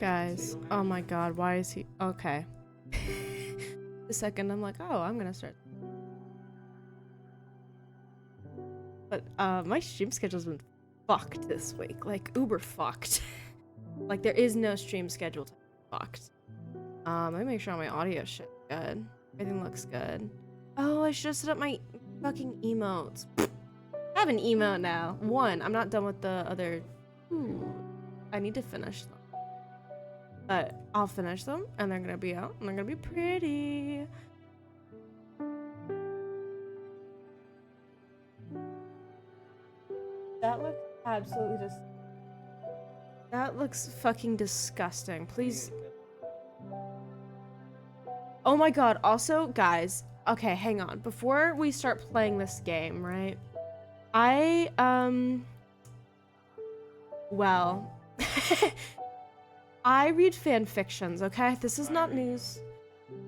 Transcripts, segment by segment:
Guys, oh my god, why is he okay? The second I'm like, oh, I'm gonna start. But my stream schedule's been fucked this week. Like uber fucked. Like there is no stream schedule to fucked. Let me make sure all my audio shit's good. Everything looks good. Oh, I should have set up my fucking emotes. I have an emote now. One, I'm not done with the other. Ooh, I need to finish them. But I'll finish them and they're gonna be out and they're gonna be pretty. That looks absolutely just. That looks fucking disgusting. Please. Oh my god. Also, guys. Okay, hang on. Before we start playing this game, right? Well. I read fan fictions, okay? This is not news.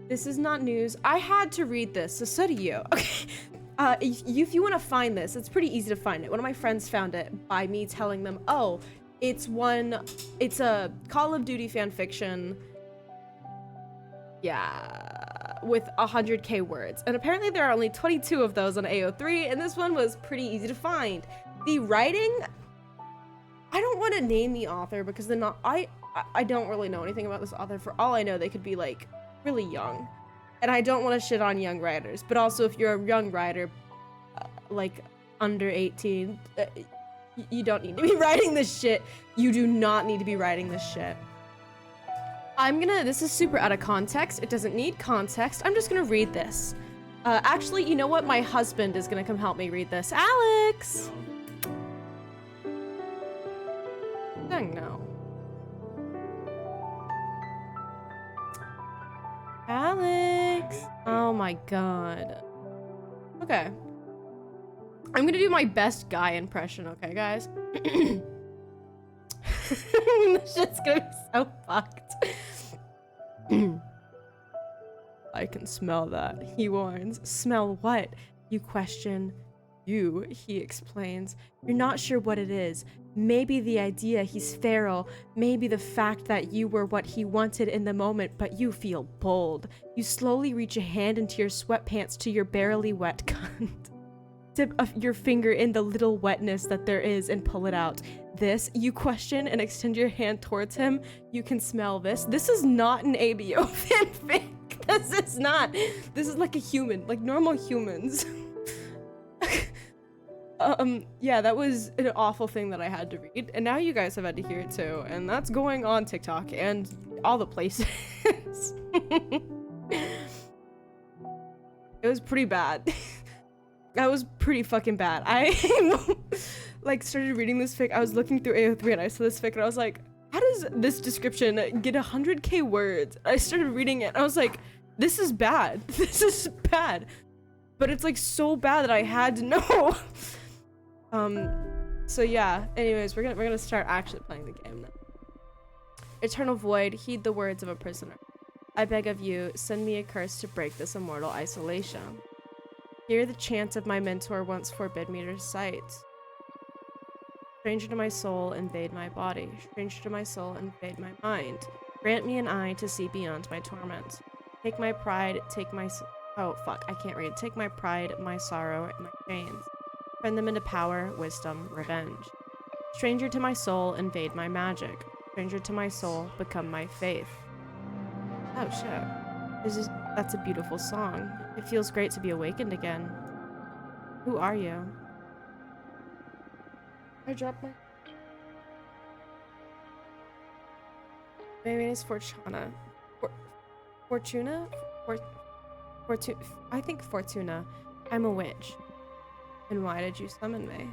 This is not news. I had to read this, so do you. Okay. If you want to find this, it's pretty easy to find it. One of my friends found it by me telling them, oh, it's a Call of Duty fan fiction. Yeah, with 100k words. And apparently there are only 22 of those on AO3, and this one was pretty easy to find. The writing, I don't want to name the author because I don't really know anything about this author. For all I know, they could be like really young. And I don't want to shit on young writers, but also if you're a young writer, like under 18, you don't need to be writing this shit. You do not need to be writing this shit. This is super out of context. It doesn't need context. I'm just gonna read this. Actually, you know what? My husband is gonna come help me read this. Alex! Dang no. Alex! Oh my god. Okay. I'm gonna do my best guy impression, okay, guys? This shit's gonna be so fucked. I can smell that, he warns. Smell what? You question. You, he explains. You're not sure what it is. Maybe the idea he's feral. Maybe the fact that you were what he wanted in the moment, but you feel bold. You slowly reach a hand into your sweatpants to your barely wet cunt. Dip your finger in the little wetness that there is and pull it out. This, you question and extend your hand towards him. You can smell this. This is not an ABO fanfic. This is not. This is like a human, like normal humans. Yeah, that was an awful thing that I had to read, and now you guys have had to hear it too, and that's going on TikTok and all the places. It was pretty bad. That was pretty fucking bad. I like started reading this fic. I was looking through AO3 and I saw this fic and I was like, how does this description get 100k words? I started reading it and I was like, this is bad. This is bad. But it's like so bad that I had to know. So yeah, anyways, we're gonna start actually playing the game now. Eternal void, heed the words of a prisoner. I beg of you, send me a curse to break this immortal isolation. Hear the chant of my mentor once forbid me to sight. Stranger to my soul, invade my body. Stranger to my soul, invade my mind. Grant me an eye to see beyond my torment. Take my pride, take my... Oh, fuck, I can't read. Take my pride, my sorrow, and my chains. Turn them into power, wisdom, revenge. Stranger to my soul, invade my magic. Stranger to my soul, become my faith. Oh, shit. That's a beautiful song. It feels great to be awakened again. Who are you? I dropped my... My name is Fortuna. Fortuna? I think Fortuna. I'm a witch. And why did you summon me?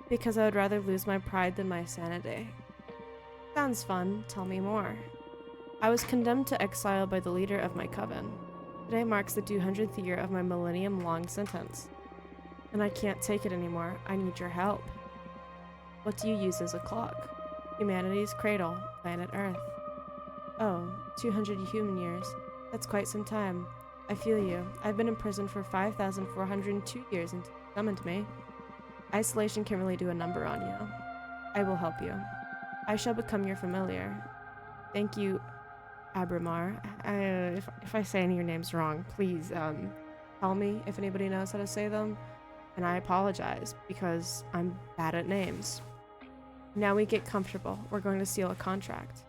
Because I would rather lose my pride than my sanity. Sounds fun. Tell me more. I was condemned to exile by the leader of my coven. Today marks the 200th year of my millennium-long sentence. And I can't take it anymore. I need your help. What do you use as a clock? Humanity's cradle, planet Earth. Oh, 200 human years. That's quite some time. I feel you. I've been in prison for 5,402 years until you summoned me. Isolation can really do a number on you. I will help you. I shall become your familiar. Thank you, Abramar. If I say any of your names wrong, please tell me if anybody knows how to say them. And I apologize because I'm bad at names. Now we get comfortable. We're going to seal a contract.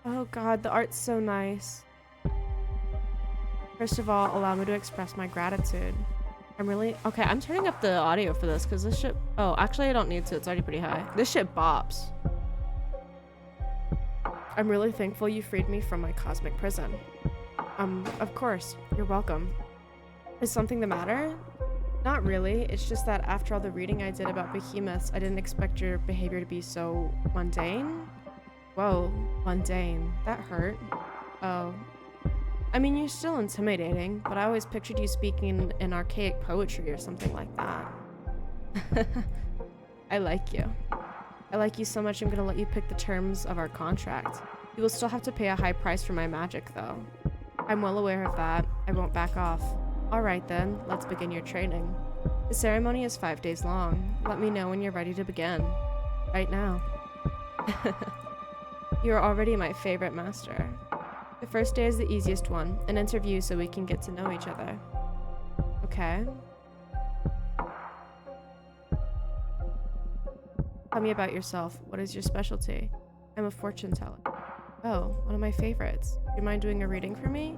Oh god, the art's so nice. First of all, allow me to express my gratitude. Okay, I'm turning up the audio for this because this shit... Oh, actually I don't need to. It's already pretty high. This shit bops. I'm really thankful you freed me from my cosmic prison. Of course. You're welcome. Is something the matter? Not really. It's just that after all the reading I did about behemoths, I didn't expect your behavior to be so mundane. Whoa, mundane. That hurt. Oh. I mean, you're still intimidating, but I always pictured you speaking in archaic poetry or something like that. I like you. I like you so much I'm gonna let you pick the terms of our contract. You will still have to pay a high price for my magic, though. I'm well aware of that. I won't back off. Alright then, let's begin your training. The ceremony is 5 days long. Let me know when you're ready to begin. Right now. You're already my favorite master. The first day is the easiest one, an interview so we can get to know each other. Okay. Tell me about yourself. What is your specialty? I'm a fortune teller. Oh, one of my favorites. Do you mind doing a reading for me?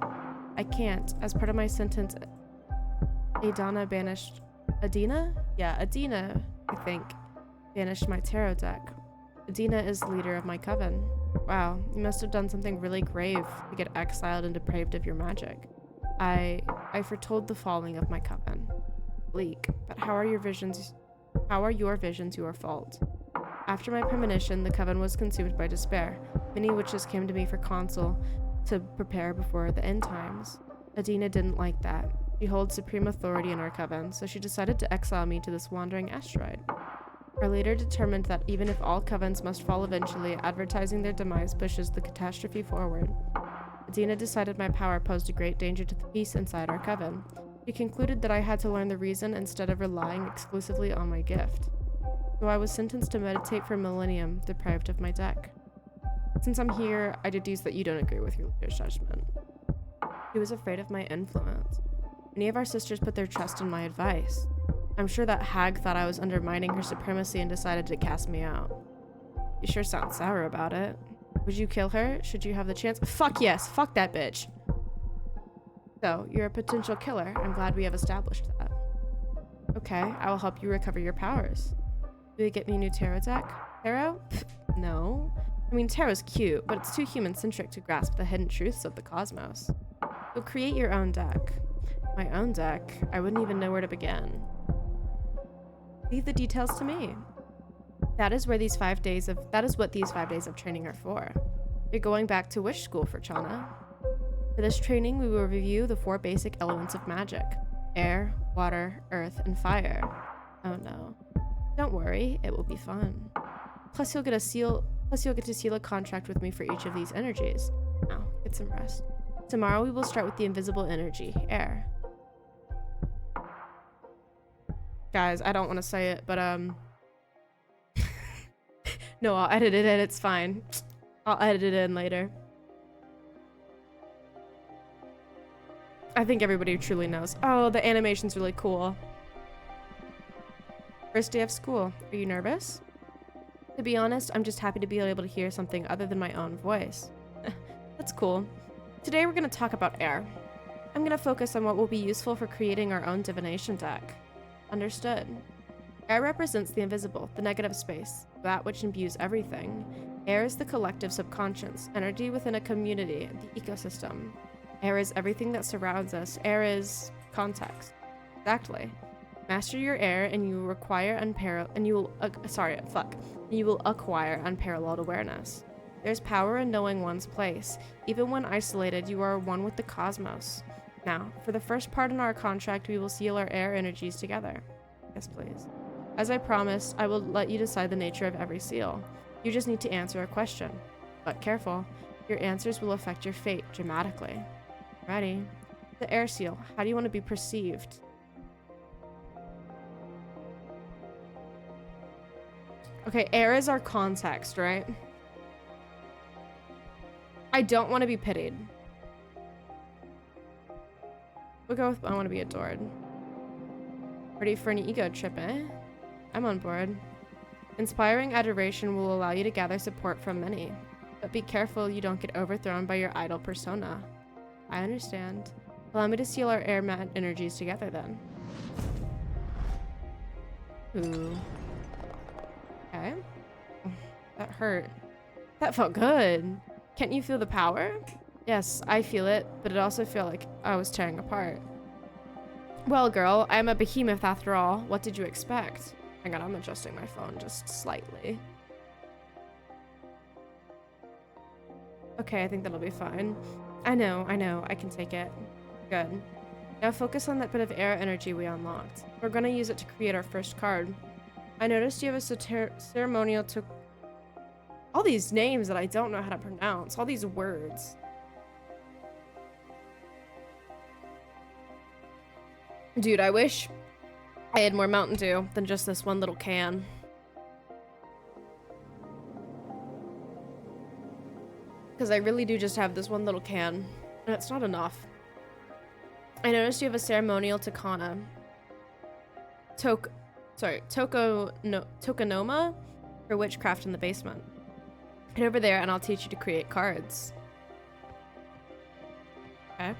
I can't. As part of my sentence, Adina banished... Adina? Yeah, Adina, I think, banished my tarot deck. Adina is leader of my coven. Wow, you must have done something really grave to get exiled and depraved of your magic. I foretold the falling of my coven. Bleak, but how are your visions your fault? After my premonition, the coven was consumed by despair. Many witches came to me for counsel to prepare before the end times. Adina didn't like that. She holds supreme authority in our coven, so she decided to exile me to this wandering asteroid. Our leader determined that even if all covens must fall eventually, advertising their demise pushes the catastrophe forward. Adina decided my power posed a great danger to the peace inside our coven. She concluded that I had to learn the reason instead of relying exclusively on my gift. So I was sentenced to meditate for a millennium, deprived of my deck. Since I'm here, I deduce that you don't agree with your leader's judgment. She was afraid of my influence. Many of our sisters put their trust in my advice. I'm sure that hag thought I was undermining her supremacy and decided to cast me out. You sure sound sour about it. Would you kill her, should you have the chance? Fuck yes, fuck that bitch. So, you're a potential killer. I'm glad we have established that. Okay, I will help you recover your powers. Will you get me a new tarot deck? Tarot? Pfft, no. I mean, tarot's cute, but it's too human-centric to grasp the hidden truths of the cosmos. You'll create your own deck. My own deck? I wouldn't even know where to begin. Leave the details to me. That is what these 5 days of training are for. You're going back to witch school for Chana. For this training, we will review the 4 basic elements of magic: air, water, earth, and fire. Oh no. Don't worry, it will be fun. Plus you'll get to seal a contract with me for each of these energies. Now, get some rest. Tomorrow we will start with the invisible energy, air. Guys, I don't want to say it, but no, I'll edit it in, it's fine. I'll edit it in later. I think everybody truly knows. Oh, the animation's really cool. First day of school. Are you nervous? To be honest, I'm just happy to be able to hear something other than my own voice. That's cool. Today we're going to talk about air. I'm going to focus on what will be useful for creating our own divination deck. Understood. Air represents the invisible, the negative space, that which imbues everything. Air is the collective subconscious, energy within a community, the ecosystem. Air is everything that surrounds us. Air is context. Exactly. Master your air and you will acquire unparalleled awareness. There's power in knowing one's place. Even when isolated, you are one with the cosmos. Now, for the first part in our contract, we will seal our air energies together. Yes, please. As I promised, I will let you decide the nature of every seal. You just need to answer a question. But careful, your answers will affect your fate dramatically. Ready? The air seal. How do you want to be perceived? Okay, air is our context, right? I don't want to be pitied. We'll go with I want to be adored. Ready for an ego trip, eh? I'm on board. Inspiring adoration will allow you to gather support from many. But be careful you don't get overthrown by your idol persona. I understand. Allow me to seal our air mat energies together then. Ooh. Okay. That hurt. That felt good. Can't you feel the power? Yes, I feel it, but it also felt like I was tearing apart. Well, girl, I'm a behemoth after all. What did you expect? Hang on, I'm adjusting my phone just slightly. Okay, I think that'll be fine. I know, I can take it. Good. Now focus on that bit of air energy we unlocked. We're gonna use it to create our first card. I noticed you have a ceremonial to... All these names that I don't know how to pronounce. All these words. Dude, I wish I had more Mountain Dew than just this one little can. Because I really do just have this one little can. And it's not enough. I noticed you have a ceremonial Takana. Tokonoma for witchcraft in the basement. Head over there and I'll teach you to create cards. Okay.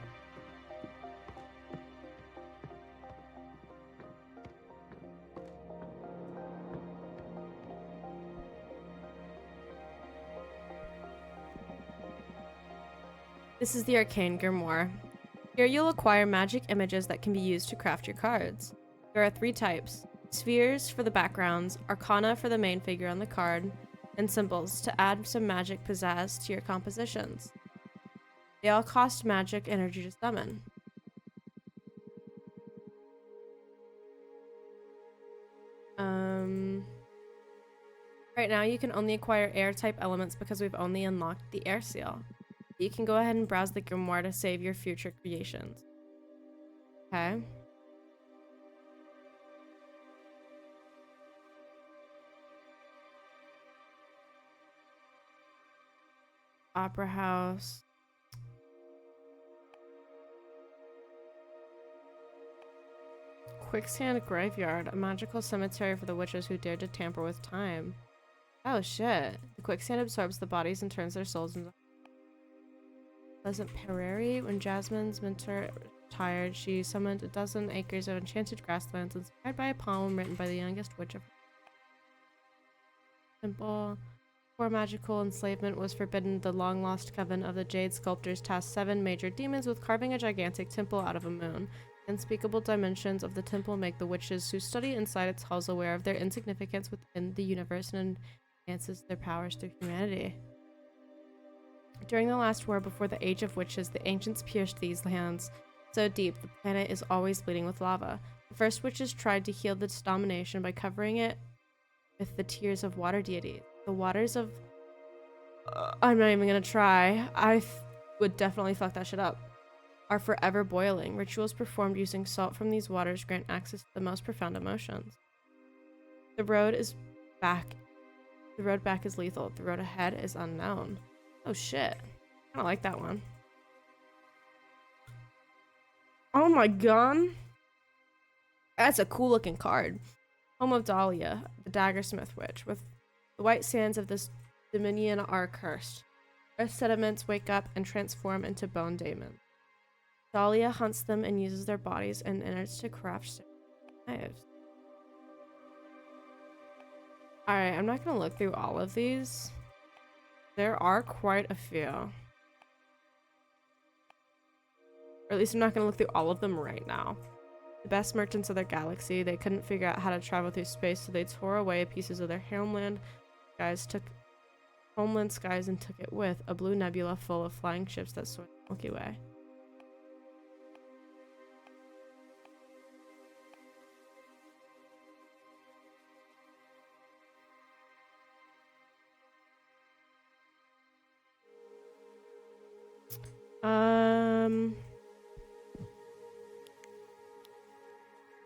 This is the Arcane Grimoire. Here you'll acquire magic images that can be used to craft your cards. There are 3 types: spheres for the backgrounds, arcana for the main figure on the card, and symbols to add some magic pizzazz to your compositions. They all cost magic energy to summon. Right now you can only acquire air type elements because we've only unlocked the air seal. You can go ahead and browse the grimoire to save your future creations. Okay. Opera House. Quicksand Graveyard, a magical cemetery for the witches who dared to tamper with time. Oh shit. The quicksand absorbs the bodies and turns their souls into Pleasant Prairie. When Jasmine's mentor retired, she summoned a dozen acres of enchanted grasslands inspired by a poem written by the youngest witch of her temple. Before magical enslavement was forbidden, the long-lost coven of the Jade Sculptors tasked 7 major demons with carving a gigantic temple out of a moon. The unspeakable dimensions of the temple make the witches who study inside its halls aware of their insignificance within the universe and enhances their powers through humanity. During the last war before the Age of Witches, the ancients pierced these lands so deep the planet is always bleeding with lava. The first witches tried to heal this domination by covering it with the tears of water deities. The waters of... I'm not even gonna try. Would definitely fuck that shit up. Are forever boiling. Rituals performed using salt from these waters grant access to the most profound emotions. The road back is lethal. The road ahead is unknown. Oh shit. I don't like that one. Oh my god. That's a cool looking card. Home of Dahlia, the Daggersmith Witch. With the white sands of this dominion are cursed. Earth sediments wake up and transform into bone demons. Dahlia hunts them and uses their bodies and innards to craft knives. Alright, I'm not gonna look through all of these. There are quite a few. Or at least I'm not gonna look through all of them right now. The best merchants of their galaxy, they couldn't figure out how to travel through space, so they tore away pieces of their homeland skies and took it with a blue nebula full of flying ships that soared the Milky Way.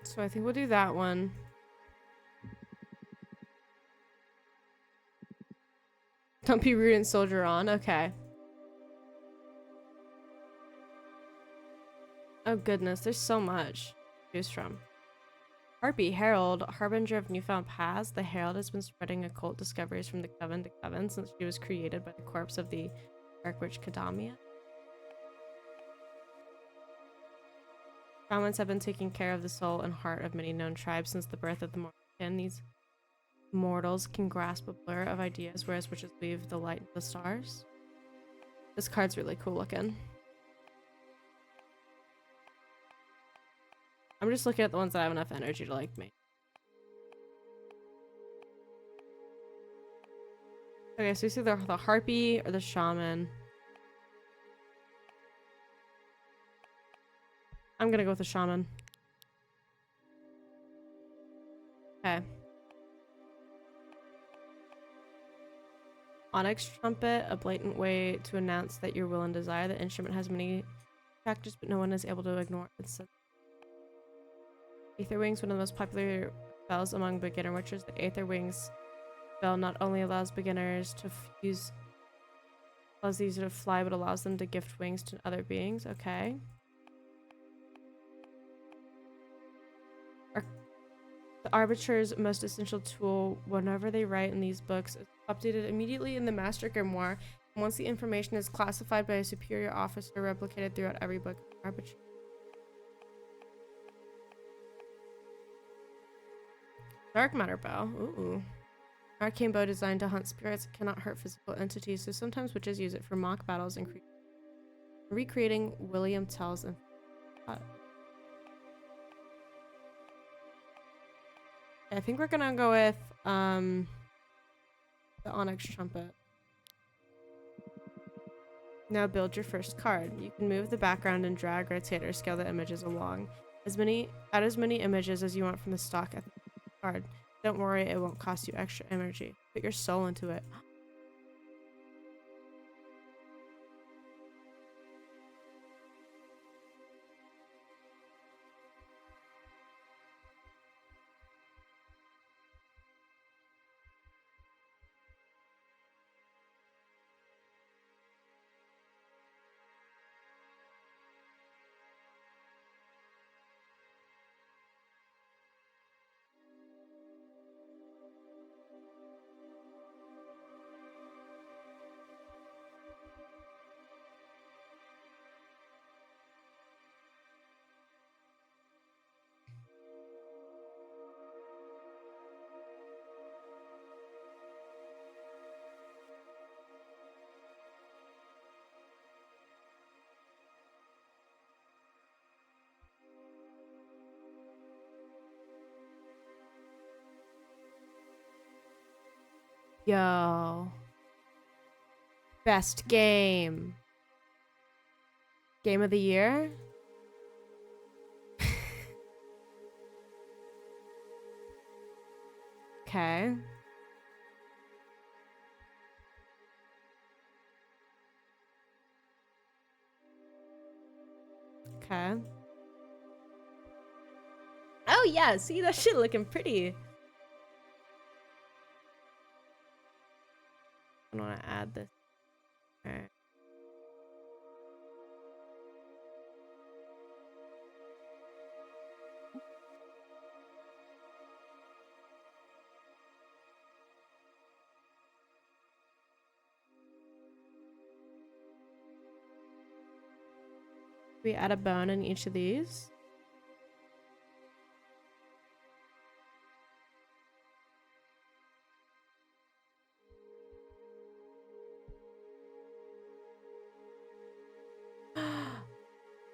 So I think we'll do that one. Don't be rude and soldier on. Okay. Oh goodness, there's so much to choose from. Harpy Herald, harbinger of newfound paths. The Herald has been spreading occult discoveries from the coven to coven since she was created by the corpse of the Dark Witch Kadamia. Shamans have been taking care of the soul and heart of many known tribes since the birth of the mortal kin. These mortals can grasp a blur of ideas, whereas witches weave the light of the stars. This card's really cool looking. I'm just looking at the ones that have enough energy to like me. Okay, so we see the harpy or the shaman. I'm gonna go with the shaman. Okay. Onyx trumpet, a blatant way to announce that your will and desire. The instrument has many factors, but no one is able to ignore it. Aether Wings, one of the most popular spells among beginner witches. The Aether Wings spell not only allows beginners to allows these to fly, but allows them to gift wings to other beings. Okay. The Arbiter's most essential tool, whenever they write in these books, is updated immediately in the Master Grimoire, and once the information is classified by a superior officer, replicated throughout every book of Arbiter. Dark Matter Bow. Ooh. Arcane bow designed to hunt spirits. It cannot hurt physical entities, so sometimes witches use it for mock battles and Recreating William Tell's and I think we're gonna go with the onyx trumpet. Now build your first card. You can move the background and drag, rotate, or scale the images along. Add as many images as you want from the stock at the card. Don't worry, it won't cost you extra energy. Put your soul into it. Yo. Best game. Game of the year? Okay. Okay. Oh yeah, see that shit looking pretty. I want to add this. Alright. We add a bone in each of these.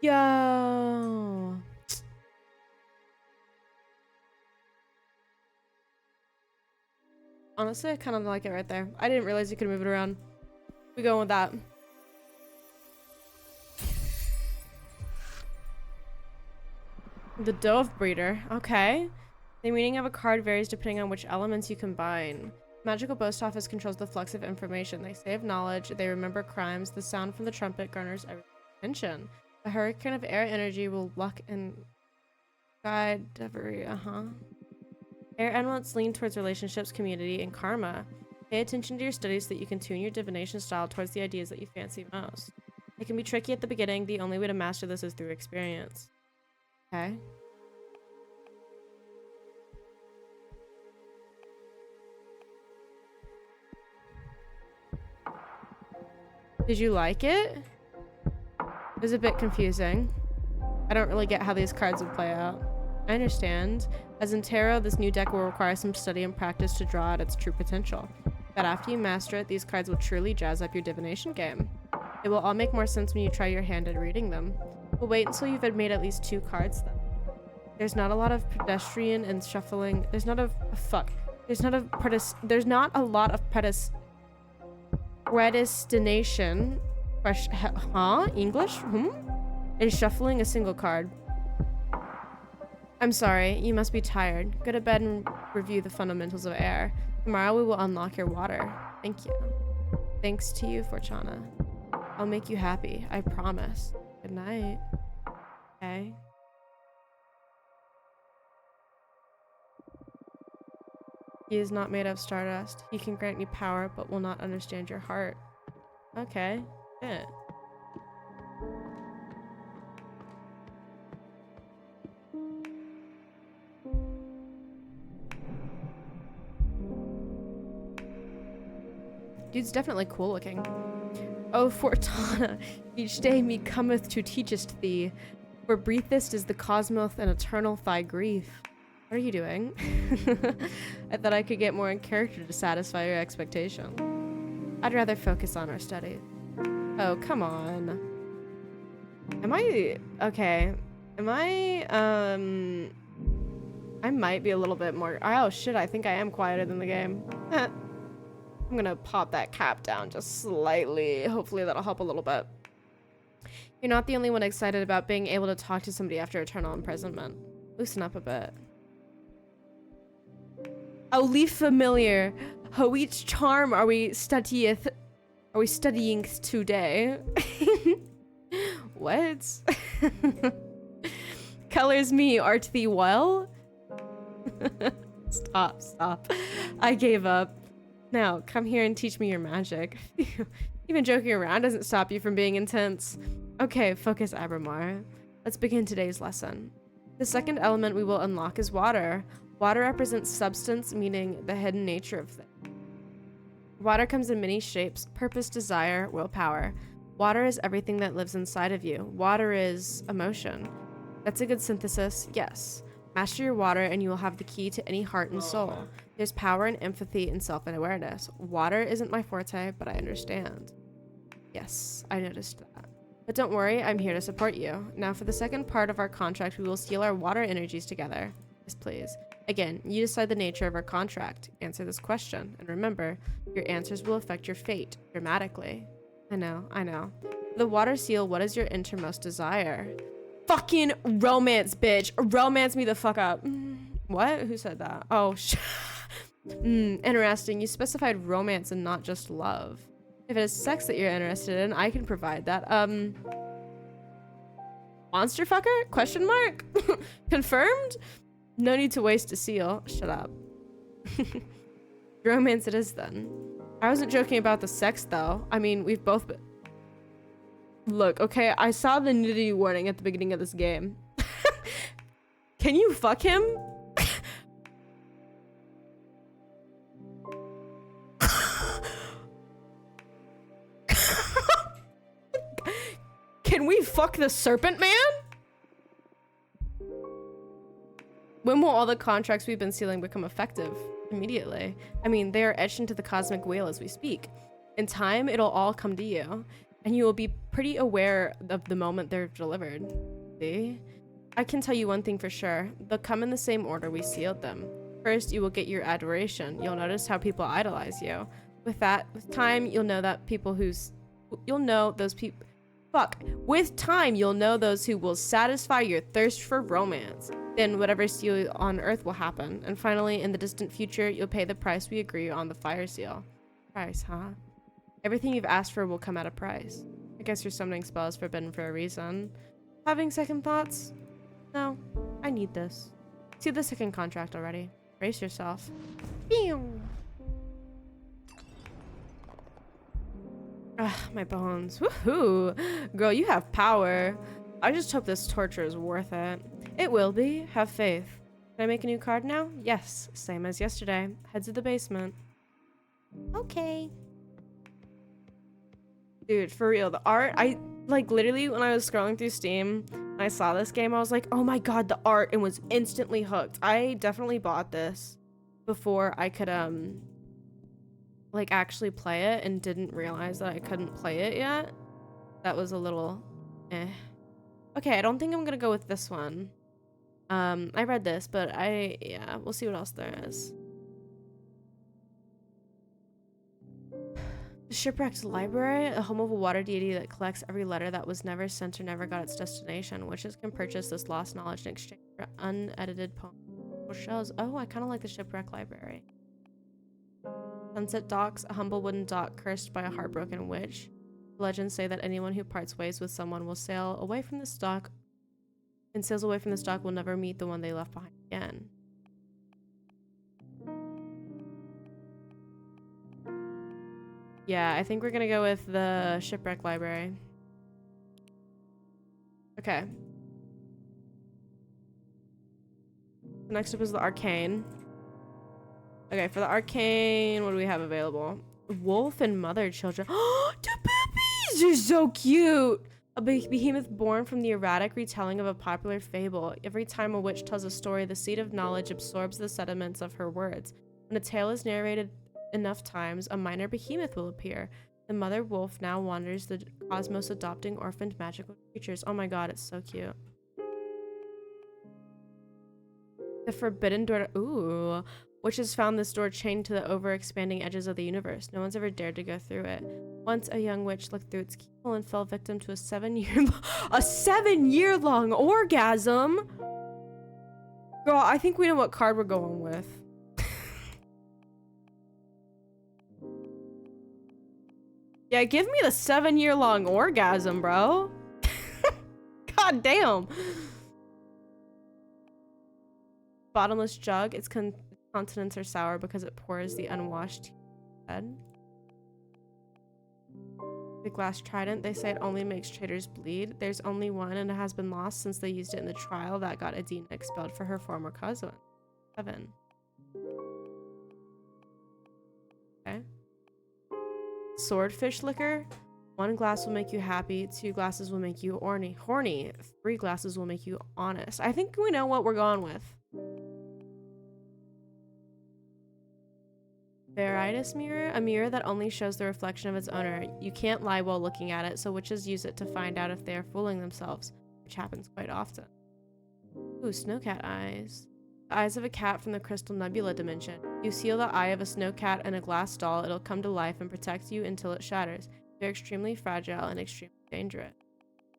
Yo. Honestly, I kind of like it right there. I didn't realize you could move it around. We go with that. The Dove Breeder. Okay. The meaning of a card varies depending on which elements you combine. Magical Post Office controls the flux of information. They save knowledge. They remember crimes. The sound from the trumpet garners attention. A hurricane of air energy will luck and guide delivery. Air amulets lean towards relationships, community, and karma. Pay attention to your studies so that you can tune your divination style towards the ideas that you fancy most. It can be tricky at the beginning. The only way to master this is through experience. Okay. Did you like it? It was a bit confusing. I don't really get how these cards would play out. I understand. As in tarot, this new deck will require some study and practice to draw out its true potential. But after you master it, these cards will truly jazz up your divination game. It will all make more sense when you try your hand at reading them. But wait until you've made at least 2 cards then. There's not a lot of pedestrian and shuffling. There's not a lot of predestination. English? And shuffling a single card. I'm sorry, you must be tired. Go to bed and review the fundamentals of air. Tomorrow we will unlock your water. Thank you. Thanks to you, Fortuna. I'll make you happy, I promise. Good night. Okay. He is not made of stardust. He can grant you power, but will not understand your heart. Okay. Yeah. Dude's definitely cool looking. Oh, Fortuna, each day me cometh to teachest thee, for briefest is the cosmos and eternal thy grief. What are you doing? I thought I could get more in character to satisfy your expectation. I'd rather focus on our studies. Oh, come on. Am I okay? Am I might be a little bit more. Oh shit! I think I am quieter than the game. I'm gonna pop that cap down just slightly. Hopefully that'll help a little bit. You're not the only one excited about being able to talk to somebody after eternal imprisonment. Loosen up a bit. Oh, leaf familiar. Which charm are we studying today? What? Colors me, art thee well? Stop. I gave up. Now, come here and teach me your magic. Even joking around doesn't stop you from being intense. Okay, focus, Abramar. Let's begin today's lesson. The second element we will unlock is water. Water represents substance, meaning the hidden nature of things. Water comes in many shapes: purpose, desire, willpower. Water is everything that lives inside of you. Water is emotion. That's a good synthesis, yes. Master your water and you will have the key to any heart and soul. There's power in empathy and self-awareness. Water isn't my forte, but I understand. Yes, I noticed that. But don't worry, I'm here to support you. Now for the second part of our contract, we will steal our water energies together. Yes, please. Again, you decide the nature of our contract. Answer this question. And remember, your answers will affect your fate dramatically. I know. The water seal, what is your innermost desire? Fucking romance, bitch. Romance me the fuck up. What? Who said that? Oh, interesting. You specified romance and not just love. If it is sex that you're interested in, I can provide that. Monster fucker? Question mark? Confirmed? No need to waste a seal. Shut up. Romance it is then. I wasn't joking about the sex though. I mean, we've both been... Look, okay, I saw the nudity warning at the beginning of this game. Can you fuck him? Can we fuck the serpent man? When will all the contracts we've been sealing become effective? Immediately. I mean, they are etched into the cosmic wheel as we speak. In time, it'll all come to you. And you will be pretty aware of the moment they're delivered. See? I can tell you one thing for sure. They'll come in the same order we sealed them. First, you will get your adoration. You'll notice how people idolize you. With time, you'll know that With time, you'll know those who will satisfy your thirst for romance. Then whatever seal on Earth will happen. And finally, in the distant future, you'll pay the price we agree on the fire seal. Price, huh? Everything you've asked for will come at a price. I guess your summoning spell is forbidden for a reason. Having second thoughts? No, I need this. See the second contract already. Brace yourself. Pew! Ugh, my bones. Woohoo! Girl, you have power. I just hope this torture is worth it. It will be. Have faith. Can I make a new card now? Yes. Same as yesterday. Head to the basement. Okay. Dude, for real, the art, literally when I was scrolling through Steam and I saw this game, I was like, oh my god, the art, and was instantly hooked. I definitely bought this before I could, actually play it and didn't realize that I couldn't play it yet. That was a little, eh. Okay, I don't think I'm gonna go with this one. I read this, but yeah, we'll see what else there is. The Shipwrecked Library, a home of a water deity that collects every letter that was never sent or never got its destination. Witches can purchase this lost knowledge in exchange for unedited poems or shells. Oh, I kind of like the Shipwrecked Library. Sunset Docks, a humble wooden dock cursed by a heartbroken witch. Legends say that anyone who parts ways with someone will sail away from this dock, and sails away from this dock will never meet the one they left behind again. Yeah, I think we're gonna go with the Shipwreck Library. Okay. Next up is the Arcane. Okay, for the Arcane, what do we have available? Wolf and Mother Children. Oh, the puppies are so cute! A behemoth born from the erratic retelling of a popular fable. Every time a witch tells a story, the seed of knowledge absorbs the sediments of her words. When a tale is narrated enough times, a minor behemoth will appear. The mother wolf now wanders the cosmos adopting orphaned magical creatures. Oh my god, it's so cute. The forbidden door. Ooh. Witches found this door chained to the over-expanding edges of the universe. No one's ever dared to go through it. Once a young witch looked through its keyhole and fell victim to a 7-year-long orgasm. Girl, I think we know what card we're going with. Yeah, give me the 7-year-long orgasm, bro. God damn. Bottomless jug. Its continents are sour because it pours the unwashed head. The glass trident. They say it only makes traitors bleed. There's only one, and it has been lost since they used it in the trial that got Adina expelled for her former cousin. 7. Okay. Swordfish liquor. 1 glass will make you happy. 2 glasses will make you horny. 3 glasses will make you honest. I think we know what we're going with. Veritas mirror, a mirror that only shows the reflection of its owner. You can't lie while looking at it, so witches use it to find out if they are fooling themselves, which happens quite often. Ooh, snowcat eyes. The eyes of a cat from the Crystal Nebula dimension. You seal the eye of a snowcat in a glass doll, it'll come to life and protect you until it shatters. They're extremely fragile and extremely dangerous.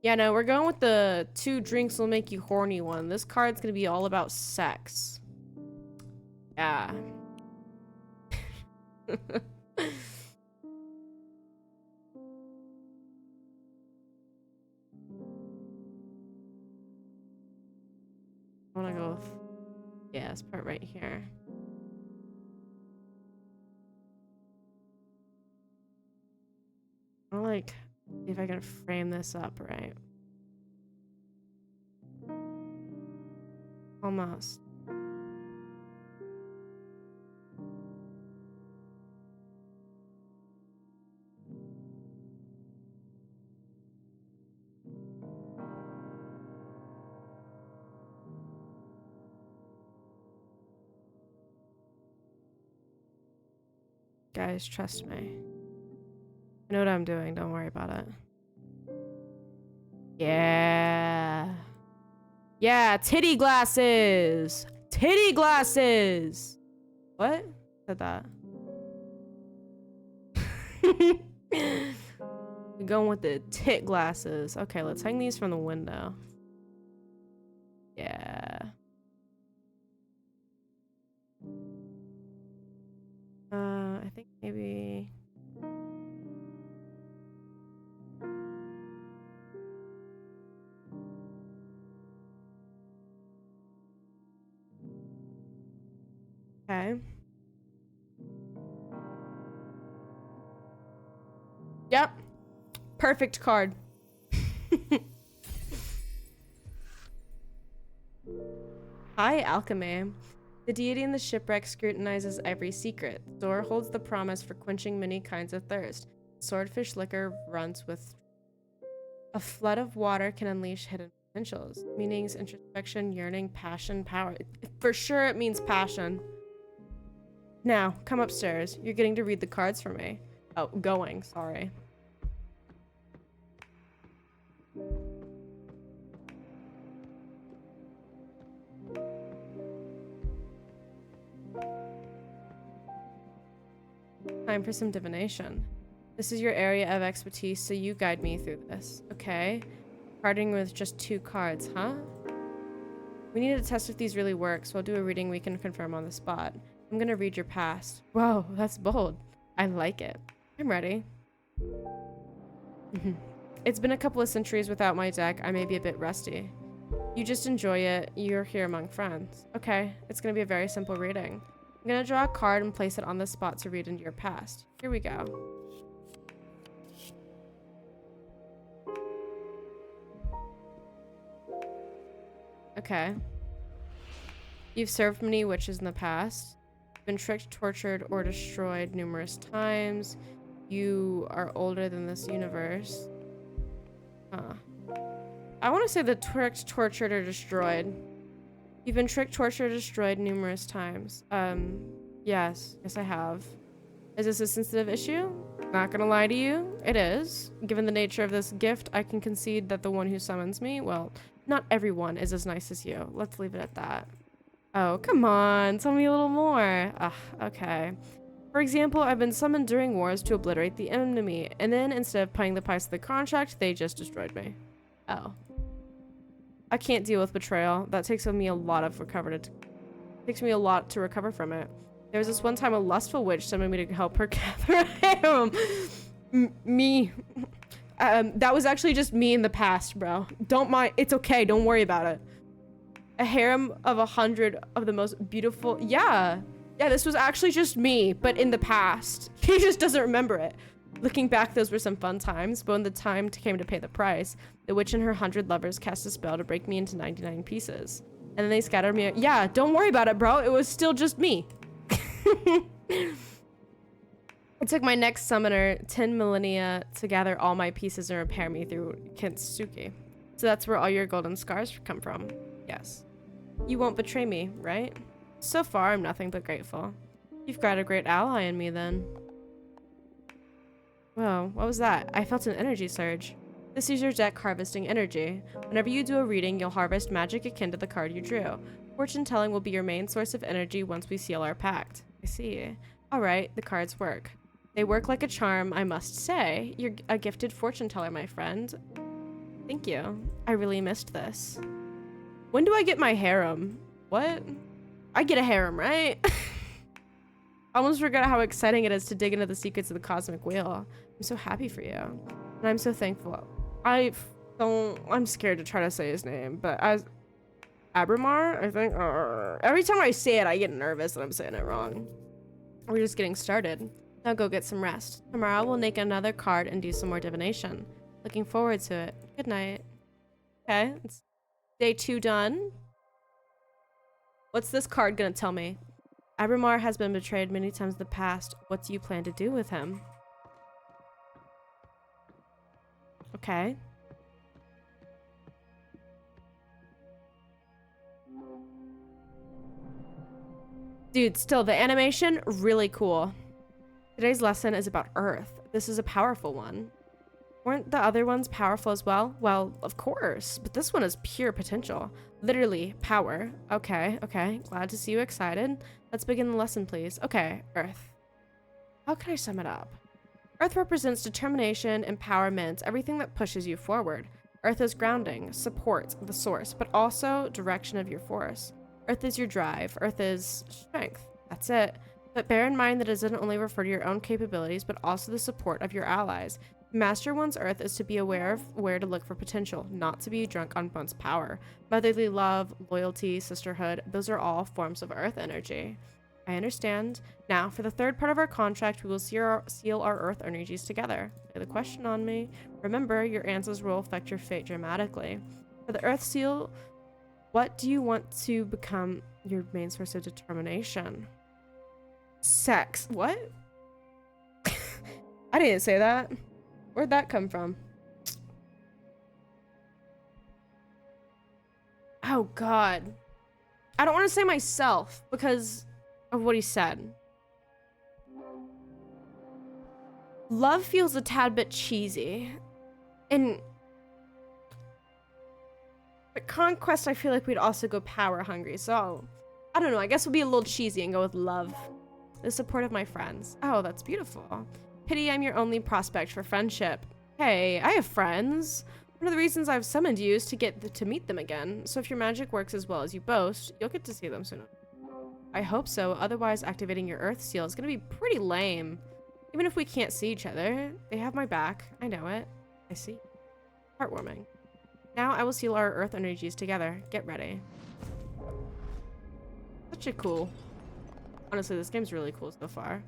Yeah, no, we're going with the 2 drinks will make you horny one. This card's gonna be all about sex. Yeah. I wanna go with, yeah, this part right here. I wanna like see if I can frame this up right. Almost. Guys, trust me. I know what I'm doing, don't worry about it. Yeah. Yeah, titty glasses! Titty glasses! What? Said that. We're going with the tit glasses. Okay, let's hang these from the window. Yeah. I think maybe... Okay. Yep. Perfect card. Hi, alchemy. The deity in the shipwreck scrutinizes every secret. The door holds the promise for quenching many kinds of thirst. Swordfish liquor runs with... A flood of water can unleash hidden potentials. Meanings, introspection, yearning, passion, power. For sure it means passion. Now, come upstairs. You're getting to read the cards for me. Oh, going, sorry. Time for some divination. This is your area of expertise, so you guide me through this. Okay. Carding with just 2 cards, huh? We need to test if these really work, so I'll do a reading we can confirm on the spot. I'm gonna read your past. Whoa, that's bold. I like it. I'm ready. It's been a couple of centuries without my deck. I may be a bit rusty. You just enjoy it. You're here among friends. Okay, it's gonna be a very simple reading. I'm gonna draw a card and place it on the spot to read into your past. Here we go. Okay. You've served many witches in the past. Been tricked, tortured, or destroyed numerous times. You are older than this universe. I want to say the tricked, tortured, or destroyed. You've been tricked, tortured, or destroyed numerous times. Yes I have. Is this a sensitive issue? Not gonna lie to you, it is. Given the nature of this gift, I can concede that the one who summons me, well, not everyone is as nice as you. Let's leave it at that. Oh, come on, tell me a little more. Ugh, okay. For example, I've been summoned during wars to obliterate the enemy, and then instead of paying the price of the contract, they just destroyed me. Oh. I can't deal with betrayal. That takes me a lot of takes me a lot to recover from it. There was this one time a lustful witch summoned me to help her gather a harem. Me. That was actually just me in the past, bro. Don't mind. It's okay. Don't worry about it. A harem of 100 of the most beautiful. Yeah. Yeah, this was actually just me, but in the past. He just doesn't remember it. Looking back, those were some fun times, but when the time came to pay the price, the witch and her 100 lovers cast a spell to break me into 99 pieces. And then they scattered me. Yeah, don't worry about it, bro. It was still just me. It took my next summoner 10 millennia to gather all my pieces and repair me through Kintsugi. So that's where all your golden scars come from. Yes. You won't betray me, right? So far, I'm nothing but grateful. You've got a great ally in me, then. Whoa, what was that? I felt an energy surge. This is your deck harvesting energy. Whenever you do a reading, you'll harvest magic akin to the card you drew. Fortune telling will be your main source of energy once we seal our pact. I see. Alright, the cards work. They work like a charm, I must say. You're a gifted fortune teller, my friend. Thank you. I really missed this. When do I get my harem? What? I get a harem, right? I almost forgot how exciting it is to dig into the secrets of the cosmic wheel. I'm so happy for you. And I'm so thankful. I'm scared to try to say his name, but as Abramar, I think. Every time I say it, I get nervous that I'm saying it wrong. We're just getting started. Now go get some rest. Tomorrow we'll make another card and do some more divination. Looking forward to it. Good night. Okay, it's day 2 done. What's this card gonna tell me? Abramar has been betrayed many times in the past. What do you plan to do with him? Okay. Dude, still, the animation, really cool. Today's lesson is about Earth. This is a powerful one. Weren't the other ones powerful as well? Well, of course, but this one is pure potential. Literally, power. Okay, okay. Glad to see you excited. Let's begin the lesson, please. Okay, Earth. How can I sum it up? Earth represents determination, empowerment, everything that pushes you forward. Earth is grounding, support, the source, but also direction of your force. Earth is your drive. Earth is strength. That's it. But bear in mind that it doesn't only refer to your own capabilities, but also the support of your allies. To master one's Earth is to be aware of where to look for potential, not to be drunk on one's power. Motherly love, loyalty, sisterhood, those are all forms of Earth energy. I understand. Now, for the third part of our contract, we will seal our Earth energies together. Lay the question on me. Remember, your answers will affect your fate dramatically. For the Earth seal, what do you want to become your main source of determination? Sex. What? I didn't say that. Where'd that come from? Oh, God. I don't want to say myself because of what he said. Love feels a tad bit cheesy. And but conquest, I feel like we'd also go power hungry. So, I don't know. I guess we'll be a little cheesy and go with love. The support of my friends. Oh, that's beautiful. Pity I'm your only prospect for friendship. Hey, I have friends. One of the reasons I've summoned you is to get to meet them again. So if your magic works as well as you boast, you'll get to see them soon. I hope so. Otherwise, activating your Earth seal is going to be pretty lame. Even if we can't see each other, they have my back. I know it. I see. Heartwarming. Now I will seal our Earth energies together. Get ready. Such a cool. Honestly, this game's really cool so far.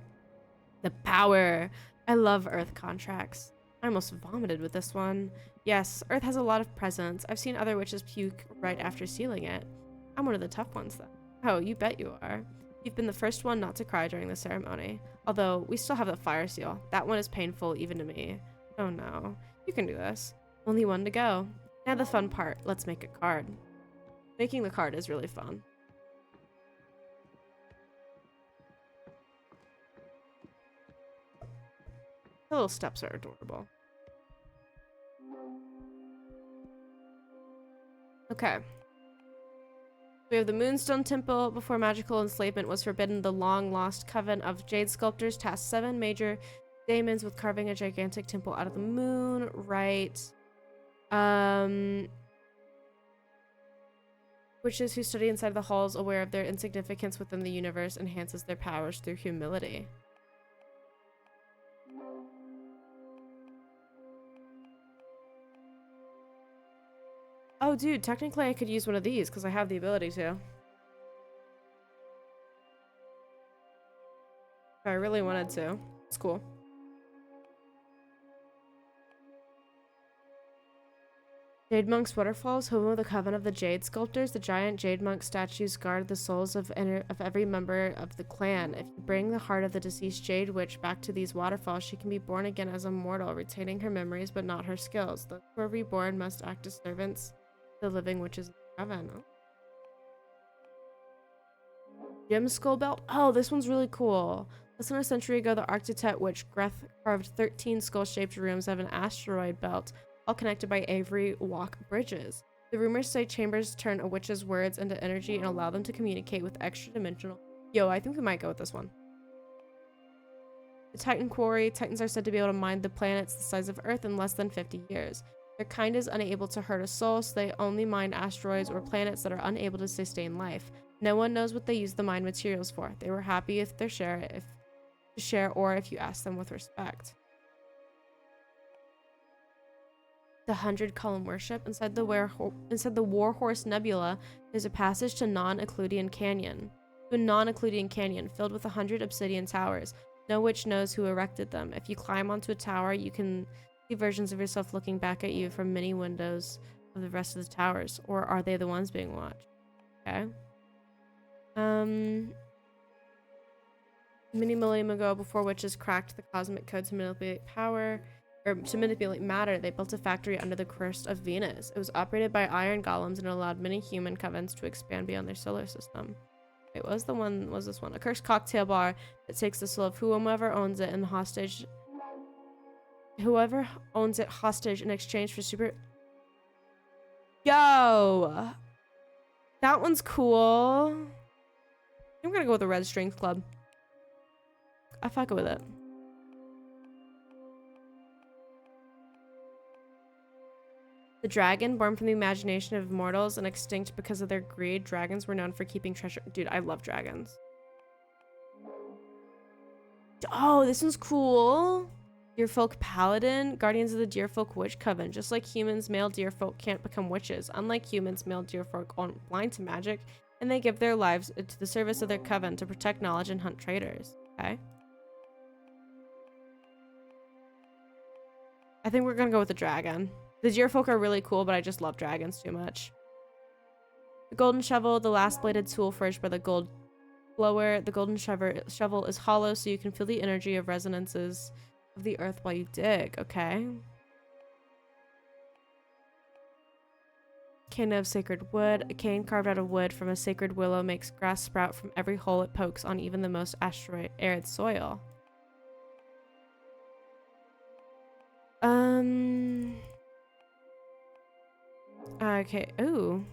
The power. I love Earth contracts. I almost vomited with this one. Yes, Earth has a lot of presence. I've seen other witches puke right after sealing it. I'm one of the tough ones, though. Oh, you bet you are. You've been the first one not to cry during the ceremony. Although, we still have the fire seal. That one is painful even to me. Oh no. You can do this. Only one to go. Now the fun part. Let's make a card. Making the card is really fun. The little steps are adorable. Okay. We have the Moonstone Temple. Before magical enslavement was forbidden, the long-lost coven of jade sculptors tasked 7 major daemons with carving a gigantic temple out of the moon. Right. Witches who study inside the halls, aware of their insignificance within the universe, enhances their powers through humility. Oh, dude, technically I could use one of these because I have the ability to. If I really wanted to. It's cool. Jade Monk's Waterfalls, home of the Coven of the Jade Sculptors. The giant Jade Monk statues guard the souls of every member of the clan. If you bring the heart of the deceased Jade Witch back to these waterfalls, she can be born again as a mortal, retaining her memories but not her skills. Those who are reborn must act as servants to the living witches of the Coven. Gem Skull Belt. Oh, this one's really cool. Less than a century ago, the Architect Witch Greth carved 13 skull-shaped rooms of an asteroid belt, all connected by Avery Walk bridges. The rumors say chambers turn a witch's words into energy and allow them to communicate with extra-dimensional... Yo, I think we might go with this one. The Titan Quarry. Titans are said to be able to mine the planets the size of Earth in less than 50 years. Their kind is unable to hurt a soul, so they only mine asteroids or planets that are unable to sustain life. No one knows what they use the mined materials for. They were happy if they share or if you ask them with respect. The 100-column worship. Inside the Warhorse Nebula, there's a passage to Non-Euclidean Canyon. To a non-Euclidean canyon filled with 100 obsidian towers. No witch knows who erected them. If you climb onto a tower, you can see versions of yourself looking back at you from many windows of the rest of the towers. Or are they the ones being watched? Okay. Many millennium ago, before witches cracked the cosmic code to manipulate matter, they built a factory under the crust of Venus. It was operated by iron golems and allowed many human covens to expand beyond their solar system. Wait, what was this one? A cursed cocktail bar that takes the soul of whoever owns it hostage in exchange for super... Yo! That one's cool. I'm gonna go with the Red Strings Club. I fuck with it. The dragon, born from the imagination of mortals and extinct because of their greed. Dragons were known for keeping treasure. Dude, I love dragons. Oh, this one's cool. Deerfolk Paladin, Guardians of the Deerfolk Witch Coven. Just like humans, male deerfolk can't become witches. Unlike humans, male deerfolk aren't blind to magic, and they give their lives to the service of their coven to protect knowledge and hunt traitors. Okay. I think we're gonna go with the dragon. The deerfolk are really cool, but I just love dragons too much. The golden shovel, the last bladed tool forged by the gold blower. The golden shovel is hollow, so you can feel the energy of resonances of the earth while you dig. Okay. Cane of sacred wood. A cane carved out of wood from a sacred willow makes grass sprout from every hole it pokes on even the most arid soil. Okay. Ooh.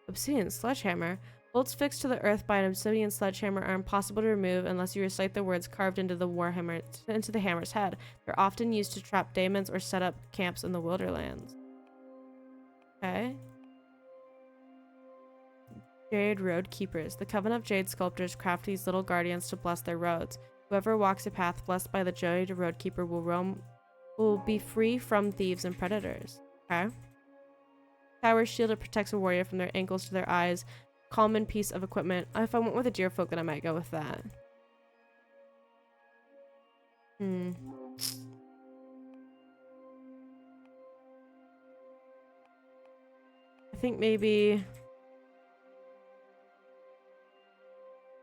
Obsidian sledgehammer. Bolts fixed to the earth by an obsidian sledgehammer are impossible to remove unless you recite the words carved into the hammer's head. They're often used to trap daemons or set up camps in the Wilderlands. Okay. Jade Road Keepers. The Coven of Jade Sculptors craft these little guardians to bless their roads. Whoever walks a path blessed by the Jade Road Keeper will be free from thieves and predators. Okay. Tower shield. It protects a warrior from their ankles to their eyes. Common piece of equipment. If I went with a deerfolk, then I might go with that. I think maybe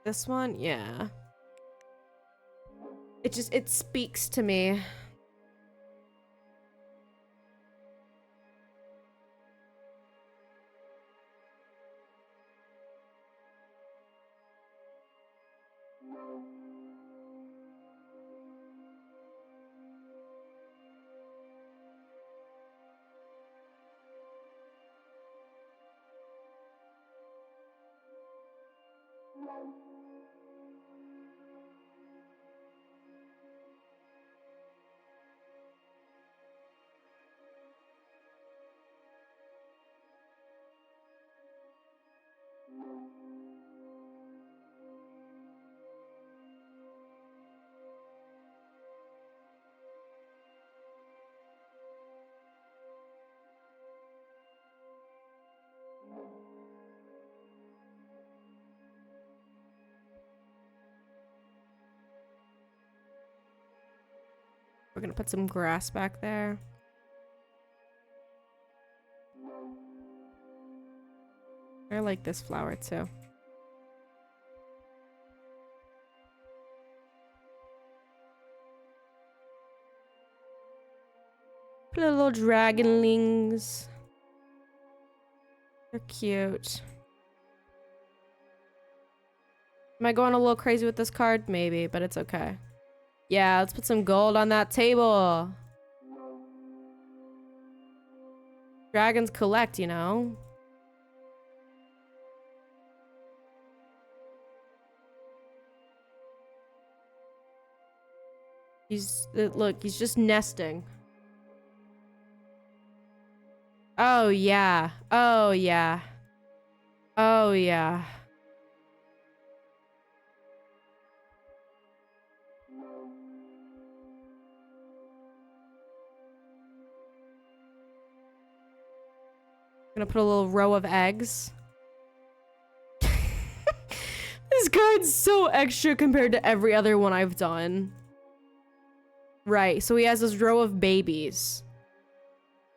this one. Yeah. It speaks to me. We're gonna put some grass back there. I like this flower too. Put little dragonlings. They're cute. Am I going a little crazy with this card? Maybe, but it's okay. Yeah, let's put some gold on that table. Dragons collect, you know? Look, he's just nesting. Oh, yeah. Oh, yeah. Oh, yeah. Gonna put a little row of eggs. This card's so extra compared to every other one I've done. Right, so he has this row of babies.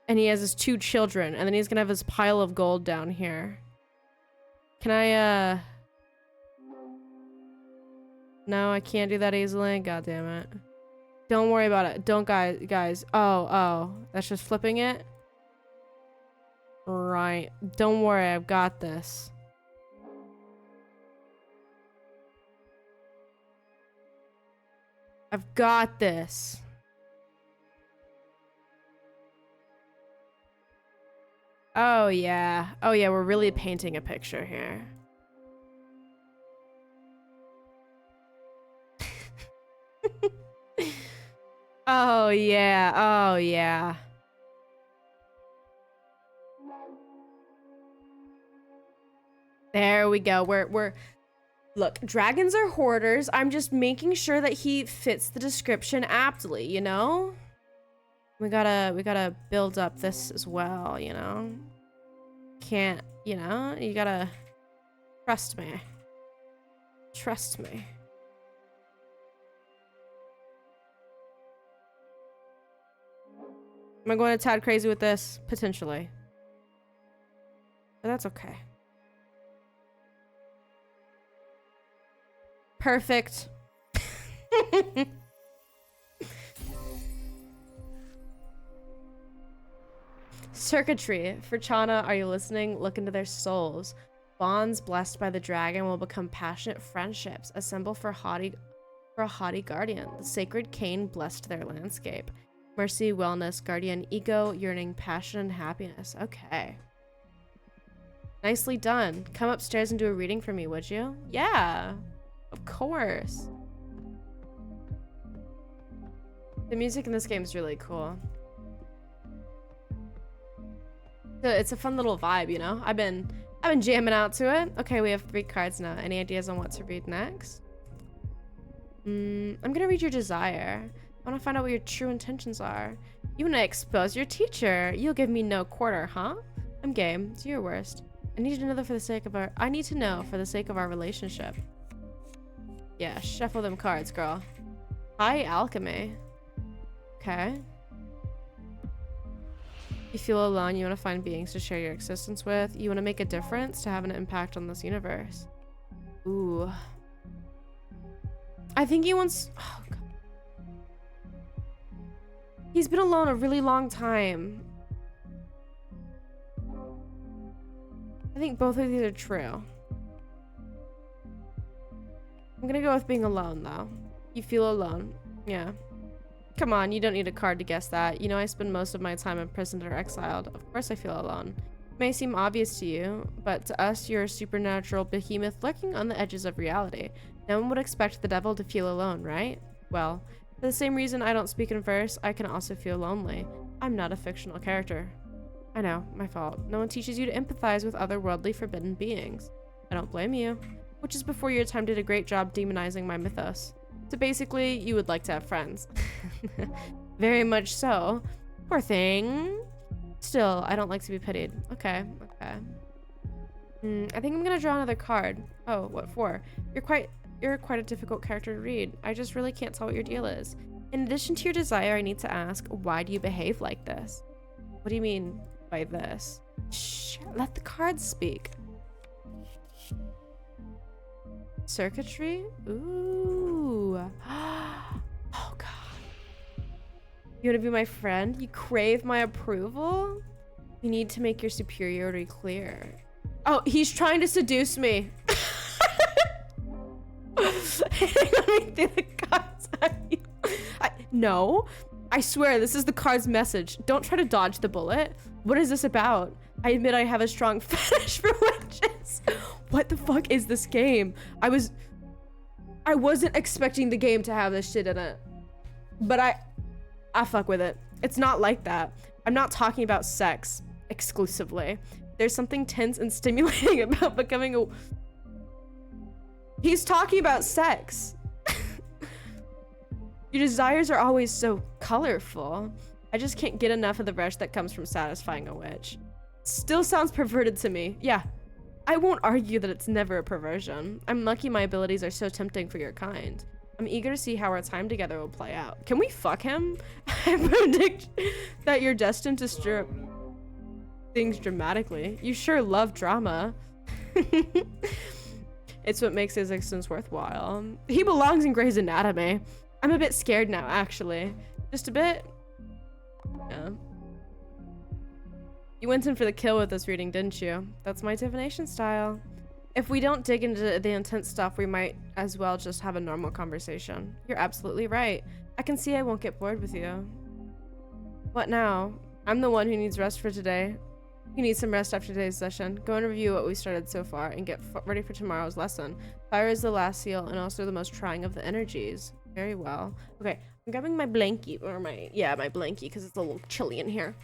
And he has his 2 children. And then he's gonna have his pile of gold down here. Can I, No, I can't do that easily. God damn it. Don't worry about it. Don't, guys. Oh. That's just flipping it? Right. Don't worry, I've got this. I've got this. Oh, yeah. Oh, yeah, we're really painting a picture here. Oh, yeah. Oh, yeah. There we go. We're look, dragons are hoarders. I'm just making sure that he fits the description aptly, you know? We gotta build up this as well, you know? Can't, you know? You gotta trust me. Trust me. Am I going a tad crazy with this? Potentially. But that's okay. Perfect. Circuitry. For Chana, are you listening? Look into their souls. Bonds blessed by the dragon will become passionate friendships. Assemble for a haughty guardian. The sacred cane blessed their landscape. Mercy, wellness, guardian, ego, yearning, passion, and happiness. Okay. Nicely done. Come upstairs and do a reading for me, would you? Yeah. Of course. The music in this game is really cool. It's a fun little vibe, you know? I've been jamming out to it. Okay, we have 3 cards now. Any ideas on what to read next? I'm gonna read your desire. I want to find out what your true intentions are. You want to expose your teacher. You'll give me no quarter, huh? I'm game. Do your worst. I need to know for the sake of our relationship. Yeah, shuffle them cards, girl. High alchemy. Okay. You feel alone, you want to find beings to share your existence with. You want to make a difference to have an impact on this universe. Ooh. I think he wants... Oh, God. He's been alone a really long time. I think both of these are true. I'm gonna go with being alone, though. You feel alone. Yeah. Come on, you don't need a card to guess that. You know I spend most of my time imprisoned or exiled. Of course I feel alone. May seem obvious to you, but to us, you're a supernatural behemoth lurking on the edges of reality. No one would expect the devil to feel alone, right? Well, for the same reason I don't speak in verse, I can also feel lonely. I'm not a fictional character. I know, my fault. No one teaches you to empathize with otherworldly forbidden beings. I don't blame you. Which is before your time did a great job demonizing my mythos. So basically, you would like to have friends. Very much so. Poor thing. Still, I don't like to be pitied. Okay, okay. I think I'm gonna draw another card. Oh, what for? You're quite a difficult character to read. I just really can't tell what your deal is. In addition to your desire, I need to ask, why do you behave like this? What do you mean by this? Shh, let the cards speak. Circuitry? Ooh. Oh god. You wanna be my friend? You crave my approval? You need to make your superiority clear. Oh, he's trying to seduce me. Let me do the cards. No. I swear, this is the card's message. Don't try to dodge the bullet. What is this about? I admit I have a strong fetish for witches. What the fuck is this game? I wasn't expecting the game to have this shit in it. But I fuck with it. It's not like that. I'm not talking about sex exclusively. There's something tense and stimulating about becoming a... He's talking about sex. Your desires are always so colorful. I just can't get enough of the rush that comes from satisfying a witch. Still sounds perverted to me. Yeah, I won't argue that it's never a perversion. I'm lucky my abilities are so tempting for your kind. I'm eager to see how our time together will play out. Can we fuck him? I predict that you're destined to stir up things dramatically. You sure love drama. It's what makes his existence worthwhile. He belongs in Grey's Anatomy. I'm a bit scared now, actually. Just a bit. Yeah. You went in for the kill with this reading, didn't you? That's my divination style. If we don't dig into the intense stuff, we might as well just have a normal conversation. You're absolutely right. I can see I won't get bored with you. What now? I'm the one who needs rest for today. You need some rest after today's session. Go and review what we started so far and get ready for tomorrow's lesson. Fire is the last seal and also the most trying of the energies. Very well. Okay, I'm grabbing my blankie, or my blankie, because it's a little chilly in here.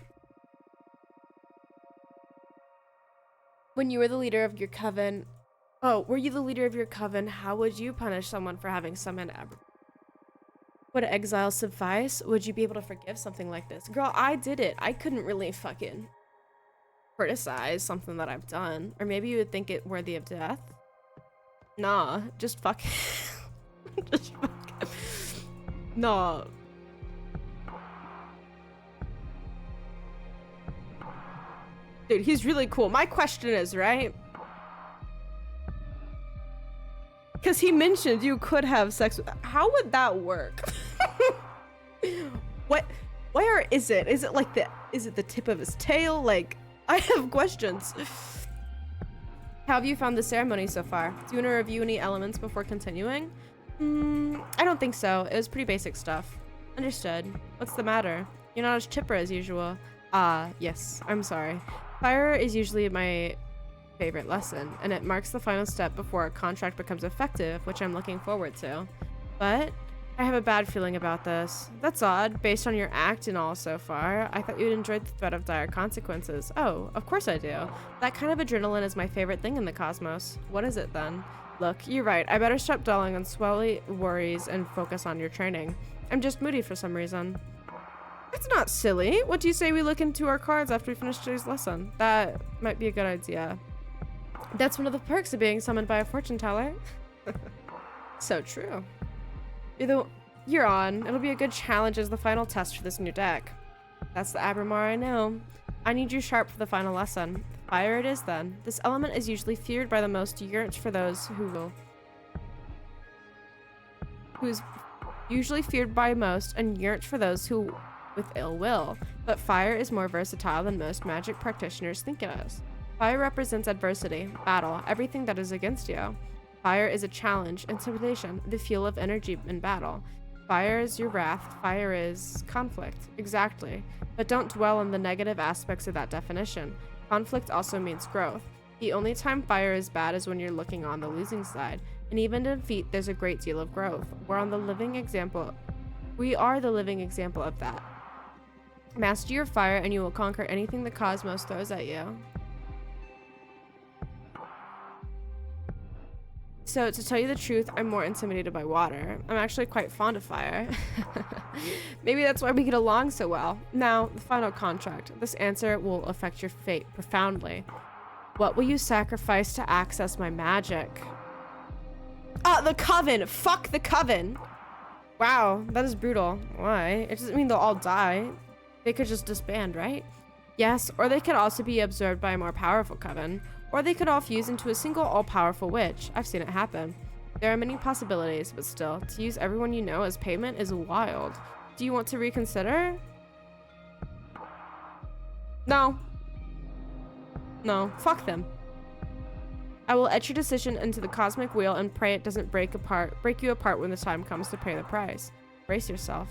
When you were the leader of your coven... Oh, were you the leader of your coven? How would you punish someone for having summoned Would exile suffice? Would you be able to forgive something like this? Girl, I did it. I couldn't really fucking criticize something that I've done. Or maybe you would think it worthy of death? Nah, just fuck just fuck Nah. Dude, he's really cool. My question is, right? Because he mentioned you could have sex with... How would that work? What? Where is it? Is it like the... Is it the tip of his tail? Like, I have questions. How have you found the ceremony so far? Do you want to review any elements before continuing? I don't think so. It was pretty basic stuff. Understood. What's the matter? You're not as chipper as usual. Yes. I'm sorry. Fire is usually my favorite lesson, and it marks the final step before a contract becomes effective, which I'm looking forward to. But I have a bad feeling about this. That's odd, based on your act and all so far. I thought you'd enjoyed the threat of dire consequences. Oh, of course I do. That kind of adrenaline is my favorite thing in the cosmos. What is it then? Look, you're right. I better stop dwelling on swelly worries and focus on your training. I'm just moody for some reason. That's not silly. What do you say we look into our cards after we finish today's lesson? That might be a good idea. That's one of the perks of being summoned by a fortune teller. So true. You're on. It'll be a good challenge as the final test for this new deck. That's the Abramar I know. I need you sharp for the final lesson. Fire it is then. This element is usually feared by the most, yearns for those who's usually feared by most and yearns for those who with ill will. But fire is more versatile than most magic practitioners think it is. Fire represents adversity, battle, everything that is against you. Fire is a challenge, intimidation, the fuel of energy in battle. Fire is your wrath, fire is conflict. Exactly. But don't dwell on the negative aspects of that definition. Conflict also means growth. The only time fire is bad is when you're looking on the losing side. And even in defeat, there's a great deal of growth. We are the living example of that. Master your fire and you will conquer anything the cosmos throws at you. So, to tell you the truth, I'm more intimidated by water. I'm actually quite fond of fire. Maybe that's why we get along so well. Now, the final contract. This answer will affect your fate profoundly. What will you sacrifice to access my magic? The coven! Fuck the coven! Wow, that is brutal. Why? It doesn't mean they'll all die. They could just disband, right? Yes, or they could also be absorbed by a more powerful coven. Or they could all fuse into a single all-powerful witch. I've seen it happen. There are many possibilities, but still, to use everyone you know as payment is wild. Do you want to reconsider? No. No, fuck them. I will etch your decision into the cosmic wheel and pray it doesn't break you apart when the time comes to pay the price. Brace yourself.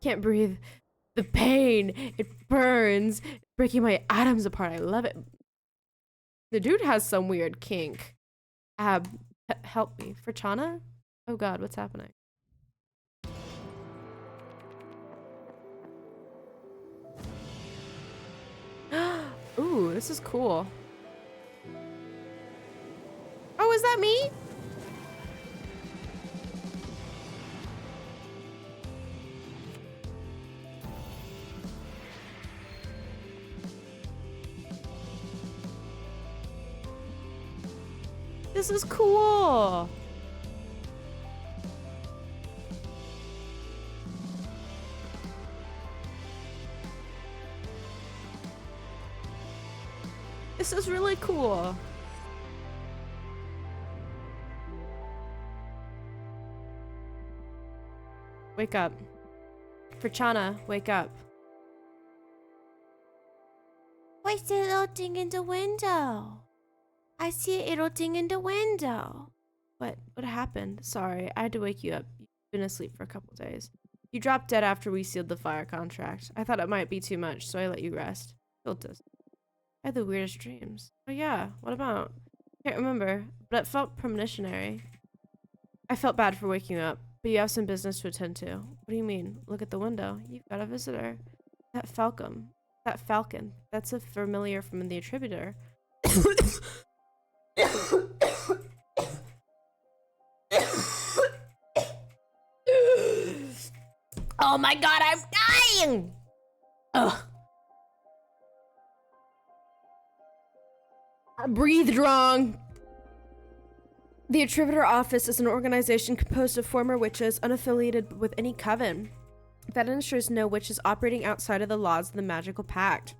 Can't breathe. The pain, it burns, breaking my atoms apart. I love it. The dude has some weird kink. Help me. For Chana? Oh god, what's happening? Ooh, this is cool. Oh, is that me? This is cool. This is really cool. Wake up. Prachana, wake up. What's the little thing in the window? I see a little thing in the window. What happened? Sorry, I had to wake you up. You've been asleep for a couple days. You dropped dead after we sealed the fire contract. I thought it might be too much, so I let you rest. Still does. I had the weirdest dreams. Oh yeah, what about? Can't remember, but it felt premonitionary. I felt bad for waking you up, but you have some business to attend to. What do you mean? Look at the window. You've got a visitor. That falcon. That's a familiar from the attributor. Oh my god, I'm dying! Ugh. I breathed wrong. The Attributor Office is an organization composed of former witches unaffiliated with any coven that ensures no witches operating outside of the laws of the Magical Pact.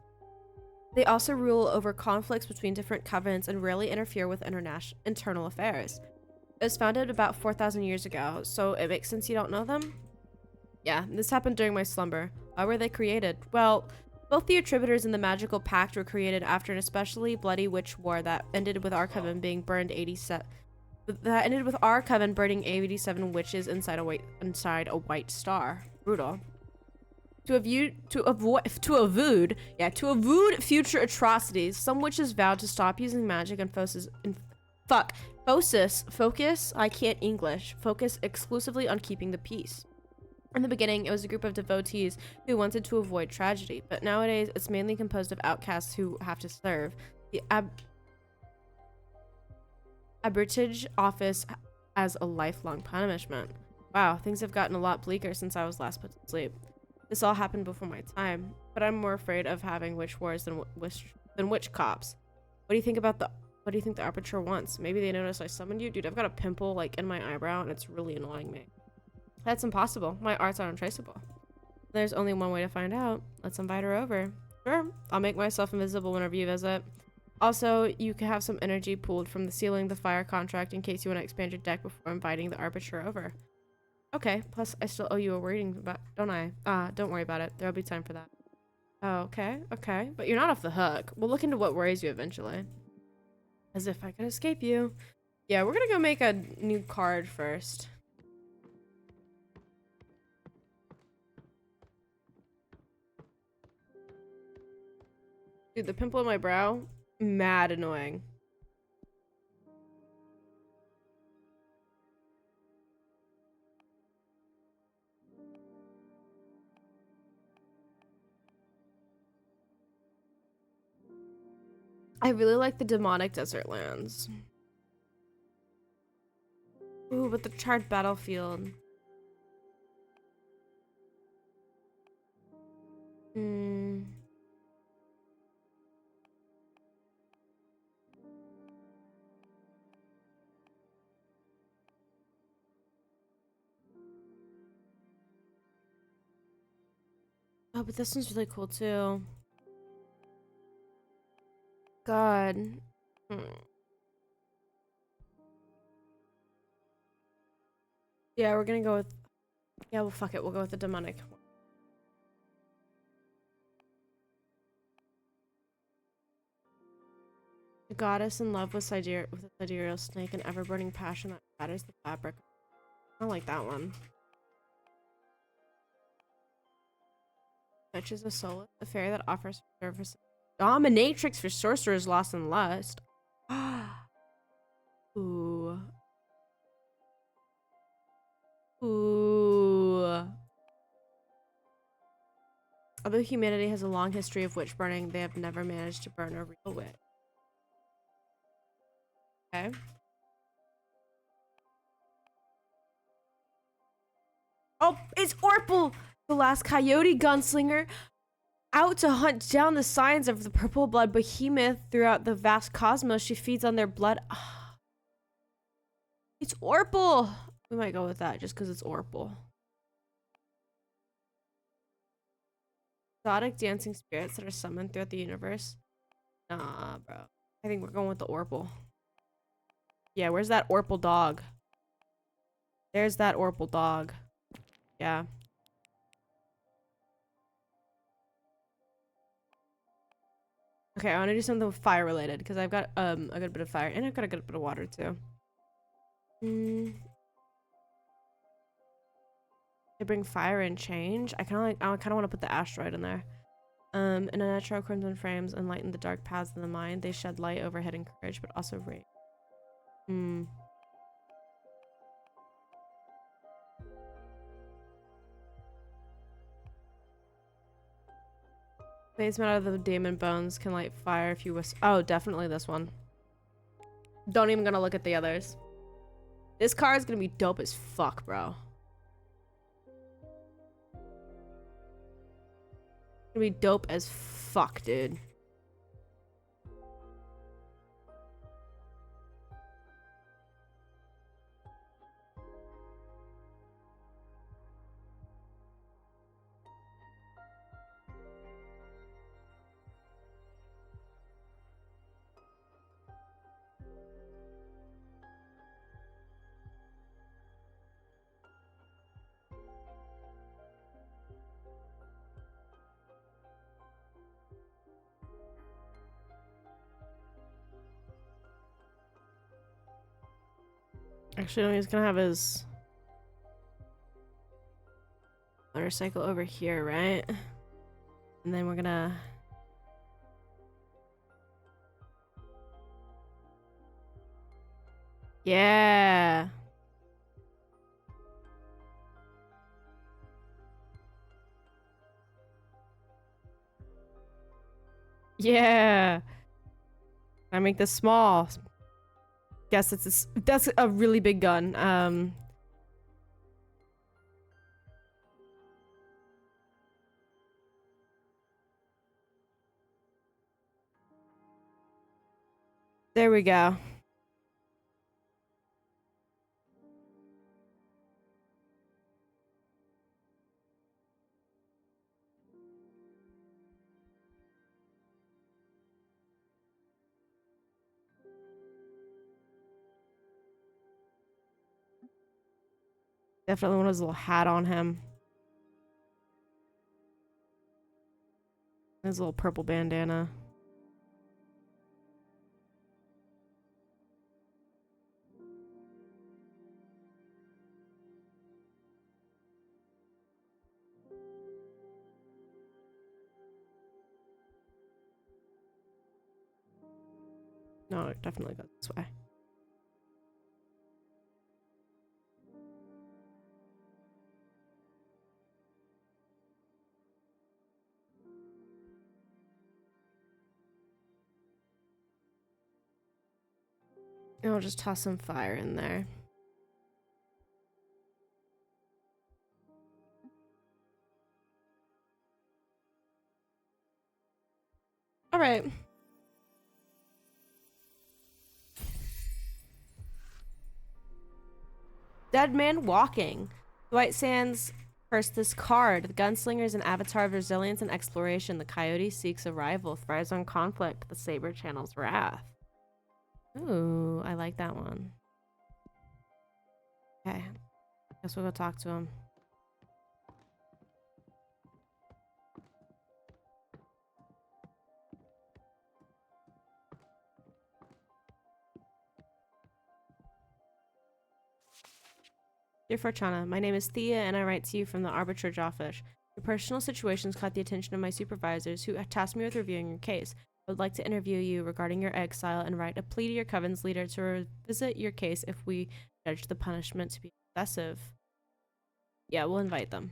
They also rule over conflicts between different covens and rarely interfere with internal affairs. It was founded about 4,000 years ago, so it makes sense you don't know them? Yeah, this happened during my slumber. Why were they created? Well, both the Attributors and the Magical Pact were created after an especially bloody witch war that ended with our coven being burned 87 witches inside a white star. Brutal. To avoid future atrocities, some witches vowed to stop using magic and focus exclusively on keeping the peace. In the beginning, it was a group of devotees who wanted to avoid tragedy, but nowadays it's mainly composed of outcasts who have to serve. The Arbitrage Office as a lifelong punishment. Wow, things have gotten a lot bleaker since I was last put to sleep. This all happened before my time, but I'm more afraid of having witch wars than witch cops. What do you think the Arbiter wants? Maybe they noticed I summoned you? Dude, I've got a pimple like in my eyebrow and it's really annoying me. That's impossible. My arts are untraceable. There's only one way to find out. Let's invite her over. Sure, I'll make myself invisible whenever you visit. Also, you can have some energy pooled from the sealing the fire contract in case you want to expand your deck before inviting the Arbiter over. Okay, plus I still owe you a reading, don't I? Don't worry about it. There'll be time for that. Oh, okay. But you're not off the hook. We'll look into what worries you eventually. As if I could escape you. Yeah, we're gonna go make a new card first. Dude, the pimple in my brow, mad annoying. I really like the demonic desert lands. Ooh, but the charred battlefield. Hmm. Oh, but this one's really cool too. God. Hmm. Yeah, we're gonna go with. Yeah, well, fuck it. We'll go with the demonic. A goddess in love with with a sidereal snake, an ever-burning passion that shatters the fabric. I don't like that one. Fetch is a solace, a fairy that offers service. Dominatrix for sorcerers lost in lust. Ooh. Ooh. Although humanity has a long history of witch burning, they have never managed to burn a real witch. Okay. Oh, it's Orpal, the last coyote gunslinger, out to hunt down the signs of the purple blood behemoth throughout the vast cosmos. She feeds on their blood. It's Orpal. We might go with that just because it's Orpal. Exotic dancing spirits that are summoned throughout the universe. Nah, bro. I think we're going with the Orpal. Yeah, where's that Orpal dog? There's that Orpal dog. Yeah. Okay, I want to do something fire related because I've got a good bit of fire and I've got a good bit of water too. They bring fire and change. I kind of want to put the asteroid in there. In a natural crimson frames enlighten the dark paths of the mind. They shed light overhead and courage, but also rage. Blades made out of the demon bones can light fire if you whisper. Oh, definitely this one. Don't even gonna look at the others. This car is gonna be dope as fuck, bro. Gonna be dope as fuck, dude. Actually, no, he's gonna have his motorcycle over here, right? And then we're gonna... Yeah. Yeah. I make this small. Guess that's a really big gun. There we go. Definitely want his little hat on him. His little purple bandana. No, it definitely goes this way. And I'll just toss some fire in there. All right. Dead man walking. Dwight Sands first this card. The gunslinger is an avatar of resilience and exploration. The coyote seeks a rival, thrives on conflict. The saber channels wrath. Ooh, I like that one. Okay. Guess we'll go talk to him. Dear Fortuna, my name is Thea and I write to you from the arbitrage office. Your personal situations caught the attention of my supervisors who tasked me with reviewing your case. I would like to interview you regarding your exile and write a plea to your coven's leader to revisit your case if we judge the punishment to be excessive. Yeah, we'll invite them.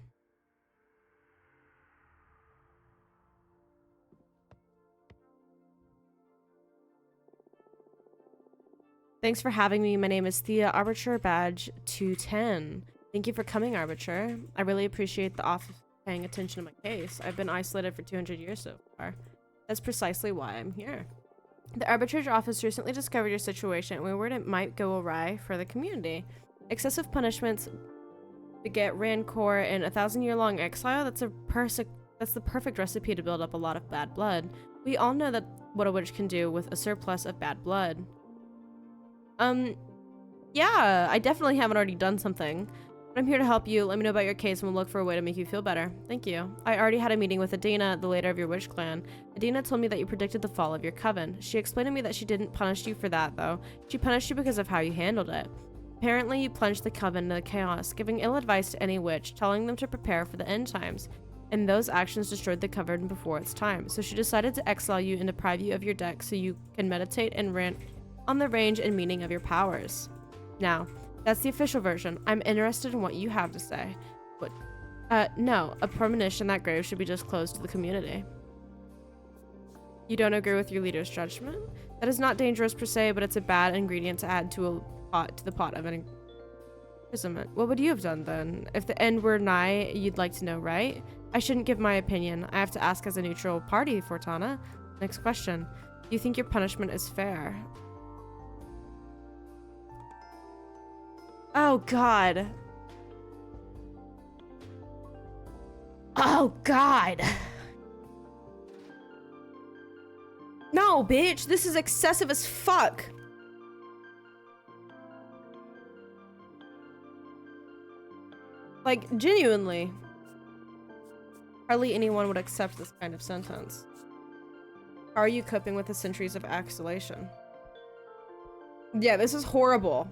Thanks for having me. My name is Thea, Arbiter Badge 210. Thank you for coming, Arbiter. I really appreciate the office paying attention to my case. I've been isolated for 200 years so far. That's precisely why I'm here. The arbitrage office recently discovered your situation and we worried it might go awry for the community. Excessive punishments beget rancor and 1,000-year-long exile. That's the perfect recipe to build up a lot of bad blood. We all know that what a witch can do with a surplus of bad blood. Yeah, I definitely haven't already done something. But I'm here to help you. Let me know about your case and we'll look for a way to make you feel better. Thank you. I already had a meeting with Adina, the leader of your witch clan. Adina told me that you predicted the fall of your coven. She explained to me that she didn't punish you for that, though. She punished you because of how you handled it. Apparently, you plunged the coven into chaos, giving ill advice to any witch, telling them to prepare for the end times. And those actions destroyed the coven before its time. So she decided to exile you and deprive you of your deck so you can meditate and rant on the range and meaning of your powers. Now, that's the official version. I'm interested in what you have to say. What? No. A premonition that grave should be disclosed to the community. You don't agree with your leader's judgment? That is not dangerous per se, but it's a bad ingredient to add to the pot of an imprisonment. What would you have done then? If the end were nigh, you'd like to know, right? I shouldn't give my opinion. I have to ask as a neutral party, Fortuna. Next question. Do you think your punishment is fair? Oh, God. Oh, God. No, bitch. This is excessive as fuck. Like, genuinely. Hardly anyone would accept this kind of sentence. How are you coping with the centuries of isolation? Yeah, this is horrible.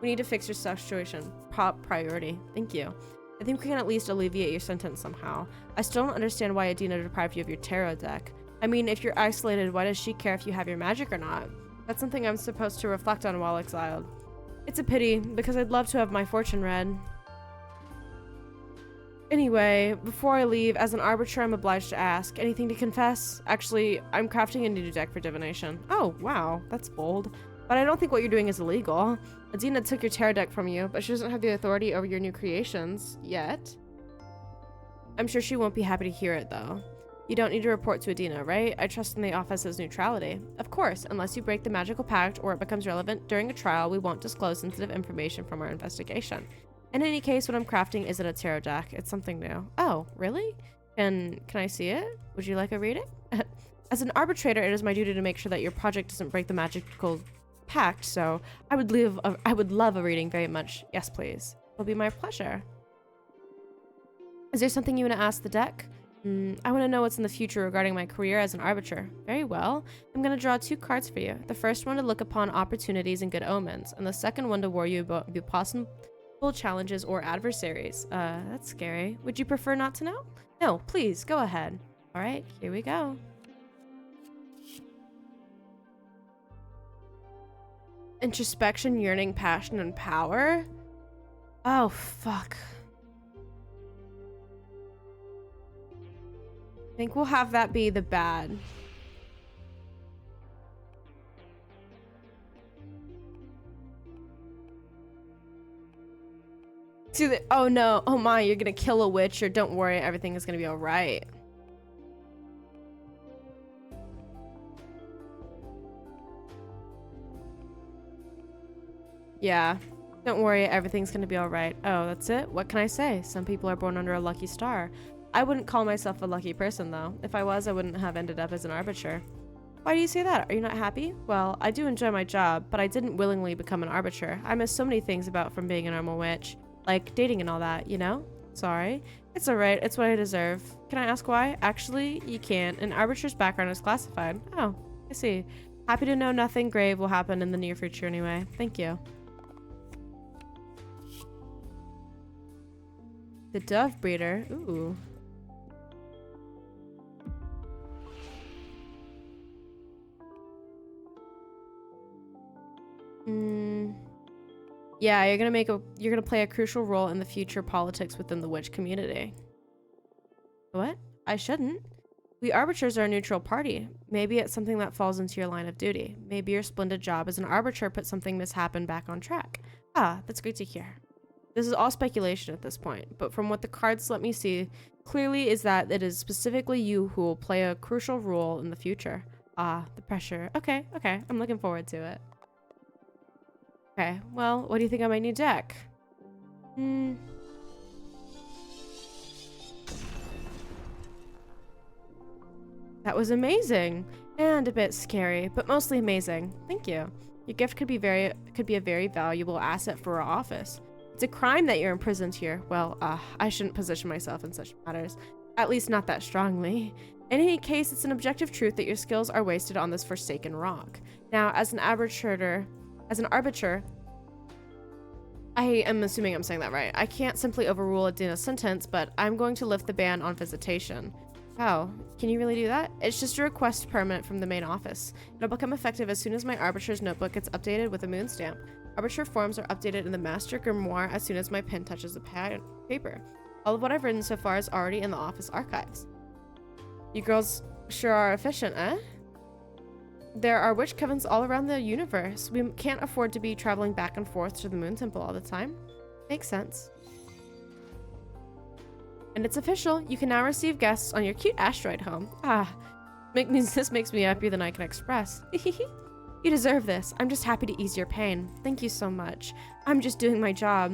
We need to fix your situation. Top priority. Thank you. I think we can at least alleviate your sentence somehow. I still don't understand why Adina deprived you of your tarot deck. I mean, if you're isolated, why does she care if you have your magic or not? That's something I'm supposed to reflect on while exiled. It's a pity, because I'd love to have my fortune read. Anyway, before I leave, as an arbiter, I'm obliged to ask. Anything to confess? Actually, I'm crafting a new deck for divination. Oh, wow. That's bold. But I don't think what you're doing is illegal. Adina took your tarot deck from you, but she doesn't have the authority over your new creations yet. I'm sure she won't be happy to hear it, though. You don't need to report to Adina, right? I trust in the office's neutrality. Of course, unless you break the magical pact or it becomes relevant during a trial, we won't disclose sensitive information from our investigation. In any case, what I'm crafting isn't a tarot deck. It's something new. Oh, really? Can I see it? Would you like a reading? As an arbitrator, it is my duty to make sure that your project doesn't break the magical pact, so I would love a reading very much. Yes, please. It'll be my pleasure. Is there something you want to ask the deck? I want to know what's in the future regarding my career as an arbiter. Very well. I'm going to draw 2 cards for you. The first one to look upon opportunities and good omens, and the second one to warn you about the possible challenges or adversaries. That's scary. Would you prefer not to know? No, please, go ahead. All right, here we go. Introspection, yearning, passion, and power? Oh, fuck. I think we'll have that be the bad. Oh no, oh my, you're gonna kill a witch, or don't worry, everything is gonna be alright. Yeah, don't worry, everything's gonna be alright. Oh, that's it? What can I say? Some people are born under a lucky star. I wouldn't call myself a lucky person, though. If I was, I wouldn't have ended up as an arbiter. Why do you say that? Are you not happy? Well, I do enjoy my job, but I didn't willingly become an arbiter. I miss so many things about from being a normal witch. Like dating and all that, you know? Sorry. It's alright, it's what I deserve. Can I ask why? Actually, you can't. An arbiter's background is classified. Oh, I see. Happy to know nothing grave will happen in the near future anyway. Thank you. The dove breeder. Ooh. Yeah, you're gonna play a crucial role in the future politics within the witch community. What? I shouldn't. We arbiters are a neutral party. Maybe it's something that falls into your line of duty. Maybe your splendid job as an arbiter put something mishappened back on track. Ah, that's great to hear. This is all speculation at this point, but from what the cards let me see, clearly is that it is specifically you who will play a crucial role in the future. Ah, the pressure. Okay, I'm looking forward to it. Okay, well, what do you think of my new deck? That was amazing and a bit scary, but mostly amazing. Thank you. Your gift could be a very valuable asset for our office. It's a crime that you're imprisoned here. Well, I shouldn't position myself in such matters, at least not that strongly. In any case, it's an objective truth that your skills are wasted on this forsaken rock. Now, as an arbiter, I am assuming I'm saying that right. I can't simply overrule a Dina sentence, but I'm going to lift the ban on visitation. Wow, can you really do that? It's just a request permanent from the main office. It'll become effective as soon as my arbiter's notebook gets updated with a moon stamp. Arbiter forms are updated in the master grimoire as soon as my pen touches the paper. All of what I've written so far is already in the office archives. You girls sure are efficient, eh? There are witch covens all around the universe. We can't afford to be traveling back and forth to the moon temple all the time. Makes sense. And it's official. You can now receive guests on your cute asteroid home. This makes me happier than I can express. You deserve this. I'm just happy to ease your pain. Thank you so much. I'm just doing my job.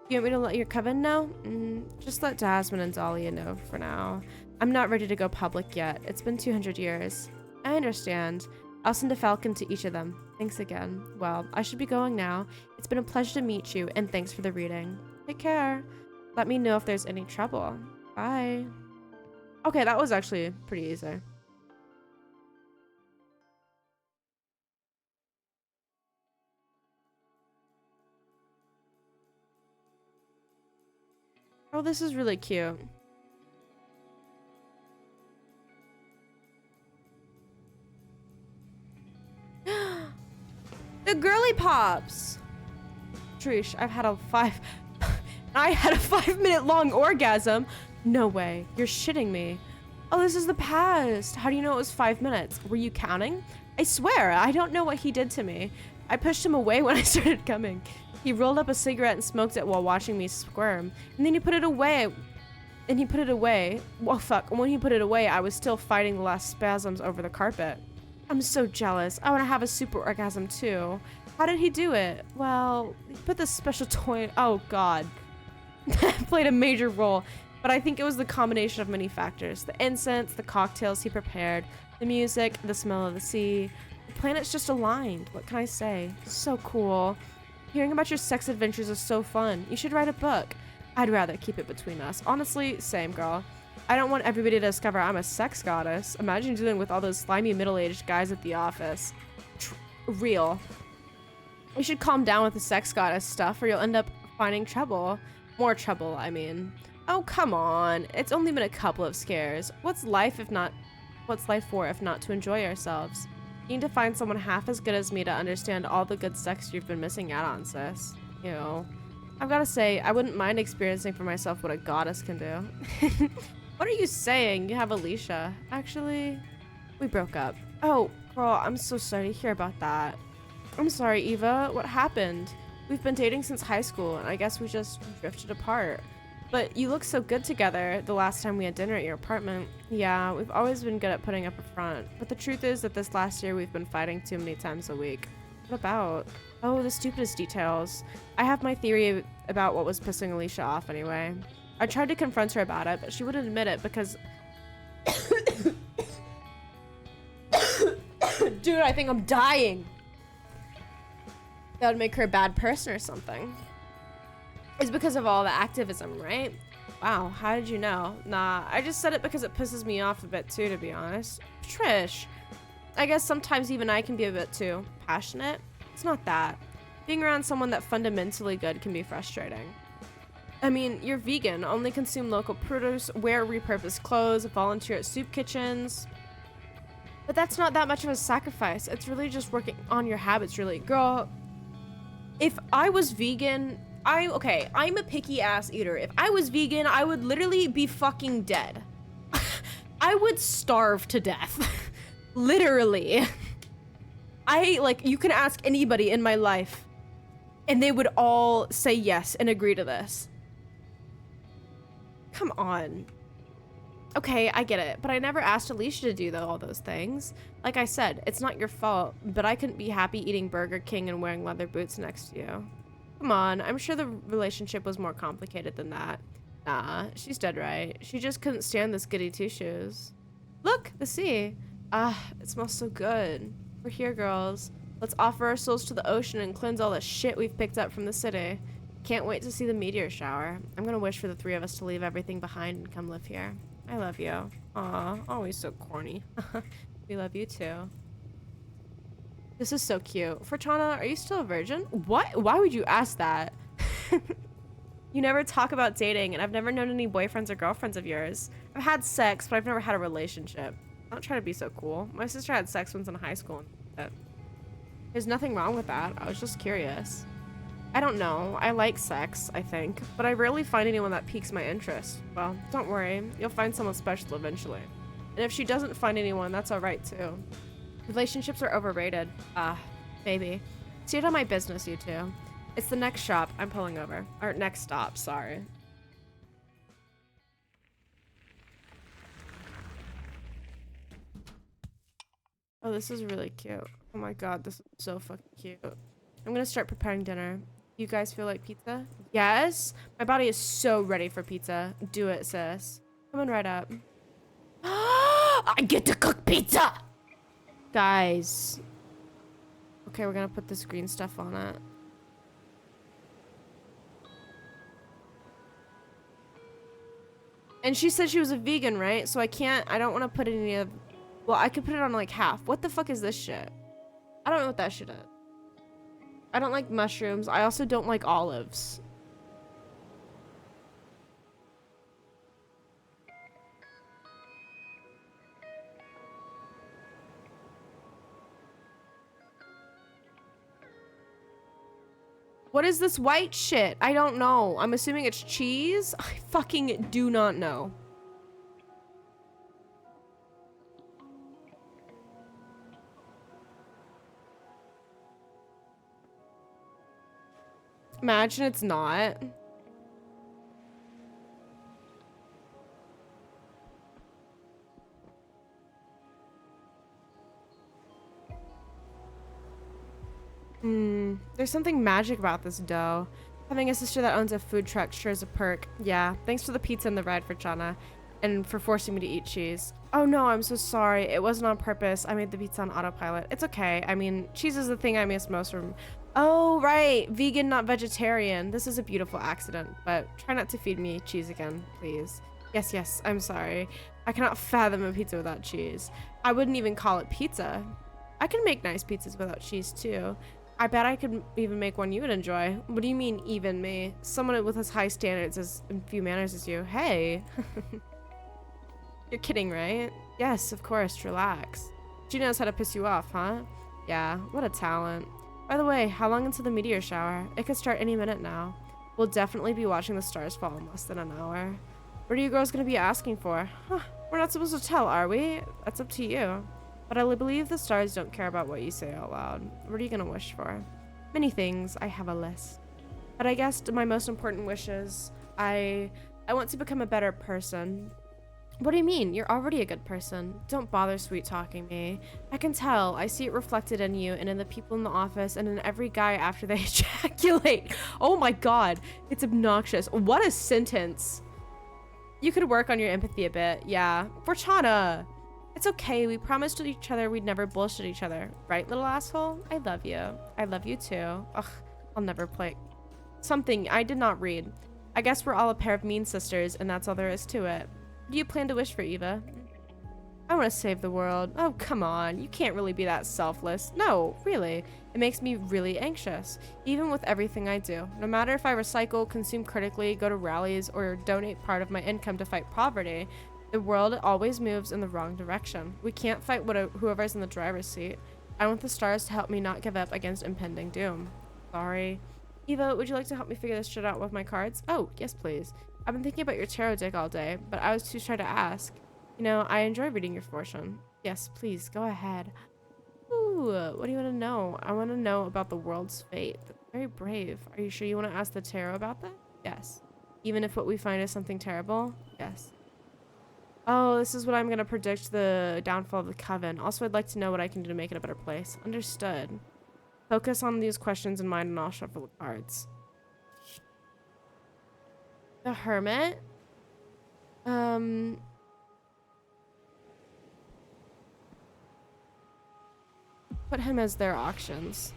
You want me to let your coven know? Just let Jasmine and Dahlia know for now. I'm not ready to go public yet. It's been 200 years. I understand. I'll send a falcon to each of them. Thanks again. Well, I should be going now. It's been a pleasure to meet you, and thanks for the reading. Take care. Let me know if there's any trouble. Bye. Okay, that was actually pretty easy. Oh, this is really cute. The girly pops. Trish, I had a 5-minute long orgasm. No way. You're shitting me. Oh, this is the past. How do you know it was 5 minutes? Were you counting? I swear, I don't know what he did to me. I pushed him away when I started coming. He rolled up a cigarette and smoked it while watching me squirm. And then he put it away. Well, fuck. When he put it away, I was still fighting the last spasms over the carpet. I'm so jealous. I want to have a super orgasm too. How did he do it? Well, he put this special toy. Oh god. Played a major role. But I think it was the combination of many factors. The incense, the cocktails he prepared, the music, the smell of the sea. The planets just aligned. What can I say? So cool. Hearing about your sex adventures is so fun. You should write a book. I'd rather keep it between us. Honestly, same girl. I don't want everybody to discover I'm a sex goddess. Imagine dealing with all those slimy middle-aged guys at the office. Real. You should calm down with the sex goddess stuff or you'll end up finding trouble. More trouble, I mean. Oh, come on. It's only been a couple of scares. What's life for if not to enjoy ourselves? You need to find someone half as good as me to understand all the good sex you've been missing out on, sis. You. I've gotta say, I wouldn't mind experiencing for myself what a goddess can do. What are you saying? You have Alicia. Actually, we broke up. Oh, girl, I'm so sorry to hear about that. I'm sorry, Eva. What happened? We've been dating since high school, and I guess we just drifted apart. But you look so good together the last time we had dinner at your apartment. Yeah, we've always been good at putting up a front. But the truth is that this last year we've been fighting too many times a week. What about? Oh, the stupidest details. I have my theory about what was pissing Alicia off anyway. I tried to confront her about it, but she wouldn't admit it because... Dude, I think I'm dying. That would make her a bad person or something. It's because of all the activism, right? Wow, how did you know? Nah, I just said it because it pisses me off a bit too, to be honest. Trish, I guess sometimes even I can be a bit too passionate. It's not that. Being around someone that fundamentally good can be frustrating. I mean, you're vegan, only consume local produce, wear repurposed clothes, volunteer at soup kitchens. But that's not that much of a sacrifice. It's really just working on your habits, really. Girl, if I was vegan, I'm a picky ass eater. If I was vegan, I would literally be fucking dead. I would starve to death. Literally. You can ask anybody in my life and they would all say yes and agree to this. Come on. Okay, I get it, but I never asked Alicia to do all those things. Like I said, it's not your fault, but I couldn't be happy eating Burger King and wearing leather boots next to you. Come on, I'm sure the relationship was more complicated than that. Nah, she's dead right. She just couldn't stand this goody two-shoes. Look, the sea. Ah, it smells so good. We're here, girls. Let's offer our souls to the ocean and cleanse all the shit we've picked up from the city. Can't wait to see the meteor shower. I'm gonna wish for the three of us to leave everything behind and come live here. I love you. Aw, always so corny. We love you too. This is so cute. Fortuna, are you still a virgin? What? Why would you ask that? You never talk about dating, and I've never known any boyfriends or girlfriends of yours. I've had sex, but I've never had a relationship. Don't try to be so cool. My sister had sex once in high school. There's nothing wrong with that. I was just curious. I don't know. I like sex, I think, but I rarely find anyone that piques my interest. Well, don't worry. You'll find someone special eventually. And if she doesn't find anyone, that's alright too. Relationships are overrated. Maybe. See it on my business, you two. It's the next shop. I'm pulling over. Or next stop, sorry. Oh, this is really cute. Oh my god, this is so fucking cute. I'm gonna start preparing dinner. You guys feel like pizza? Yes? My body is so ready for pizza. Do it, sis. Coming right up. I get to cook pizza! Guys. Okay, we're gonna put this green stuff on it. And she said she was a vegan, right? So I don't want to put any of... Well, I could put it on like half. What the fuck is this shit? I don't know what that shit is. I don't like mushrooms. I also don't like olives. What is this white shit? I don't know. I'm assuming it's cheese? I fucking do not know. Imagine it's not. There's something magic about this dough. Having a sister that owns a food truck sure is a perk. Yeah, thanks for the pizza and the ride for Chana. And for forcing me to eat cheese. Oh no, I'm so sorry. It wasn't on purpose. I made the pizza on autopilot. It's okay. I mean, cheese is the thing I miss most from... Oh, right. Vegan, not vegetarian. This is a beautiful accident, but try not to feed me cheese again, please. Yes, yes, I'm sorry. I cannot fathom a pizza without cheese. I wouldn't even call it pizza. I can make nice pizzas without cheese, too. I bet I could even make one you would enjoy. What do you mean, even me? Someone with as high standards and few manners as you. Hey. You're kidding, right? Yes, of course. Relax. She knows how to piss you off, huh? Yeah, what a talent. By the way, how long until the meteor shower? It could start any minute now. We'll definitely be watching the stars fall in less than an hour. What are you girls gonna be asking for? Huh, we're not supposed to tell, are we? That's up to you. But I believe the stars don't care about what you say out loud. What are you gonna wish for? Many things. I have a list. But I guess my most important wishes, I want to become a better person. What do you mean? You're already a good person. Don't bother sweet talking me. I can tell. I see it reflected in you and in the people in the office and in every guy after they ejaculate. Oh my god. It's obnoxious. What a sentence. You could work on your empathy a bit. Yeah. Fortuna. It's okay. We promised each other we'd never bullshit each other. Right, little asshole? I love you. I love you too. Ugh. I'll never play. Something I did not read. I guess we're all a pair of mean sisters and that's all there is to it. What do you plan to wish for, Eva? I want to save the world. Oh, come on. You can't really be that selfless. No, really. It makes me really anxious, even with everything I do. No matter if I recycle, consume critically, go to rallies, or donate part of my income to fight poverty, the world always moves in the wrong direction. We can't fight whoever's in the driver's seat. I want the stars to help me not give up against impending doom. Sorry. Eva, would you like to help me figure this shit out with my cards? Oh, yes, please. I've been thinking about your tarot deck all day, but I was too shy to ask. You know, I enjoy reading your fortune. Yes, please, go ahead. Ooh, what do you want to know? I want to know about the world's fate. That's very brave. Are you sure you want to ask the tarot about that? Yes. Even if what we find is something terrible? Yes. Oh, this is what I'm going to predict the downfall of the coven. Also, I'd like to know what I can do to make it a better place. Understood. Focus on these questions in mind and I'll shuffle the cards. The Hermit? Put him as their auctions.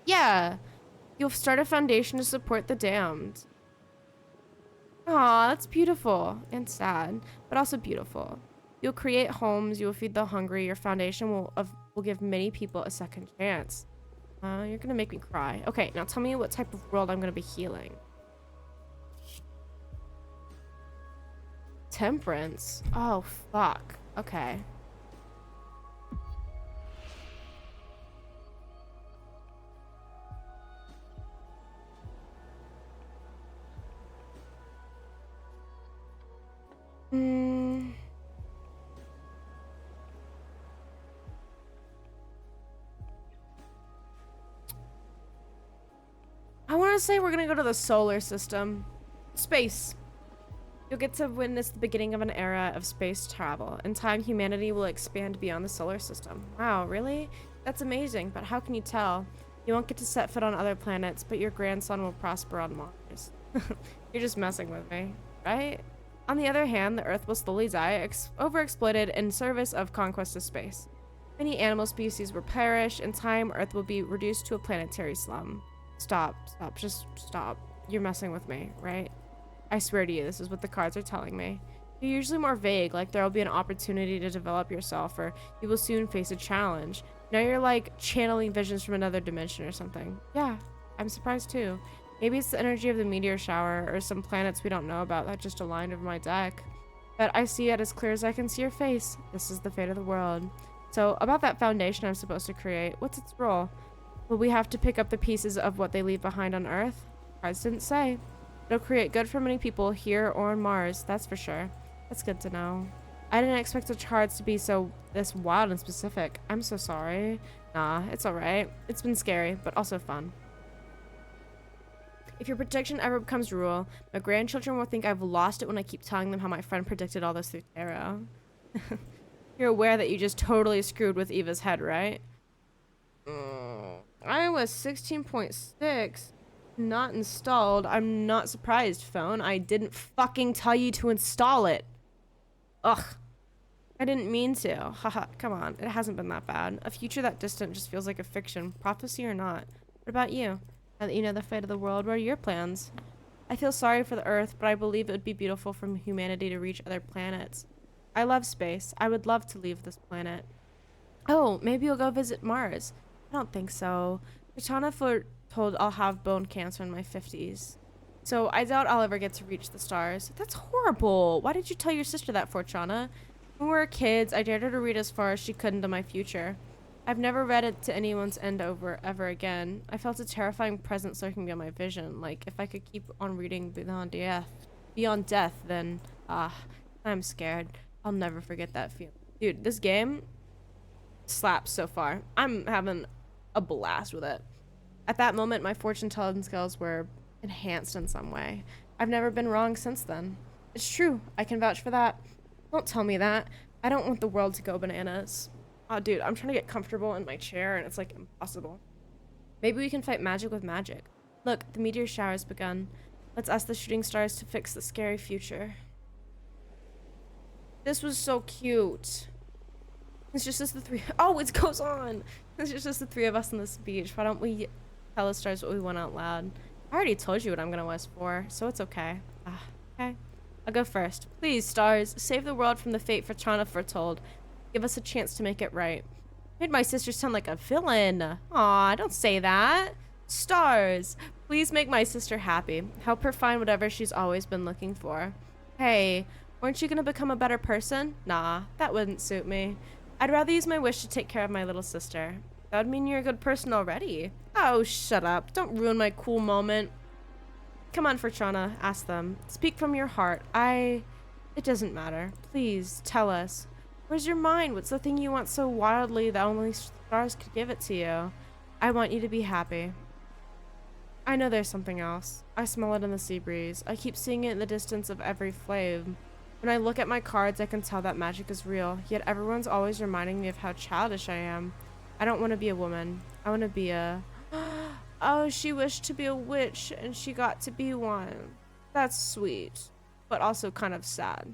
Yeah. You'll start a foundation to support the damned. Aw, that's beautiful. And sad, but also beautiful. You'll create homes, you'll feed the hungry, your foundation will give many people a second chance. You're gonna make me cry. Okay, now tell me what type of world I'm gonna be healing. Temperance? Oh, fuck. Okay. I want to say we're gonna go to the solar system. Space. You'll get to witness the beginning of an era of space travel. In time, humanity will expand beyond the solar system. Wow, really? That's amazing, but how can you tell? You won't get to set foot on other planets, but your grandson will prosper on Mars. You're just messing with me, right? On the other hand, the Earth will slowly die, overexploited in service of conquest of space. Many animal species will perish. In time, Earth will be reduced to a planetary slum. Stop, just stop. You're messing with me, right? I swear to you, this is what the cards are telling me. You're usually more vague, like there will be an opportunity to develop yourself, or you will soon face a challenge. Now you're like channeling visions from another dimension or something. Yeah, I'm surprised too. Maybe it's the energy of the meteor shower, or some planets we don't know about that just aligned over my deck. But I see it as clear as I can see your face. This is the fate of the world. So, about that foundation I'm supposed to create, what's its role? Will we have to pick up the pieces of what they leave behind on Earth? Cards didn't say. It'll create good for many people here or on Mars, that's for sure. That's good to know. I didn't expect the cards to be this wild and specific. I'm so sorry. Nah, it's alright. It's been scary, but also fun. If your prediction ever becomes rule, my grandchildren will think I've lost it when I keep telling them how my friend predicted all this through tarot. You're aware that you just totally screwed with Eva's head, right? I was 16.6. Not installed. I'm not surprised, phone. I didn't fucking tell you to install it. Ugh. I didn't mean to. Haha, come on. It hasn't been that bad. A future that distant just feels like a fiction. Prophecy or not. What about you? Now that you know the fate of the world, what are your plans? I feel sorry for the Earth, but I believe it would be beautiful for humanity to reach other planets. I love space. I would love to leave this planet. Oh, maybe you'll go visit Mars. I don't think so. Katana foretold I'll have bone cancer in my 50s. So I doubt I'll ever get to reach the stars. That's horrible. Why did you tell your sister that, Fortuna? When we were kids, I dared her to read as far as she could into my future. I've never read it to anyone's end over ever again. I felt a terrifying presence lurking beyond my vision. Like, if I could keep on reading beyond death, then, I'm scared. I'll never forget that feeling. Dude, this game slaps so far. I'm having a blast with it. At that moment, my fortune telling skills were enhanced in some way. I've never been wrong since then. It's true. I can vouch for that. Don't tell me that. I don't want the world to go bananas. Oh, dude, I'm trying to get comfortable in my chair, and it's, like, impossible. Maybe we can fight magic with magic. Look, the meteor shower has begun. Let's ask the shooting stars to fix the scary future. This was so cute. It's just us the three. Oh, it goes on. It's just us the three of us on this beach. Why don't we tell the stars what we want out loud? I already told you what I'm gonna wish for, so it's okay. Okay. I'll go first. Please, stars, save the world from the fate Fortuna foretold. Give us a chance to make it right. Made my sister sound like a villain. Aw, don't say that. Stars, please make my sister happy. Help her find whatever she's always been looking for. Hey, weren't you gonna become a better person? Nah, that wouldn't suit me. I'd rather use my wish to take care of my little sister. That would mean you're a good person already. Oh, shut up. Don't ruin my cool moment. Come on, Fortuna, ask them. Speak from your heart. It doesn't matter. Please, tell us. Where's your mind? What's the thing you want so wildly that only stars could give it to you? I want you to be happy. I know there's something else. I smell it in the sea breeze. I keep seeing it in the distance of every flame. When I look at my cards, I can tell that magic is real, yet everyone's always reminding me of how childish I am. I don't want to be a woman. I want to be a... Oh, she wished to be a witch, and she got to be one. That's sweet, but also kind of sad.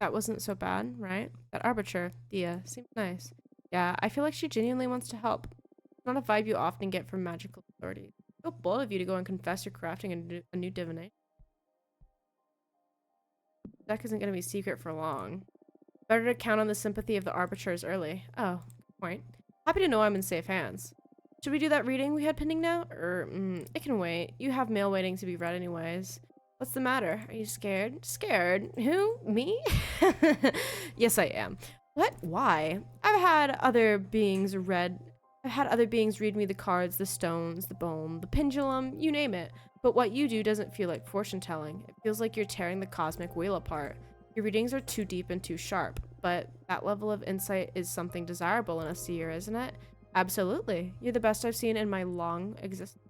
That wasn't so bad, right? That arbiter, Thea, seemed nice. Yeah, I feel like she genuinely wants to help. It's not a vibe you often get from magical authorities. So bold of you to go and confess you're crafting a new divination. Deck isn't going to be secret for long. Better to count on the sympathy of the arbiters early. Oh, good point. Happy to know I'm in safe hands. Should we do that reading we had pending now? It can wait. You have mail waiting to be read anyways. What's the matter? Are you scared? Scared? Who? Me? Yes, I am. What? Why? I've had other beings read me the cards, the stones, the bone, the pendulum, you name it. But what you do doesn't feel like fortune telling. It feels like you're tearing the cosmic wheel apart. Your readings are too deep and too sharp, but that level of insight is something desirable in a seer, isn't it? Absolutely. You're the best I've seen in my long existence.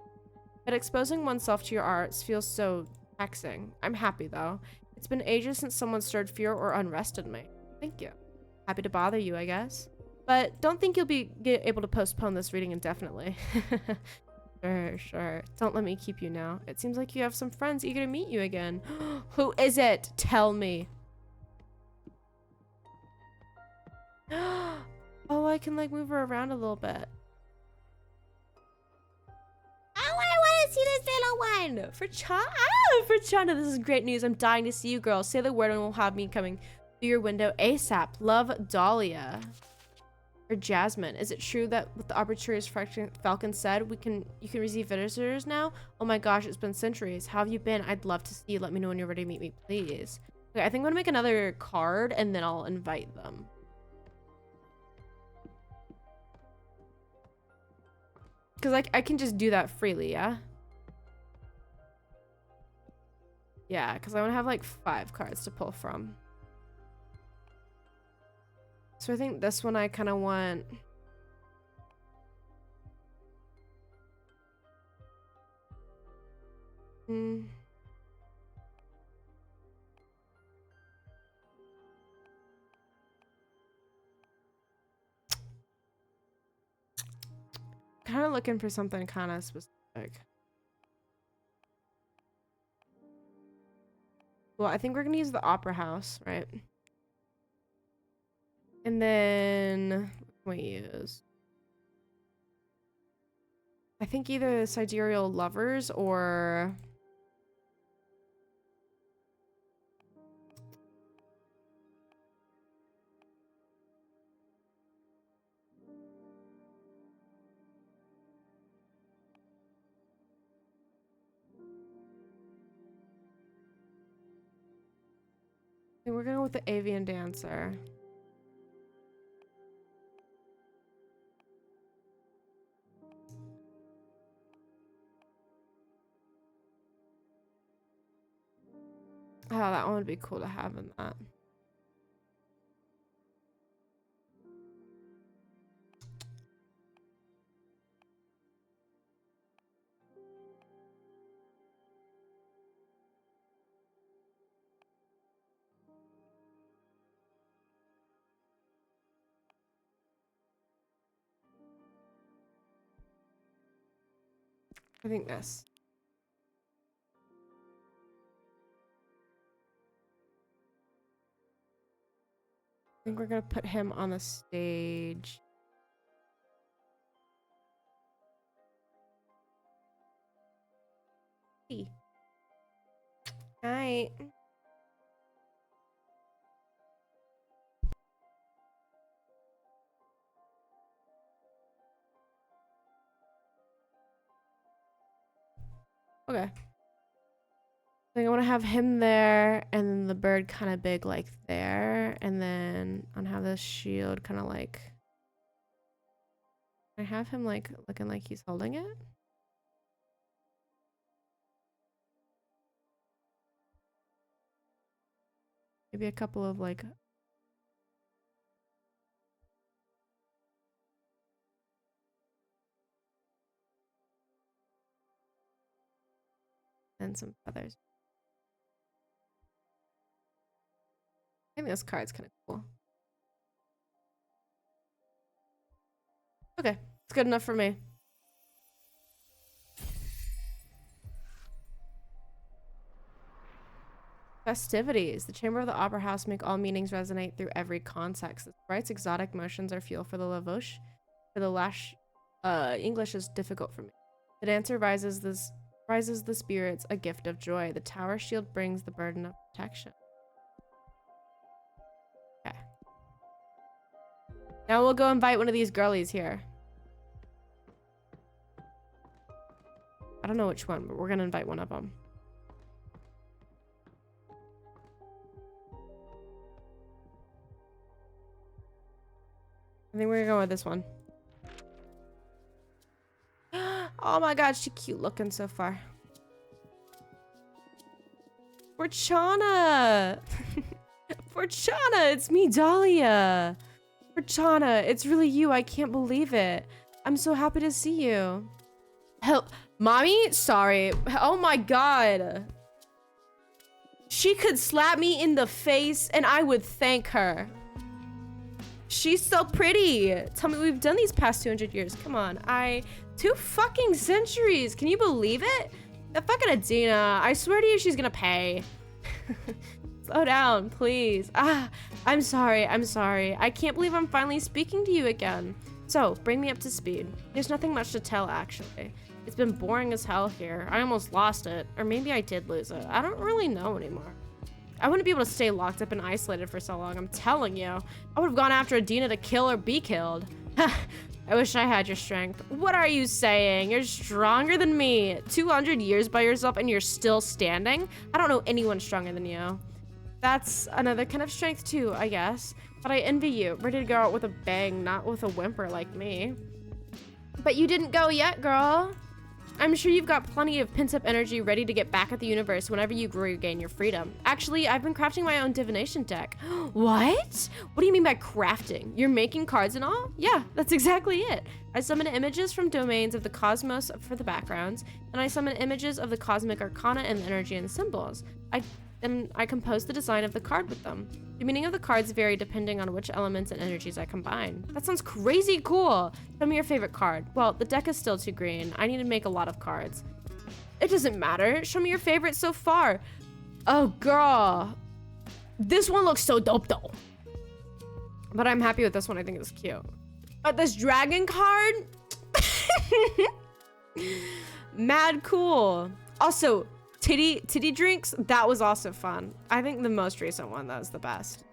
But exposing oneself to your arts feels so taxing. I'm happy though. It's been ages since someone stirred fear or unrest in me. Thank you. Happy to bother you, I guess. But don't think you'll be able to postpone this reading indefinitely. Sure. Don't let me keep you now. It seems like you have some friends eager to meet you again. Who is it? Tell me. Oh, I can like move her around a little bit. Oh, I want to see this little one. For Chana, this is great news. I'm dying to see you, girl. Say the word and we'll have me coming through your window ASAP. Love, Dahlia. Or Jasmine. Is it true that what the arbitrary's Falcon said, you can receive visitors now? Oh my gosh, it's been centuries. How have you been? I'd love to see you. Let me know when you're ready to meet me, please. Okay, I think I'm gonna make another card and then I'll invite them. Because I can just do that freely, yeah? Yeah, because I want to have like 5 cards to pull from. So I think this one I kind of want... Kind of looking for something kind of specific. Well, I think we're going to use the Opera House, right? And then what can we use? I think either Sidereal Lovers or... Okay, we're going with the avian dancer. Oh, that one would be cool to have in that. I think this. I think we're gonna put him on the stage. Hey. Night. Okay. I think I want to have him there, and then the bird kind of big like there, and then I'll have this shield kind of like. I have him like looking like he's holding it. Maybe a couple of like. And some feathers. I think this card's kind of cool. Okay, it's good enough for me. Festivities. The Chamber of the Opera House make all meanings resonate through every context. The sprite's exotic motions are fuel for the lavoche. For the lash, English is difficult for me. The dancer rises the spirits a gift of joy. The tower shield brings the burden of protection. Okay. Now we'll go invite one of these girlies here. I don't know which one, but we're gonna invite one of them. I think we're gonna go with this one. Oh my god, she's cute looking so far. Forchana! Forchana, it's me, Dahlia. Forchana, it's really you. I can't believe it. I'm so happy to see you. Help. Mommy? Sorry. Oh my god. She could slap me in the face and I would thank her. She's so pretty. Tell me we've done these past 200 years. Come on. 2 fucking centuries. Can you believe it? That fucking Adina. I swear to you she's gonna pay. Slow down, please. I'm sorry. I'm sorry. I can't believe I'm finally speaking to you again. So, bring me up to speed. There's nothing much to tell, actually. It's been boring as hell here. I almost lost it. Or maybe I did lose it. I don't really know anymore. I wouldn't be able to stay locked up and isolated for so long, I'm telling you. I would have gone after Adina to kill or be killed. I wish I had your strength. What are you saying? You're stronger than me. 200 years by yourself and you're still standing? I don't know anyone stronger than you. That's another kind of strength too, I guess. But I envy you. Ready to go out with a bang, not with a whimper like me. But you didn't go yet, girl. I'm sure you've got plenty of pent-up energy ready to get back at the universe whenever you regain your freedom. Actually, I've been crafting my own divination deck. What? What do you mean by crafting? You're making cards and all? Yeah, that's exactly it. I summon images from domains of the cosmos for the backgrounds, and I summon images of the cosmic arcana and the energy and symbols. I compose the design of the card with them. The meaning of the cards vary depending on which elements and energies I combine. That sounds crazy cool! Show me your favorite card. Well, the deck is still too green. I need to make a lot of cards. It doesn't matter. Show me your favorite so far. Oh, girl. This one looks so dope, though. But I'm happy with this one. I think it's cute. But this dragon card? Mad cool. Also, titty drinks, that was also fun. I think the most recent one, that was the best.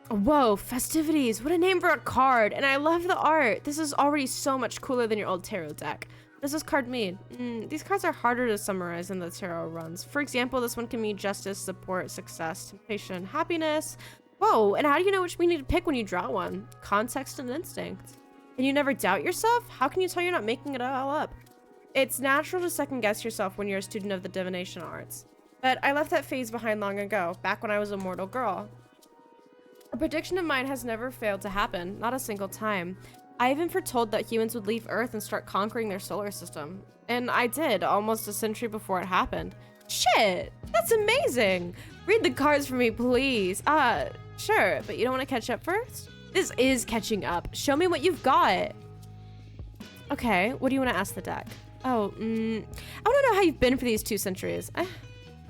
Whoa, festivities. What a name for a card. And I love the art. This is already so much cooler than your old tarot deck. What does this card mean? These cards are harder to summarize than the tarot runs. For example, this one can mean justice, support, success, temptation, happiness. Whoa, and how do you know which meaning to pick when you draw one? Context and instinct. And you never doubt yourself? How can you tell you're not making it all up? It's natural to second guess yourself when you're a student of the divination arts. But I left that phase behind long ago, back when I was a mortal girl. A prediction of mine has never failed to happen, not a single time. I even foretold that humans would leave Earth and start conquering their solar system. And I did, almost a century before it happened. Shit! That's amazing! Read the cards for me, please. Sure, but you don't want to catch up first? This is catching up. Show me what you've got. Okay, what do you want to ask the deck? Oh, I want to know how you've been for these 2 centuries. I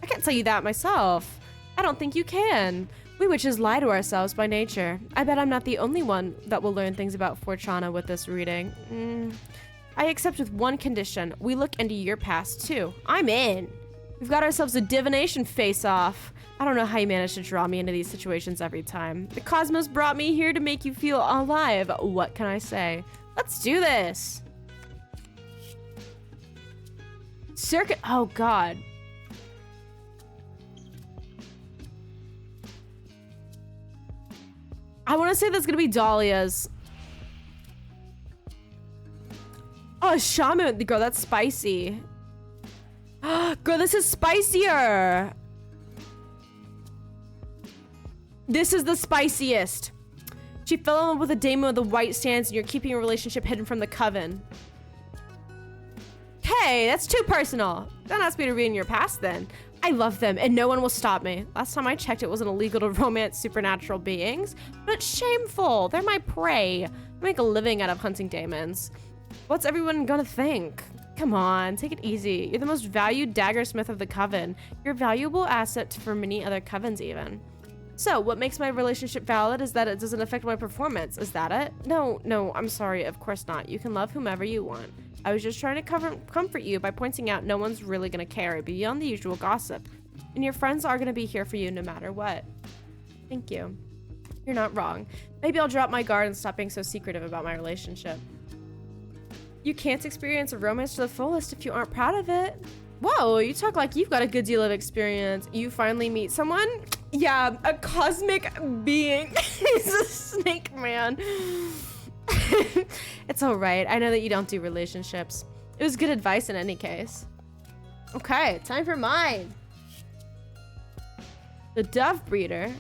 can't tell you that myself. I don't think you can. We witches lie to ourselves by nature. I bet I'm not the only one that will learn things about Fortuna with this reading. I accept with one condition. We look into your past, too. I'm in. We've got ourselves a divination face-off. I don't know how you manage to draw me into these situations every time. The cosmos brought me here to make you feel alive. What can I say? Let's do this. Circuit. Oh, God. I want to say that's going to be Dahlia's. Oh, shaman. Girl, that's spicy. Girl, this is spicier. This is the spiciest. She fell in love with a daemon with the white stance and you're keeping your relationship hidden from the coven. Hey, that's too personal. Don't ask me to read in your past then. I love them and no one will stop me. Last time I checked, it wasn't illegal to romance supernatural beings, but it's shameful. They're my prey. I make a living out of hunting daemons. What's everyone gonna think? Come on, take it easy. You're the most valued daggersmith of the coven. You're a valuable asset for many other covens even. So, what makes my relationship valid is that it doesn't affect my performance. Is that it? No, I'm sorry. Of course not. You can love whomever you want. I was just trying to comfort you by pointing out no one's really gonna care beyond the usual gossip. And your friends are gonna be here for you no matter what. Thank you. You're not wrong. Maybe I'll drop my guard and stop being so secretive about my relationship. You can't experience a romance to the fullest if you aren't proud of it. Whoa, you talk like you've got a good deal of experience. You finally meet someone? Yeah, a cosmic being. He's a snake man. It's all right. I know that you don't do relationships. It was good advice in any case. Okay, time for mine. The dove breeder.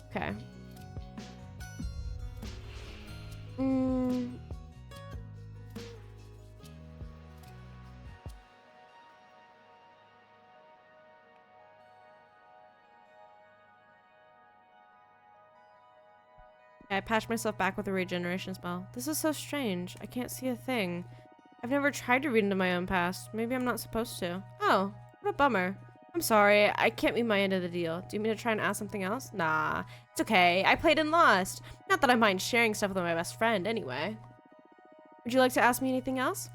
Okay. I patched myself back with a regeneration spell. This is so strange. I can't see a thing. I've never tried to read into my own past. Maybe I'm not supposed to. Oh, what a bummer. I'm sorry. I can't meet my end of the deal. Do you mean to try and ask something else? Nah, it's okay. I played and lost. Not that I mind sharing stuff with my best friend anyway. Would you like to ask me anything else?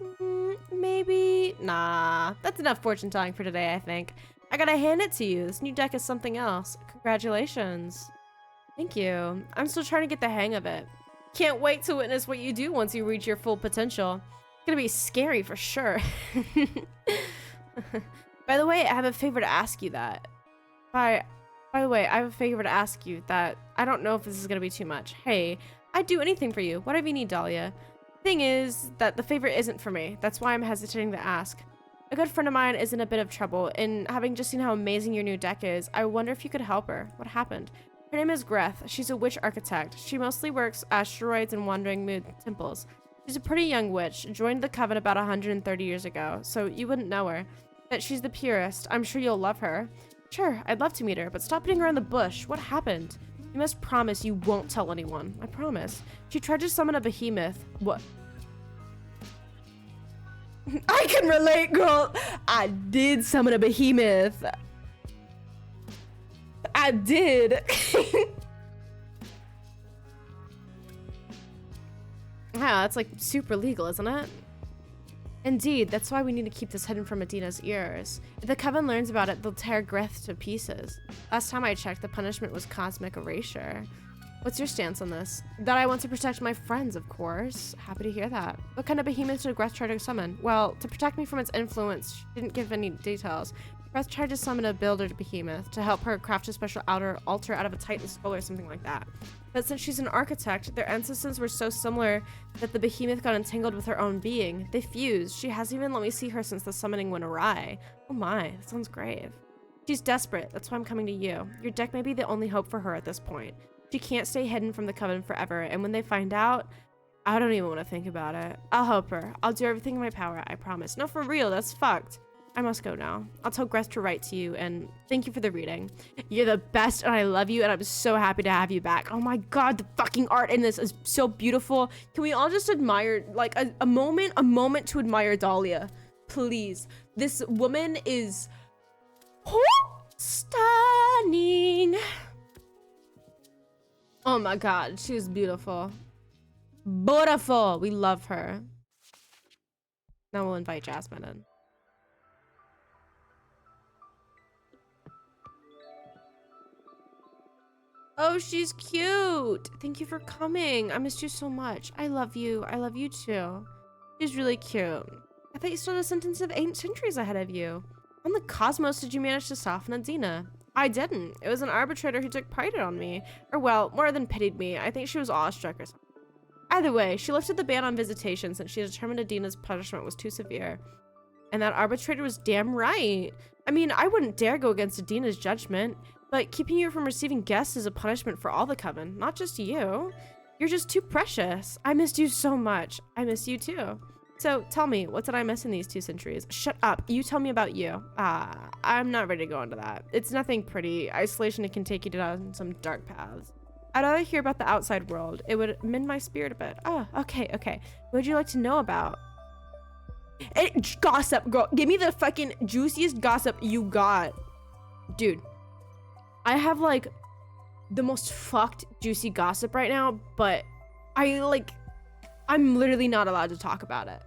Maybe. Nah, that's enough fortune telling for today, I think. I gotta hand it to you. This new deck is something else. Congratulations. Thank you. I'm still trying to get the hang of it. Can't wait to witness what you do once you reach your full potential. It's gonna be scary for sure. By the way, I have a favor to ask you that. By the way, I have a favor to ask you that I don't know if this is gonna be too much. Hey, I'd do anything for you. Whatever you need, Dahlia. Thing is that the favor isn't for me. That's why I'm hesitating to ask. A good friend of mine is in a bit of trouble, and having just seen how amazing your new deck is, I wonder if you could help her. What happened? Her name is Greth. She's a witch architect. She mostly works asteroids and wandering moon temples. She's a pretty young witch, joined the coven about 130 years ago, so you wouldn't know her. But she's the purest. I'm sure you'll love her. Sure, I'd love to meet her, but stop beating around the bush. What happened? You must promise you won't tell anyone. I promise. She tried to summon a behemoth. What? I can relate, girl. I did summon a behemoth. I did. Wow, that's like super legal, isn't it? Indeed, that's why we need to keep this hidden from Medina's ears. If the coven learns about it, they'll tear Greth to pieces. Last time I checked, the punishment was cosmic erasure. What's your stance on this? That I want to protect my friends, of course. Happy to hear that. What kind of behemoth did Greth try to summon? Well, to protect me from its influence, she didn't give any details. Greth tried to summon a builder behemoth to help her craft a special outer altar out of a titan skull or something like that. But since she's an architect, their ancestors were so similar that the behemoth got entangled with her own being. They fused. She hasn't even let me see her since the summoning went awry. Oh my, that sounds grave. She's desperate. That's why I'm coming to you. Your deck may be the only hope for her at this point. She can't stay hidden from the Coven forever, and when they find out, I don't even want to think about it. I'll help her. I'll do everything in my power, I promise. No, for real, that's fucked. I must go now. I'll tell Greth to write to you, and thank you for the reading. You're the best, and I love you, and I'm so happy to have you back. Oh my god, the fucking art in this is so beautiful. Can we all just admire, like, a moment to admire Dahlia? Please. This woman is stunning. Oh my god, she is beautiful. Beautiful. We love her. Now we'll invite Jasmine in. Oh, she's cute. Thank you for coming. I missed you so much. I love you. I love you too. She's really cute. I thought you still had a sentence of 8 centuries ahead of you. On the cosmos did you manage to soften Adina? I didn't. It was an arbitrator who took pride on me. Or well, more than pitied me. I think she was awestruck or something. Either way, she lifted the ban on visitation since she determined Adina's punishment was too severe. And that arbitrator was damn right. I mean, I wouldn't dare go against Adina's judgment. But keeping you from receiving guests is a punishment for all the Coven, not just you. You're just too precious. I missed you so much. I miss you too. So tell me, what did I miss in these 2 centuries? Shut up. You tell me about you. I'm not ready to go into that. It's nothing pretty. Isolation can take you down some dark paths. I'd rather hear about the outside world. It would mend my spirit a bit. Oh, okay. What would you like to know about? Gossip, girl. Give me the fucking juiciest gossip you got. Dude. I have like the most fucked juicy gossip right now, but I'm literally not allowed to talk about it.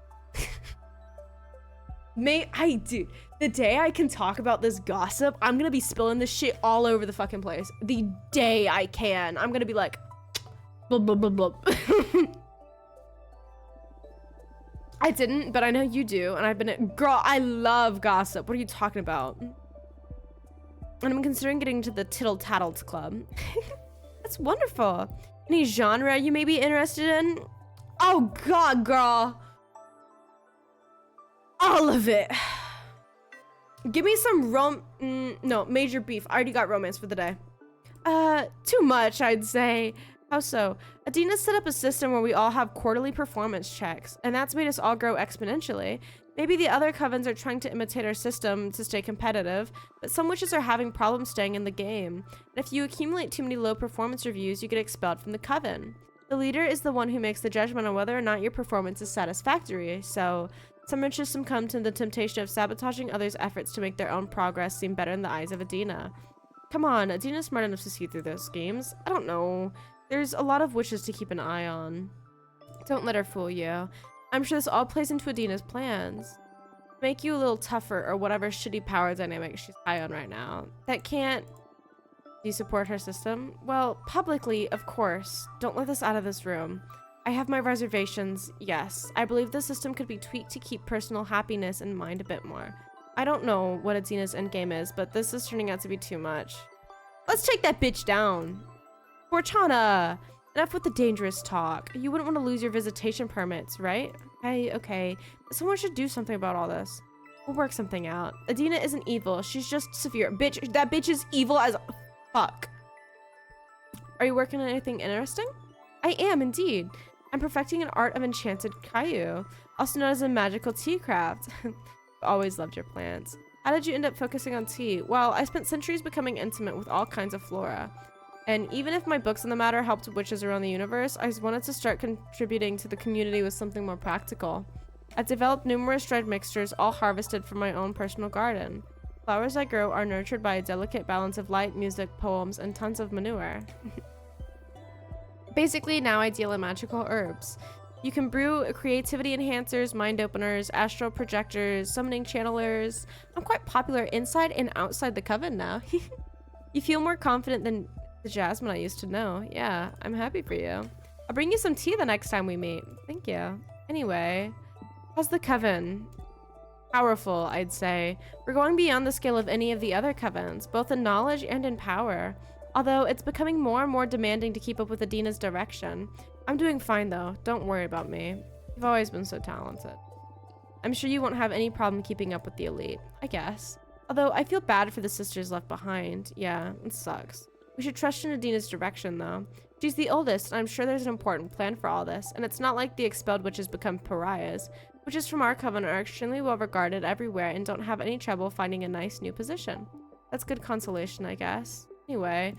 Dude, the day I can talk about this gossip, I'm gonna be spilling this shit all over the fucking place. The day I can, I'm gonna be like, blah, blah, blah, blah. I didn't, but I know you do, and I've been, girl, I love gossip. What are you talking about? And I'm considering getting to the Tittle Tattles Club. That's wonderful. Any genre you may be interested in? Oh god, girl. All of it. Give me some no, major beef. I already got romance for the day. Too much, I'd say. How so? Adina set up a system where we all have quarterly performance checks, and that's made us all grow exponentially. Maybe the other covens are trying to imitate our system to stay competitive, but some witches are having problems staying in the game. And if you accumulate too many low performance reviews, you get expelled from the coven. The leader is the one who makes the judgment on whether or not your performance is satisfactory, so some witches succumb to the temptation of sabotaging others' efforts to make their own progress seem better in the eyes of Adina. Come on, Adina's smart enough to see through those schemes. I don't know. There's a lot of witches to keep an eye on. Don't let her fool you. I'm sure this all plays into Adina's plans. Make you a little tougher or whatever shitty power dynamic she's high on right now. That can't... Do you support her system? Well, publicly, of course. Don't let this out of this room. I have my reservations, yes. I believe the system could be tweaked to keep personal happiness in mind a bit more. I don't know what Adina's endgame is, but this is turning out to be too much. Let's take that bitch down. Fortuna! Enough with the dangerous talk. You wouldn't want to lose your visitation permits, right? Okay. Someone should do something about all this. We'll work something out. Adina isn't evil. She's just severe. Bitch, that bitch is evil as fuck. Are you working on anything interesting? I am, indeed. I'm perfecting an art of enchanted Caillou, also known as a magical tea craft. Always loved your plants. How did you end up focusing on tea? Well, I spent centuries becoming intimate with all kinds of flora. And even if my books on the matter helped witches around the universe, I wanted to start contributing to the community with something more practical. I've developed numerous dried mixtures, all harvested from my own personal garden. Flowers I grow are nurtured by a delicate balance of light, music, poems, and tons of manure. Basically, now I deal in magical herbs. You can brew creativity enhancers, mind openers, astral projectors, summoning channelers. I'm quite popular inside and outside the coven now. You feel more confident than The Jasmine I used to know. Yeah, I'm happy for you. I'll bring you some tea the next time we meet. Thank you. Anyway, how's the coven? Powerful, I'd say. We're going beyond the scale of any of the other covens, both in knowledge and in power. Although it's becoming more and more demanding to keep up with Adina's direction. I'm doing fine though. Don't worry about me. You've always been so talented. I'm sure you won't have any problem keeping up with the elite, I guess. Although I feel bad for the sisters left behind. Yeah, it sucks. We should trust in Adina's direction though. She's the oldest, and I'm sure there's an important plan for all this, and it's not like the expelled witches become pariahs. Witches from our coven are extremely well regarded everywhere and don't have any trouble finding a nice new position. That's good consolation, I guess. Anyway,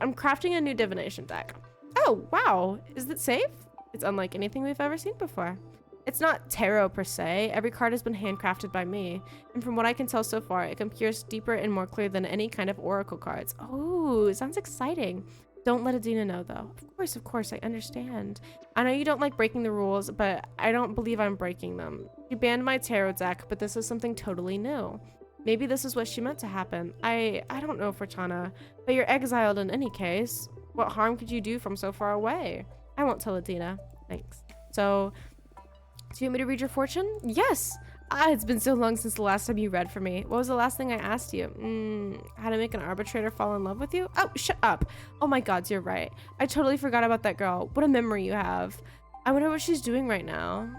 I'm crafting a new divination deck. Oh, wow. Is it safe? It's unlike anything we've ever seen before. It's not tarot per se. Every card has been handcrafted by me. And from what I can tell so far, it appears deeper and more clear than any kind of oracle cards. Oh, sounds exciting. Don't let Adina know, though. Of course, I understand. I know you don't like breaking the rules, but I don't believe I'm breaking them. You banned my tarot deck, but this is something totally new. Maybe this is what she meant to happen. I don't know, Fortana, but you're exiled in any case. What harm could you do from so far away? I won't tell Adina. Thanks. So, do you want me to read your fortune? Yes! It's been so long since the last time you read for me. What was the last thing I asked you? How to make an arbitrator fall in love with you? Oh, shut up. Oh my god, you're right. I totally forgot about that girl. What a memory you have. I wonder what she's doing right now.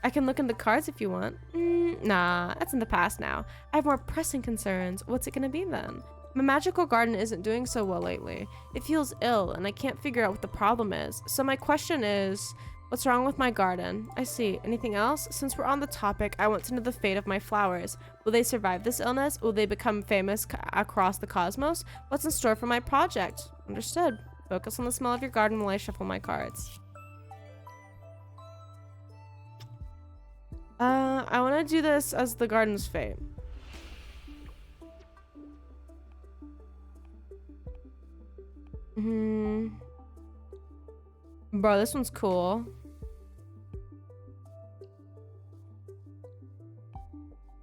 I can look in the cards if you want. Nah, that's in the past now. I have more pressing concerns. What's it gonna be then? My magical garden isn't doing so well lately. It feels ill, and I can't figure out what the problem is. So my question is, what's wrong with my garden? I see. Anything else? Since we're on the topic, I want to know the fate of my flowers. Will they survive this illness? Will they become famous across the cosmos? What's in store for my project? Understood. Focus on the smell of your garden while I shuffle my cards. I want to do this as the garden's fate. Bro, this one's cool.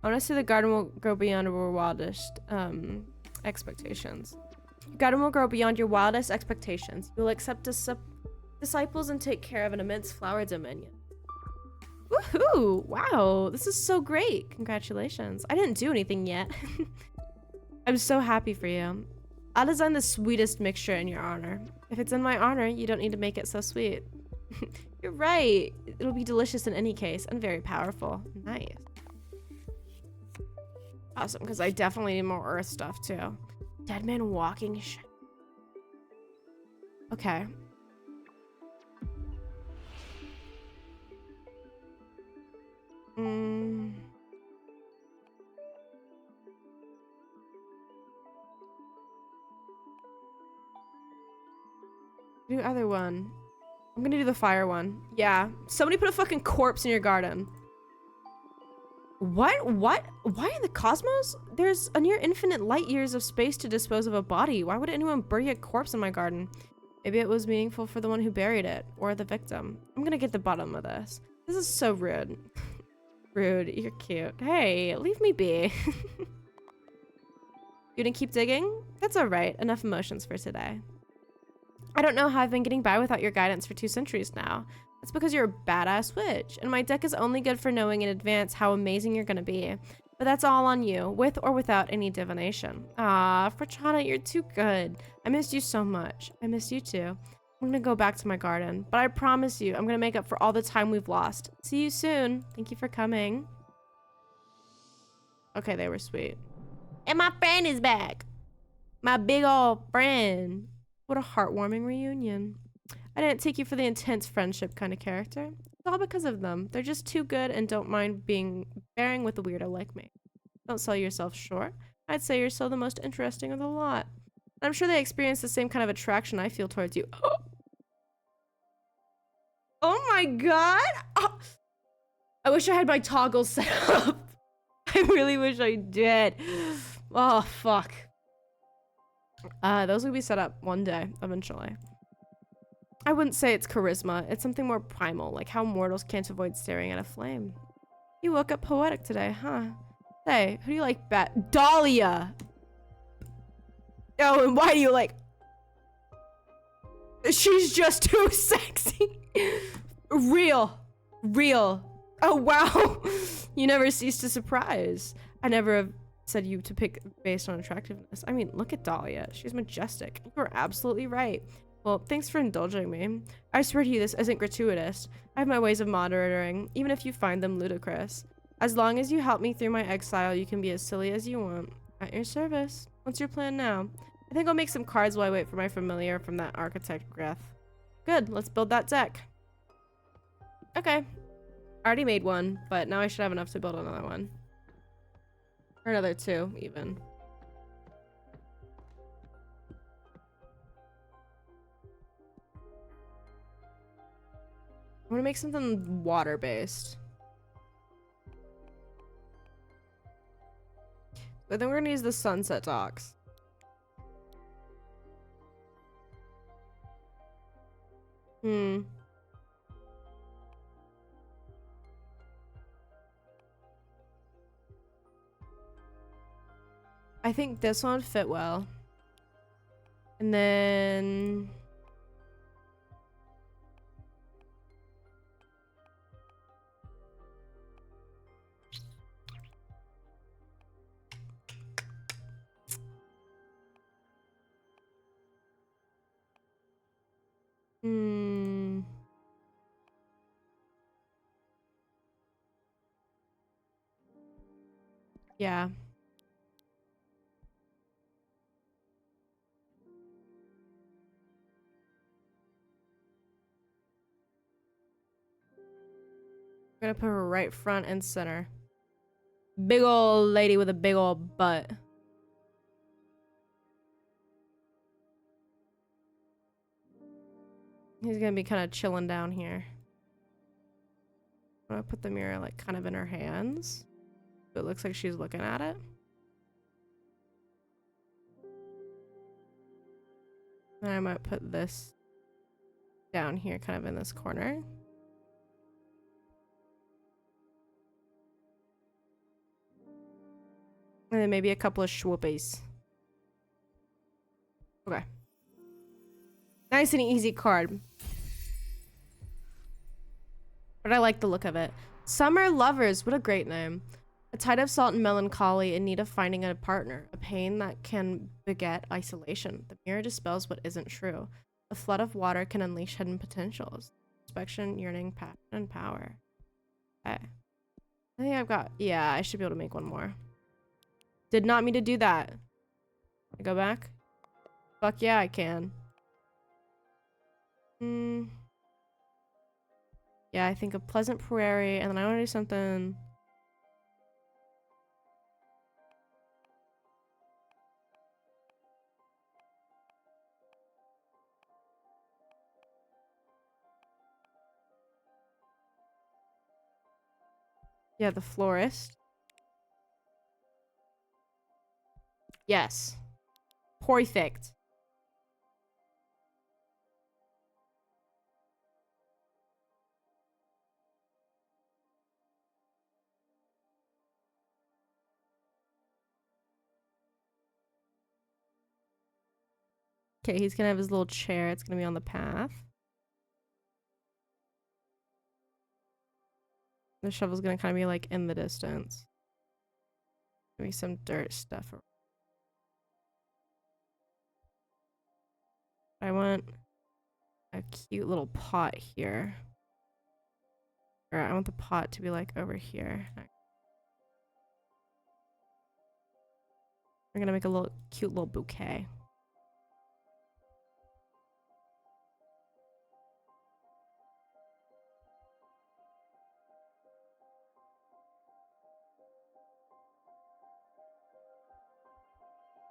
I want to see the garden will grow beyond our wildest expectations. Your garden will grow beyond your wildest expectations. You will accept disciples and take care of an immense flower dominion. Woohoo! Wow, this is so great. Congratulations. I didn't do anything yet. I'm so happy for you. I'll design the sweetest mixture in your honor. If it's in my honor, you don't need to make it so sweet. You're right. It'll be delicious in any case and very powerful. Nice. Awesome, because I definitely need more earth stuff too. Dead man walking shit. Okay. Do the other one. I'm gonna do the fire one. Yeah. Somebody put a fucking corpse in your garden. What? What? Why in the cosmos? There's a near infinite light years of space to dispose of a body. Why would anyone bury a corpse in my garden? Maybe it was meaningful for the one who buried it, or the victim. I'm gonna get the bottom of this. This is so rude. Rude, you're cute. Hey, leave me be. You didn't keep digging? That's alright, enough emotions for today. I don't know how I've been getting by without your guidance for 2 centuries now. That's because you're a badass witch, and my deck is only good for knowing in advance how amazing you're gonna be. But that's all on you, with or without any divination. Ah, Fortana, you're too good. I missed you so much. I miss you too. I'm gonna go back to my garden, but I promise you, I'm gonna make up for all the time we've lost. See you soon. Thank you for coming. Okay, they were sweet. And my friend is back. My big old friend. What a heartwarming reunion. I didn't take you for the intense friendship kind of character. It's all because of them. They're just too good and don't mind bearing with a weirdo like me. Don't sell yourself short. I'd say you're still the most interesting of the lot. I'm sure they experience the same kind of attraction I feel towards you. Oh my god! Oh. I wish I had my toggles set up. I really wish I did. Oh, fuck. Those will be set up one day, eventually. I wouldn't say it's charisma. It's something more primal, like how mortals can't avoid staring at a flame. You woke up poetic today, huh? Hey, who do you like Dahlia! Oh, and why do you like... She's just too sexy. Real. Oh, wow. You never cease to surprise. I never have said you to pick based on attractiveness. I mean, look at Dahlia. She's majestic. You're absolutely right. Well, thanks for indulging me. I swear to you, this isn't gratuitous. I have my ways of monitoring, even if you find them ludicrous. As long as you help me through my exile, you can be as silly as you want. At your service. What's your plan now? I think I'll make some cards while I wait for my familiar from that architect Greth. Good, let's build that deck. Okay. I already made one, but now I should have enough to build another one. Or another two, even. I'm gonna make something water-based. But then we're gonna use the sunset docks. I think this one would fit well. And then... Yeah. I'm gonna put her right front and center. Big old lady with a big old butt. He's gonna be kind of chilling down here. I'm gonna put the mirror like kind of in her hands. So it looks like she's looking at it. And I might put this down here, kind of in this corner. And then maybe a couple of schwoopies. Okay. Nice and easy card. But I like the look of it. Summer Lovers, what a great name. A tide of salt and melancholy in need of finding a partner. A pain that can beget isolation. The mirror dispels what isn't true. A flood of water can unleash hidden potentials. Inspection, yearning, passion, and power. Okay. I think I've got... Yeah, I should be able to make one more. Did not mean to do that. Can I go back? Fuck yeah, I can. Yeah, I think a pleasant prairie, and then I want to do something... Yeah, the florist. Yes. Perfect. Okay, he's gonna have his little chair. It's gonna be on the path. The shovel's gonna kind of be like in the distance. Maybe some dirt stuff. I want a cute little pot here. Or I want the pot to be like over here. I'm gonna make a little cute little bouquet.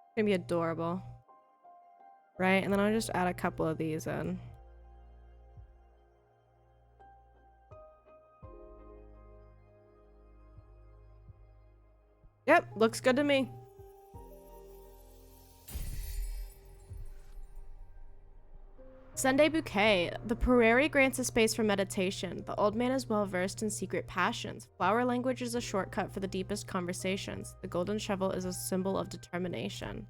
It's gonna be adorable. Right? And then I'll just add a couple of these in. Yep, looks good to me. Sunday Bouquet. The prairie grants a space for meditation. The old man is well versed in secret passions. Flower language is a shortcut for the deepest conversations. The golden shovel is a symbol of determination.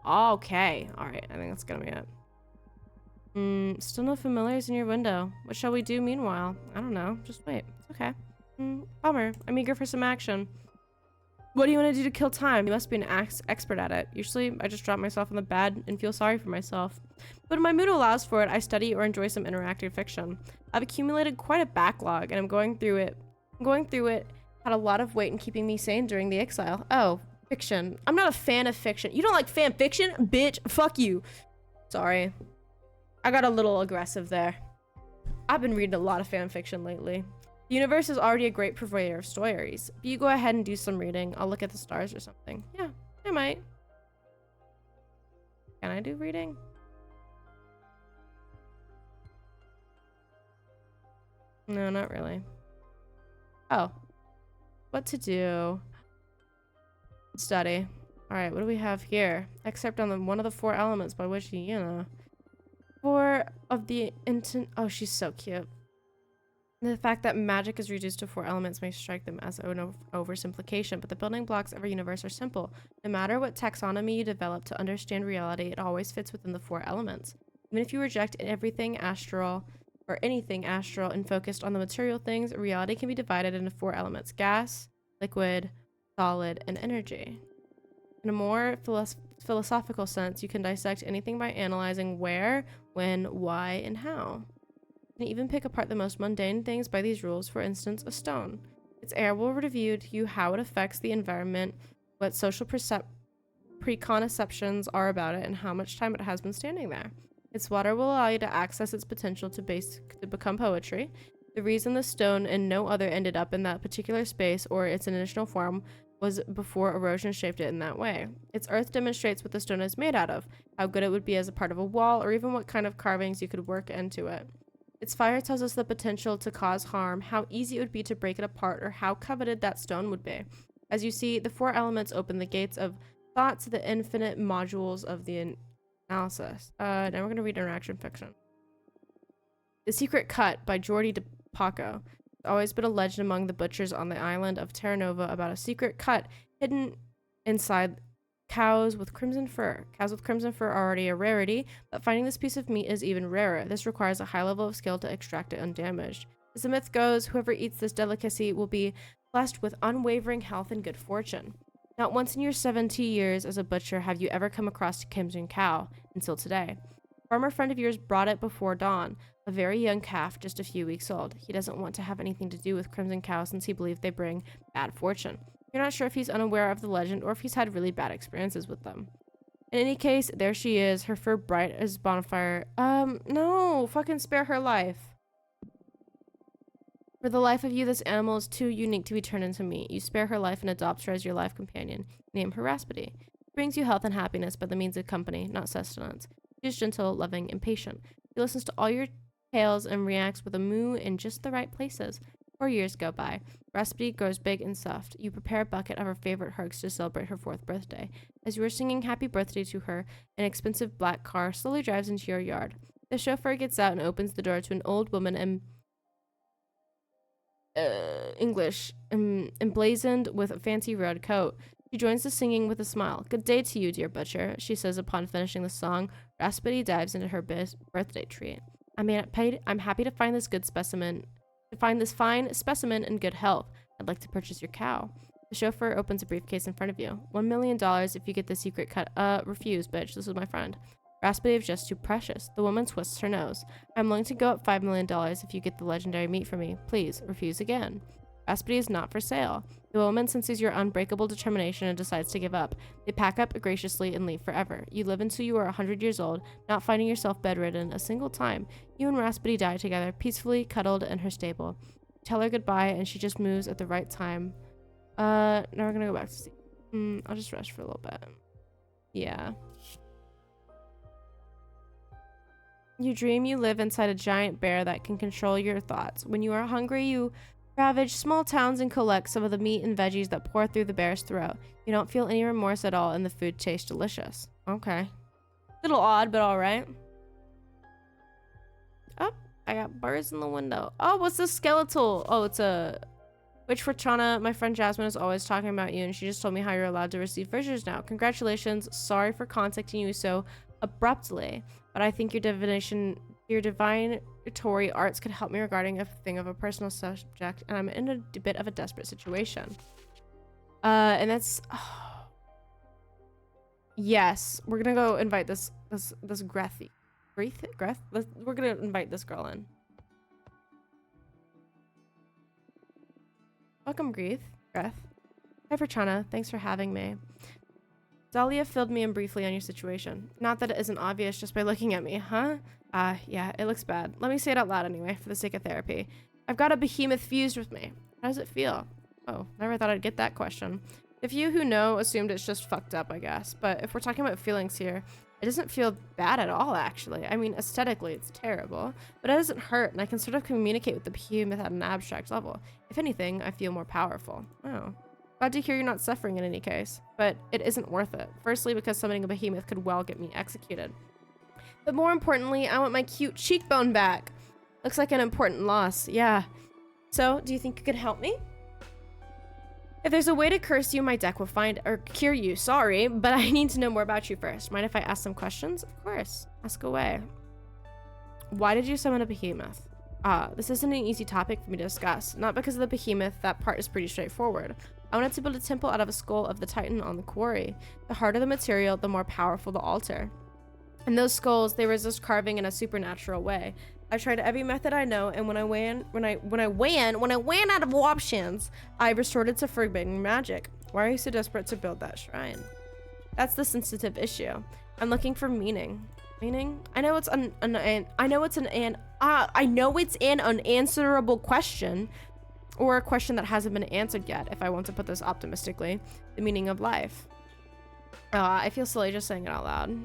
Okay. Alright, I think that's gonna be it. Still no familiars in your window. What shall we do meanwhile? I don't know. Just wait. It's okay. Bummer. I'm eager for some action. What do you want to do to kill time? You must be an expert at it. Usually, I just drop myself in the bed and feel sorry for myself. But when my mood allows for it, I study or enjoy some interactive fiction. I've accumulated quite a backlog, and I'm going through it. Had a lot of weight in keeping me sane during the exile. Oh, fiction. I'm not a fan of fiction. You don't like fan fiction? Bitch, fuck you. Sorry. I got a little aggressive there. I've been reading a lot of fan fiction lately. The universe is already a great purveyor of stories. But you go ahead and do some reading. I'll look at the stars or something. Yeah, I might. Can I do reading? No, not really. Oh. What to do? Study. Alright, what do we have here? Except on one of the 4 elements by Witchy, you know. 4 of the oh, she's so cute. The fact that magic is reduced to 4 elements may strike them as an oversimplification, but the building blocks of our universe are simple. No matter what taxonomy you develop to understand reality, it always fits within the 4 elements. Even if you reject everything astral, or anything astral and focused on the material things, reality can be divided into 4 elements: gas, liquid, solid, and energy. In a more philosophical sense, you can dissect anything by analyzing where, when, why, and how. You can even pick apart the most mundane things by these rules, for instance, a stone. Its air will reveal to you how it affects the environment, what social preconceptions are about it, and how much time it has been standing there. Its water will allow you to access its potential to become poetry. The reason the stone and no other ended up in that particular space or its initial form was before erosion shaped it in that way. Its earth demonstrates what the stone is made out of, how good it would be as a part of a wall, or even what kind of carvings you could work into it. Its fire tells us the potential to cause harm, how easy it would be to break it apart, or how coveted that stone would be. As you see, the 4 elements open the gates of thought to the infinite modules of the analysis. Now we're going to read interaction fiction. The Secret Cut by Jordi de Paco. There's always been a legend among the butchers on the island of Terra Nova about a secret cut hidden inside cows with crimson fur. Cows with crimson fur are already a rarity, but finding this piece of meat is even rarer. This requires a high level of skill to extract it undamaged. As the myth goes, whoever eats this delicacy will be blessed with unwavering health and good fortune. Not once in your 70 years as a butcher have you ever come across a crimson cow, until today. A farmer friend of yours brought it before dawn, a very young calf, just a few weeks old. He doesn't want to have anything to do with crimson cows since he believes they bring bad fortune. You're not sure if he's unaware of the legend or if he's had really bad experiences with them. In any case, there she is, her fur bright as bonfire. No, fucking spare her life. For the life of you, this animal is too unique to be turned into meat. You spare her life and adopt her as your life companion. Name her Raspity. She brings you health and happiness by the means of company, not sustenance. She is gentle, loving, and patient. She listens to all your tales and reacts with a moo in just the right places. 4 years go by. Raspity grows big and soft. You prepare a bucket of her favorite herbs to celebrate her 4th birthday. As you are singing happy birthday to her, an expensive black car slowly drives into your yard. The chauffeur gets out and opens the door to an old woman emblazoned with a fancy red coat. She joins the singing with a smile. Good day to you, dear butcher, she says upon finishing the song. Raspity dives into her birthday treat. I'm happy to find this fine specimen in good health. I'd like to purchase your cow. The chauffeur opens a briefcase in front of you. $1 million if you get the secret cut. Refuse, bitch. This is my friend. Raspity is just too precious. The woman twists her nose. I'm willing to go up $5 million if you get the legendary meat for me. Please, refuse again. Raspity is not for sale. The woman senses your unbreakable determination and decides to give up. They pack up graciously and leave forever. You live until you are 100 years old, not finding yourself bedridden a single time. You and Raspity die together, peacefully cuddled in her stable. Tell her goodbye, and she just moves at the right time. Now we're gonna go back to sleep. I'll just rest for a little bit. Yeah. You dream you live inside a giant bear that can control your thoughts. When you are hungry, you ravage small towns and collect some of the meat and veggies that pour through the bear's throat. You don't feel any remorse at all, and the food tastes delicious. Okay. Little odd, but alright. Oh, I got birds in the window. Oh, what's this skeletal? Oh, it's a Which Fortuna, my friend Jasmine is always talking about you, and she just told me how you're allowed to receive visitors now. Congratulations. Sorry for contacting you so abruptly, but I think your divinatory arts could help me regarding a thing of a personal subject, and I'm in a bit of a desperate situation. And that's... Oh. Yes, we're gonna go invite this Grethy. Greth? We're gonna invite this girl in. Welcome, Greth. Hi, Fortuna. Thanks for having me. Dahlia filled me in briefly on your situation. Not that it isn't obvious just by looking at me, huh? Yeah, it looks bad. Let me say it out loud anyway, for the sake of therapy. I've got a behemoth fused with me. How does it feel? Oh, never thought I'd get that question. The few who know assumed it's just fucked up, I guess. But if we're talking about feelings here, it doesn't feel bad at all, actually. I mean, aesthetically, it's terrible. But it doesn't hurt, and I can sort of communicate with the behemoth at an abstract level. If anything, I feel more powerful. Oh. Glad to hear you're not suffering in any case. But it isn't worth it. Firstly, because summoning a behemoth could well get me executed. But more importantly, I want my cute cheekbone back. Looks like an important loss, yeah. So, do you think you could help me? If there's a way to curse you, my deck will find or cure you. Sorry, but I need to know more about you first. Mind if I ask some questions? Of course. Ask away. Why did you summon a behemoth? This isn't an easy topic for me to discuss. Not because of the behemoth, that part is pretty straightforward. I wanted to build a temple out of a skull of the Titan on the quarry. The harder the material, the more powerful the altar. And those skulls, they resist carving in a supernatural way. I tried every method I know, and when I ran out of options, I resorted to forbidden magic. Why are you so desperate to build that shrine? That's the sensitive issue. I'm looking for meaning. Meaning? I know it's an unanswerable question, or a question that hasn't been answered yet, if I want to put this optimistically. The meaning of life. I feel silly just saying it out loud.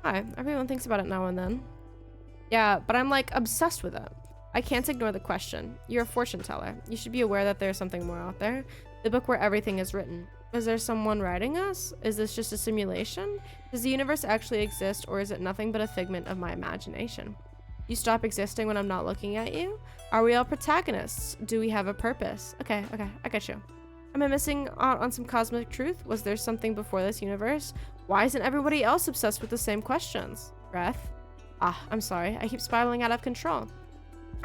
Hi, everyone thinks about it now and then. Yeah, but I'm like obsessed with it. I can't ignore the question. You're a fortune teller. You should be aware that there's something more out there. The book where everything is written. Is there someone writing us? Is this just a simulation? Does the universe actually exist, or is it nothing but a figment of my imagination? You stop existing when I'm not looking at you? Are we all protagonists? Do we have a purpose? Okay, I got you. Am I missing out on some cosmic truth? Was there something before this universe? Why isn't everybody else obsessed with the same questions? Breath. I'm sorry. I keep spiraling out of control.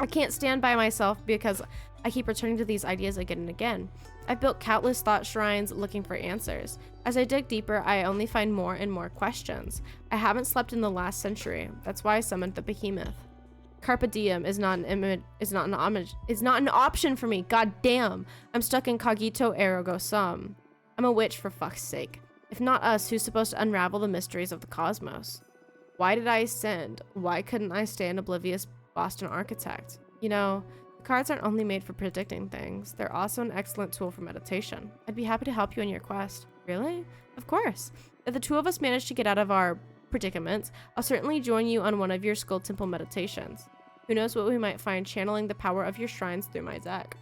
I can't stand by myself because I keep returning to these ideas again and again. I've built countless thought shrines looking for answers. As I dig deeper, I only find more and more questions. I haven't slept in the last century. That's why I summoned the behemoth. Carpe diem is not an option for me. God damn. I'm stuck in cogito ergo sum. I'm a witch, for fuck's sake. If not us, who's supposed to unravel the mysteries of the cosmos? Why did I ascend? Why couldn't I stay an oblivious Boston architect? You know, the cards aren't only made for predicting things. They're also an excellent tool for meditation. I'd be happy to help you in your quest. Really? Of course. If the two of us manage to get out of our predicaments, I'll certainly join you on one of your Skull Temple meditations. Who knows what we might find channeling the power of your shrines through my deck.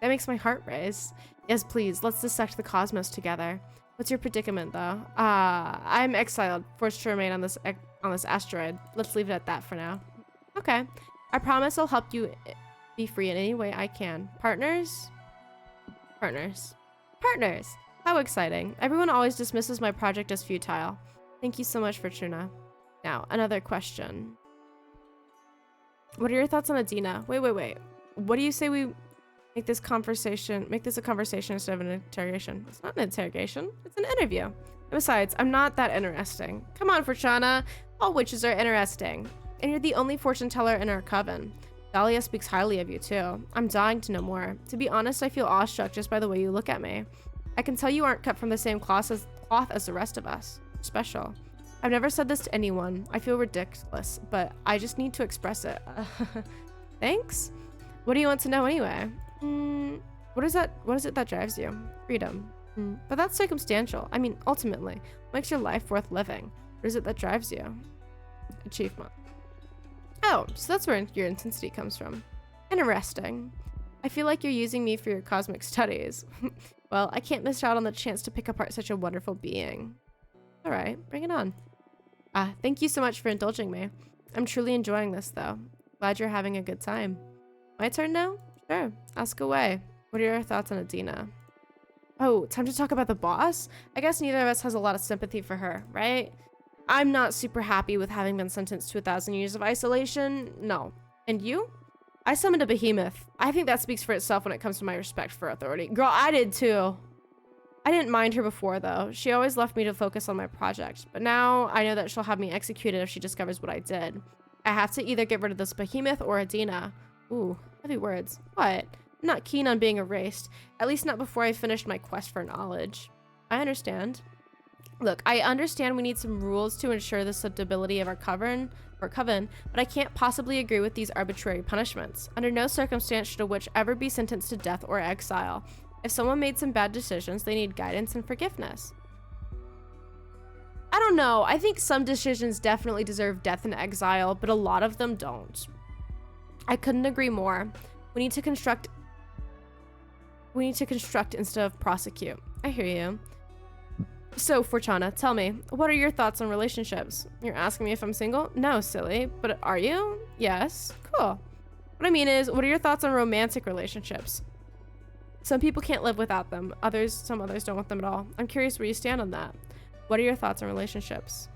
That makes my heart race. Yes, please, let's dissect the cosmos together. What's your predicament, though? I'm exiled, forced to remain on this asteroid. Let's leave it at that for now. Okay. I promise I'll help you be free in any way I can. Partners? Partners. Partners! How exciting. Everyone always dismisses my project as futile. Thank you so much, Fortuna. Now, another question. What are your thoughts on Adina? Wait. What do you say we make this a conversation instead of an interrogation? It's not an interrogation. It's an interview. And besides, I'm not that interesting. Come on, Fortuna. All witches are interesting. And you're the only fortune teller in our coven. Dahlia speaks highly of you, too. I'm dying to know more. To be honest, I feel awestruck just by the way you look at me. I can tell you aren't cut from the same cloth as the rest of us. Special. I've never said this to anyone. I feel ridiculous, but I just need to express it. Thanks? What do you want to know anyway? What is it that drives you? Freedom. But that's circumstantial. I mean, ultimately, what makes your life worth living? What is it that drives you? Achievement. Oh, so that's where your intensity comes from. Interesting. I feel like you're using me for your cosmic studies. Well, I can't miss out on the chance to pick apart such a wonderful being. All right, bring it on. Thank you so much for indulging me. I'm truly enjoying this, though. Glad you're having a good time. My turn now? Sure, ask away. What are your thoughts on Adina? Oh, time to talk about the boss? I guess neither of us has a lot of sympathy for her, right? I'm not super happy with having been sentenced to 1,000 years of isolation. No. And you? I summoned a behemoth. I think that speaks for itself when it comes to my respect for authority. Girl, I did too. I didn't mind her before, though. She always left me to focus on my project. But now I know that she'll have me executed if she discovers what I did. I have to either get rid of this behemoth or Adina. Ooh, heavy words. What? I'm not keen on being erased. At least not before I finished my quest for knowledge. I understand. Look, I understand we need some rules to ensure the stability of our coven, but I can't possibly agree with these arbitrary punishments. Under no circumstance should a witch ever be sentenced to death or exile. If someone made some bad decisions, they need guidance and forgiveness. I don't know. I think some decisions definitely deserve death and exile, but a lot of them don't. I couldn't agree more. We need to construct instead of prosecute. I hear you. So, Fortuna, tell me, what are your thoughts on relationships? You're asking me if I'm single? No, silly. But are you? Yes. Cool. What I mean is, what are your thoughts on romantic relationships? Some people can't live without them. Some others don't want them at all. I'm curious where you stand on that. What are your thoughts on relationships?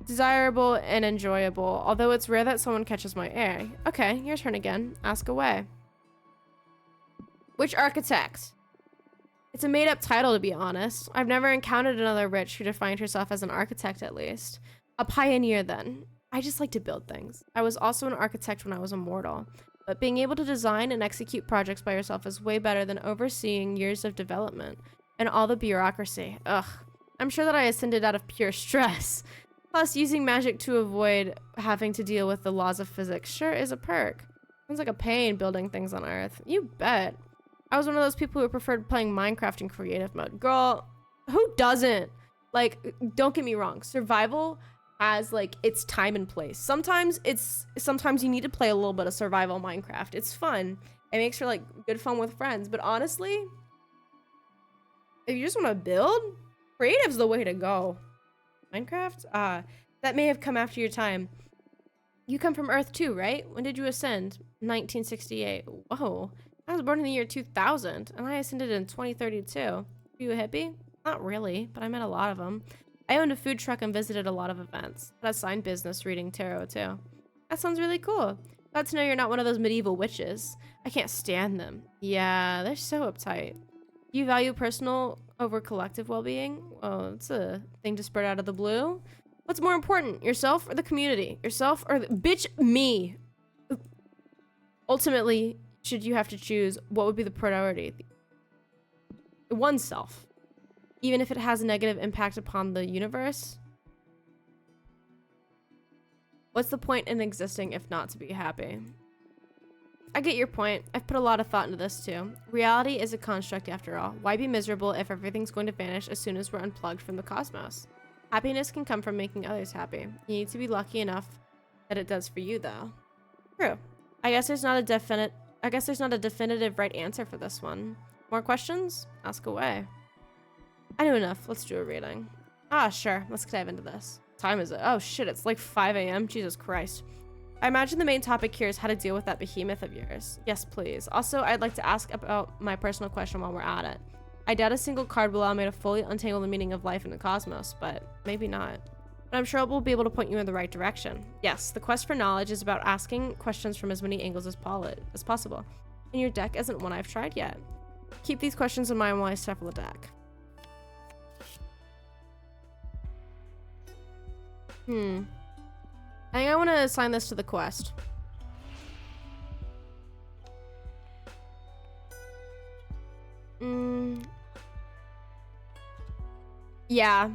Desirable and enjoyable, although it's rare that someone catches my eye. Okay, your turn again. Ask away. Which architect? It's a made-up title, to be honest. I've never encountered another witch who defined herself as an architect, at least. A pioneer, then. I just like to build things. I was also an architect when I was a mortal. But being able to design and execute projects by yourself is way better than overseeing years of development. And all the bureaucracy. Ugh. I'm sure that I ascended out of pure stress. Plus, using magic to avoid having to deal with the laws of physics sure is a perk. Sounds like a pain building things on Earth. You bet. I was one of those people who preferred playing Minecraft in creative mode. Girl, who doesn't? Like, don't get me wrong. Survival has, like, its time and place. Sometimes you need to play a little bit of survival Minecraft. It's fun. It makes for, like, good fun with friends. But honestly, if you just want to build, creative's the way to go. Minecraft? That may have come after your time. You come from Earth too, right? When did you ascend? 1968. Whoa. I was born in the year 2000, and I ascended in 2032. Are you a hippie? Not really, but I met a lot of them. I owned a food truck and visited a lot of events. Had a signed business reading tarot, too. That sounds really cool. Glad to know you're not one of those medieval witches. I can't stand them. Yeah, they're so uptight. Do you value personal over collective well-being? Well, it's a thing to spread out of the blue. What's more important, yourself or the community? Yourself or the— Bitch, me! Ultimately, should you have to choose, what would be the priority? Oneself. Even if it has a negative impact upon the universe? What's the point in existing if not to be happy? I get your point. I've put a lot of thought into this too. Reality is a construct after all. Why be miserable if everything's going to vanish as soon as we're unplugged from the cosmos? Happiness can come from making others happy. You need to be lucky enough that it does for you though. True. I guess there's not a definitive right answer for this one. More questions? Ask away. I know enough. Let's do a reading. Ah, sure. Let's dive into this. What time is it? Oh shit, it's like 5 a.m. Jesus Christ. I imagine the main topic here is how to deal with that behemoth of yours. Yes, please. Also, I'd like to ask about my personal question while we're at it. I doubt a single card will allow me to fully untangle the meaning of life in the cosmos, but maybe not. But I'm sure it will be able to point you in the right direction. Yes, the quest for knowledge is about asking questions from as many angles as possible. And your deck isn't one I've tried yet. Keep these questions in mind while I shuffle the deck. I think I want to assign this to the quest. Yeah.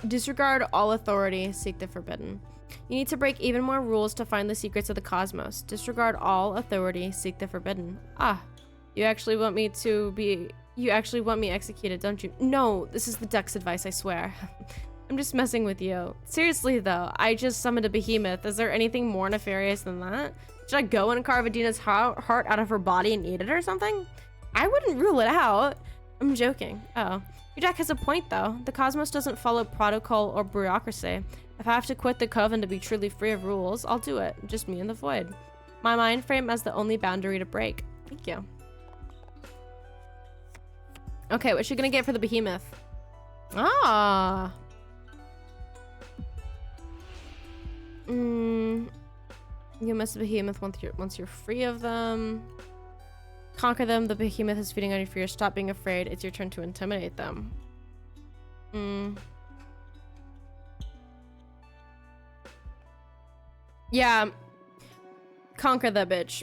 Disregard all authority, seek the forbidden. You need to break even more rules to find the secrets of the cosmos. Disregard all authority, seek the forbidden. Ah, you actually want me executed, don't you? No, this is the deck's advice, I swear. I'm just messing with you. Seriously though, I just summoned a behemoth. Is there anything more nefarious than that? Should I go and carve Adina's heart out of her body and eat it or something? I wouldn't rule it out. I'm joking. Oh. Your deck has a point though. The cosmos doesn't follow protocol or bureaucracy. If I have to quit the coven to be truly free of rules, I'll do it. Just me and the void. my mind frame as the only boundary to break. Thank you. Okay, what's she gonna get for the behemoth? Ah. You miss the behemoth once you're free of them. Conquer them. The behemoth is feeding on your fear. Stop being afraid. It's your turn to intimidate them. Yeah. Conquer that bitch.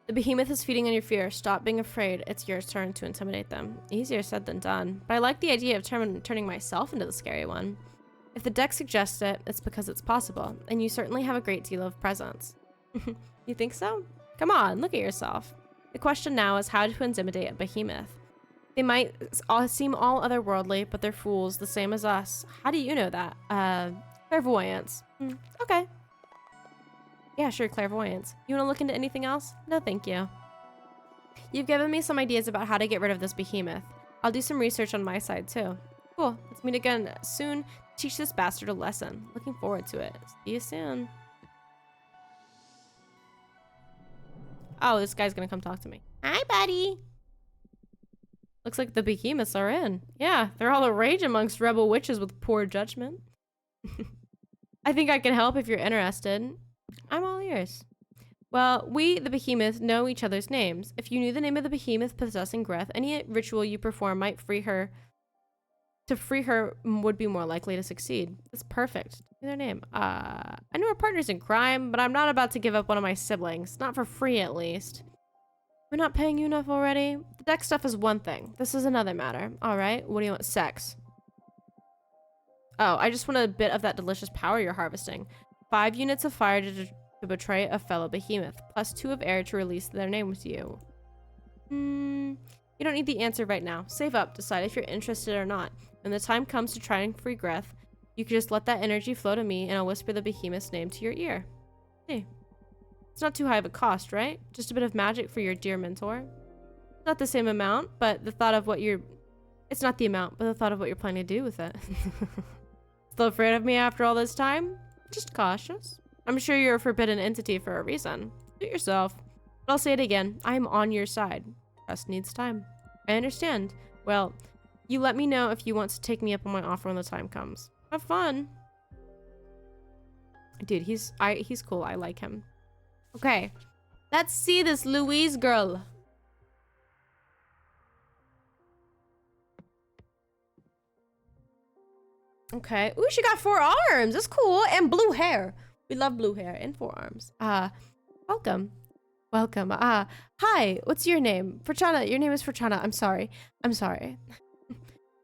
The behemoth is feeding on your fear. Stop being afraid. It's your turn to intimidate them. Easier said than done. But I like the idea of turning myself into the scary one. If the deck suggests it, it's because it's possible. And you certainly have a great deal of presence. You think so? Come on, look at yourself. The question now is how to intimidate a behemoth. They might all seem all otherworldly, but they're fools, the same as us. How do you know that? Clairvoyance. Okay. Yeah, sure, clairvoyance. You want to look into anything else? No, thank you. You've given me some ideas about how to get rid of this behemoth. I'll do some research on my side, too. Cool. Let's meet again soon. Teach this bastard a lesson. Looking forward to it. See you soon. Oh, this guy's gonna come talk to me. Hi, buddy. Looks like the behemoths are in. Yeah, they're all the rage amongst rebel witches with poor judgment. I think I can help if you're interested. I'm all ears. Well, we, the behemoth, know each other's names. If you knew the name of the behemoth possessing Greth, any ritual you perform might free her. To free her would be more likely to succeed. That's perfect. Their name. I know we're partners in crime, but I'm not about to give up one of my siblings. Not for free, at least. We're not paying you enough already? The deck stuff is one thing. This is another matter. All right. What do you want? Sex. Oh, I just want a bit of that delicious power you're harvesting. 5 units of fire to betray a fellow behemoth, plus 2 of air to release their name to you. You don't need the answer right now. Save up. Decide if you're interested or not. When the time comes to try and free Greth, you can just let that energy flow to me and I'll whisper the behemoth's name to your ear. Hey. It's not too high of a cost, right? Just a bit of magic for your dear mentor. Not the same amount, but the thought of what you're... It's not the amount, but the thought of what you're planning to do with it. Still afraid of me after all this time? Just cautious. I'm sure you're a forbidden entity for a reason. Do it yourself. But I'll say it again. I'm on your side. Trust needs time. I understand. Well... You let me know if you want to take me up on my offer when the time comes. Have fun. Dude, he's cool. I like him. Okay. Let's see this Louise girl. Okay. Ooh, she got 4 arms. That's cool. And blue hair. We love blue hair and 4 arms. Welcome. Welcome. Hi. What's your name? Fortuna. Your name is Fortuna. I'm sorry.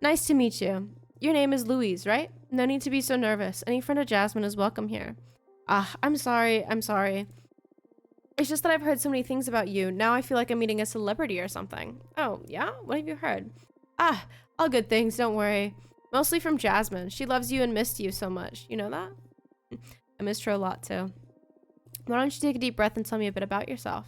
Nice to meet you. Your name is Louise, right? No need to be so nervous. Any friend of Jasmine is welcome here. I'm sorry. It's just that I've heard so many things about you. Now I feel like I'm meeting a celebrity or something. Oh, yeah? What have you heard? All good things, don't worry. Mostly from Jasmine. She loves you and missed you so much. You know that? I missed her a lot, too. Why don't you take a deep breath and tell me a bit about yourself?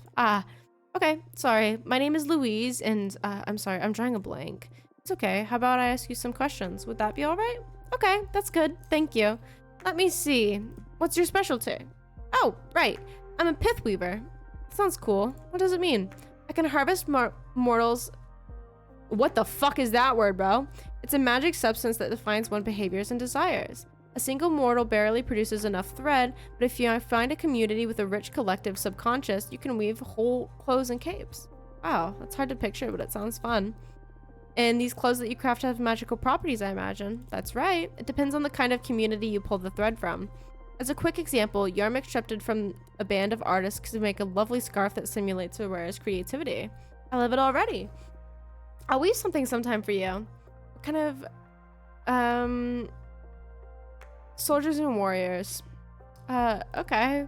Okay. Sorry. My name is Louise, and I'm sorry. I'm drawing a blank. It's okay. How about I ask you some questions? Would that be all right? Okay, that's good. Thank you. Let me see. What's your specialty? Oh, right. I'm a pith weaver. Sounds cool. What does it mean? I can harvest mortals. What the fuck is that word, bro? It's a magic substance that defines one's behaviors and desires. A single mortal barely produces enough thread, but if you find a community with a rich collective subconscious, you can weave whole clothes and capes. Wow, that's hard to picture, but it sounds fun. And these clothes that you craft have magical properties, I imagine. That's right. It depends on the kind of community you pull the thread from. As a quick example, Yarmik accepted from a band of artists to make a lovely scarf that simulates a wearer's creativity. I love it already. I'll weave something sometime for you. What kind of, soldiers and warriors. Okay.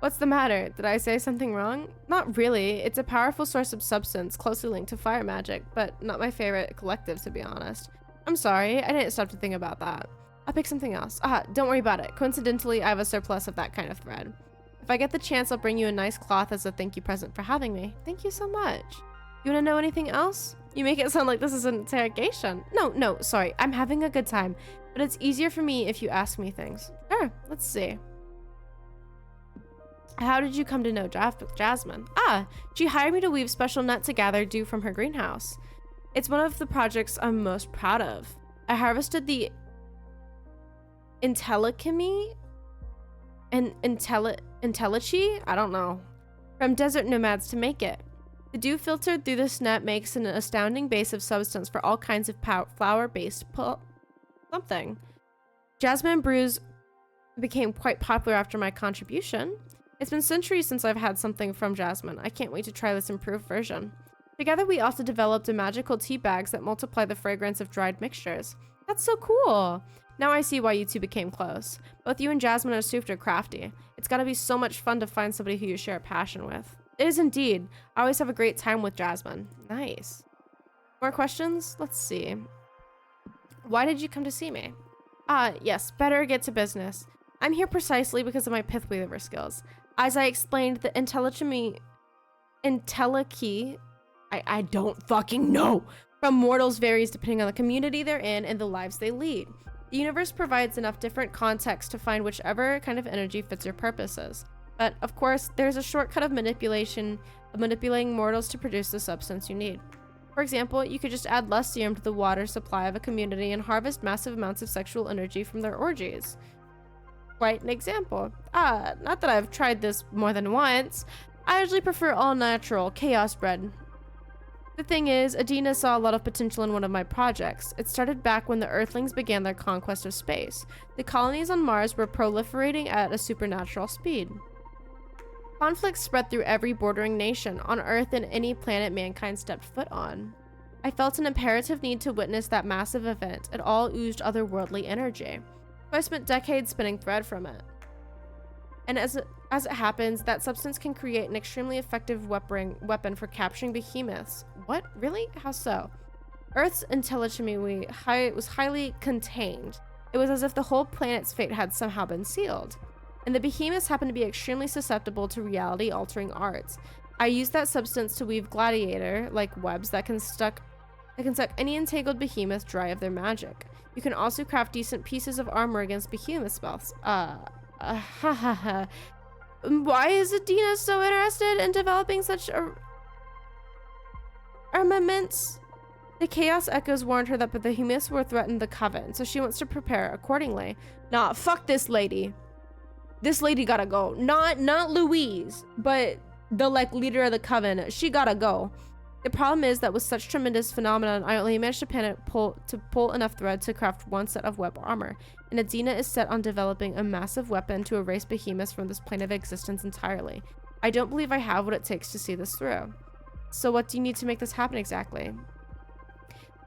What's the matter? Did I say something wrong? Not really. It's a powerful source of substance closely linked to fire magic, but not my favorite collective, to be honest. I'm sorry. I didn't stop to think about that. I'll pick something else. Don't worry about it. Coincidentally, I have a surplus of that kind of thread. If I get the chance, I'll bring you a nice cloth as a thank you present for having me. Thank you so much. You want to know anything else? You make it sound like this is an interrogation. No, sorry. I'm having a good time, but it's easier for me if you ask me things. Sure, let's see. How did you come to know Jasmine? Ah, she hired me to weave special net to gather dew from her greenhouse. It's one of the projects I'm most proud of. I harvested the Intellichemy and Intellichi? I don't know. From desert nomads to make it. The dew filtered through this net makes an astounding base of substance for all kinds of flower-based something. Jasmine brews became quite popular after my contribution. It's been centuries since I've had something from Jasmine. I can't wait to try this improved version. Together we also developed a magical tea bags that multiply the fragrance of dried mixtures. That's so cool! Now I see why you two became close. Both you and Jasmine are super crafty. It's gotta be so much fun to find somebody who you share a passion with. It is indeed. I always have a great time with Jasmine. Nice. More questions? Let's see. Why did you come to see me? Yes, better get to business. I'm here precisely because of my pith weaver skills. As I explained, the Intellichemy, I don't fucking know, from mortals varies depending on the community they're in and the lives they lead. The universe provides enough different context to find whichever kind of energy fits your purposes. But, of course, there's a shortcut of manipulating mortals to produce the substance you need. For example, you could just add less serum to the water supply of a community and harvest massive amounts of sexual energy from their orgies. Quite an example. Not that I've tried this more than once. I usually prefer all natural, chaos bred. The thing is, Adina saw a lot of potential in one of my projects. It started back when the Earthlings began their conquest of space. The colonies on Mars were proliferating at a supernatural speed. Conflicts spread through every bordering nation, on Earth and any planet mankind stepped foot on. I felt an imperative need to witness that massive event. It all oozed otherworldly energy. So I spent decades spinning thread from it. And as it happens, that substance can create an extremely effective weapon for capturing behemoths. What? Really? How so? Earth's intelligence was highly contained. It was as if the whole planet's fate had somehow been sealed. And the behemoths happened to be extremely susceptible to reality-altering arts. I used that substance to weave gladiator-like webs that can suck any entangled behemoth dry of their magic. You can also craft decent pieces of armor against behemoth spells. Why is Adina so interested in developing such armaments? The Chaos Echoes warned her that the behemoths will threaten the Coven, so she wants to prepare accordingly. Nah, fuck this lady. This lady gotta go. Not Louise, but the leader of the Coven. She gotta go. The problem is that with such tremendous phenomenon, I only managed to pull enough thread to craft one set of web armor, and Adina is set on developing a massive weapon to erase behemoths from this plane of existence entirely. I don't believe I have what it takes to see this through. So what do you need to make this happen exactly?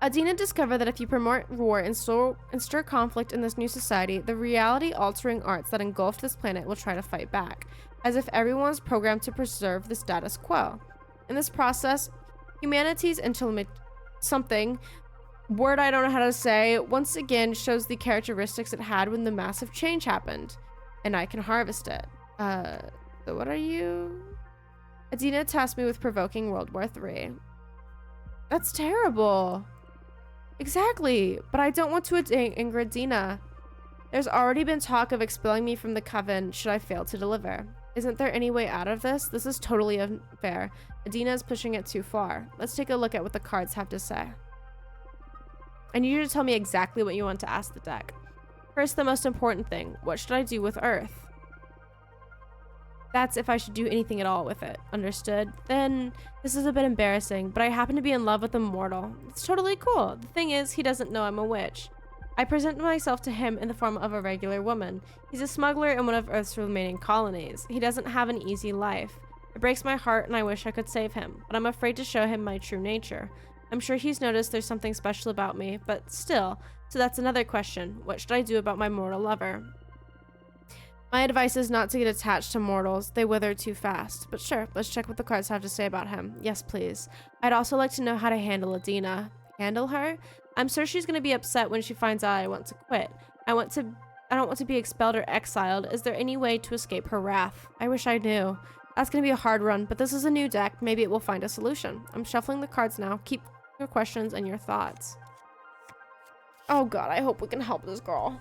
Adina discovered that if you promote war and stir conflict in this new society, the reality-altering arts that engulfed this planet will try to fight back, as if everyone's programmed to preserve the status quo. In this process, humanity's something, word I don't know how to say, once again shows the characteristics it had when the massive change happened, and I can harvest it. So what are you? Adina tasked me with provoking World War III. That's terrible. Exactly, but I don't want to anger Adina. There's already been talk of expelling me from the Coven should I fail to deliver. Isn't there any way out of this? This is totally unfair. Adina is pushing it too far. Let's take a look at what the cards have to say. I need you to tell me exactly what you want to ask the deck. First, the most important thing. What should I do with Earth? That's if I should do anything at all with it. Understood? Then, this is a bit embarrassing, but I happen to be in love with a mortal. It's totally cool. The thing is, he doesn't know I'm a witch. I present myself to him in the form of a regular woman. He's a smuggler in one of Earth's remaining colonies. He doesn't have an easy life. It breaks my heart and I wish I could save him, but I'm afraid to show him my true nature. I'm sure he's noticed there's something special about me, but still. So that's another question. What should I do about my mortal lover? My advice is not to get attached to mortals. They wither too fast. But sure, let's check what the cards have to say about him. Yes, please. I'd also like to know how to handle Adina. Handle her? I'm sure she's going to be upset when she finds out I want to quit. I don't want to be expelled or exiled. Is there any way to escape her wrath? I wish I knew. That's going to be a hard run, but this is a new deck. Maybe it will find a solution. I'm shuffling the cards now. Keep your questions and your thoughts. Oh god, I hope we can help this girl.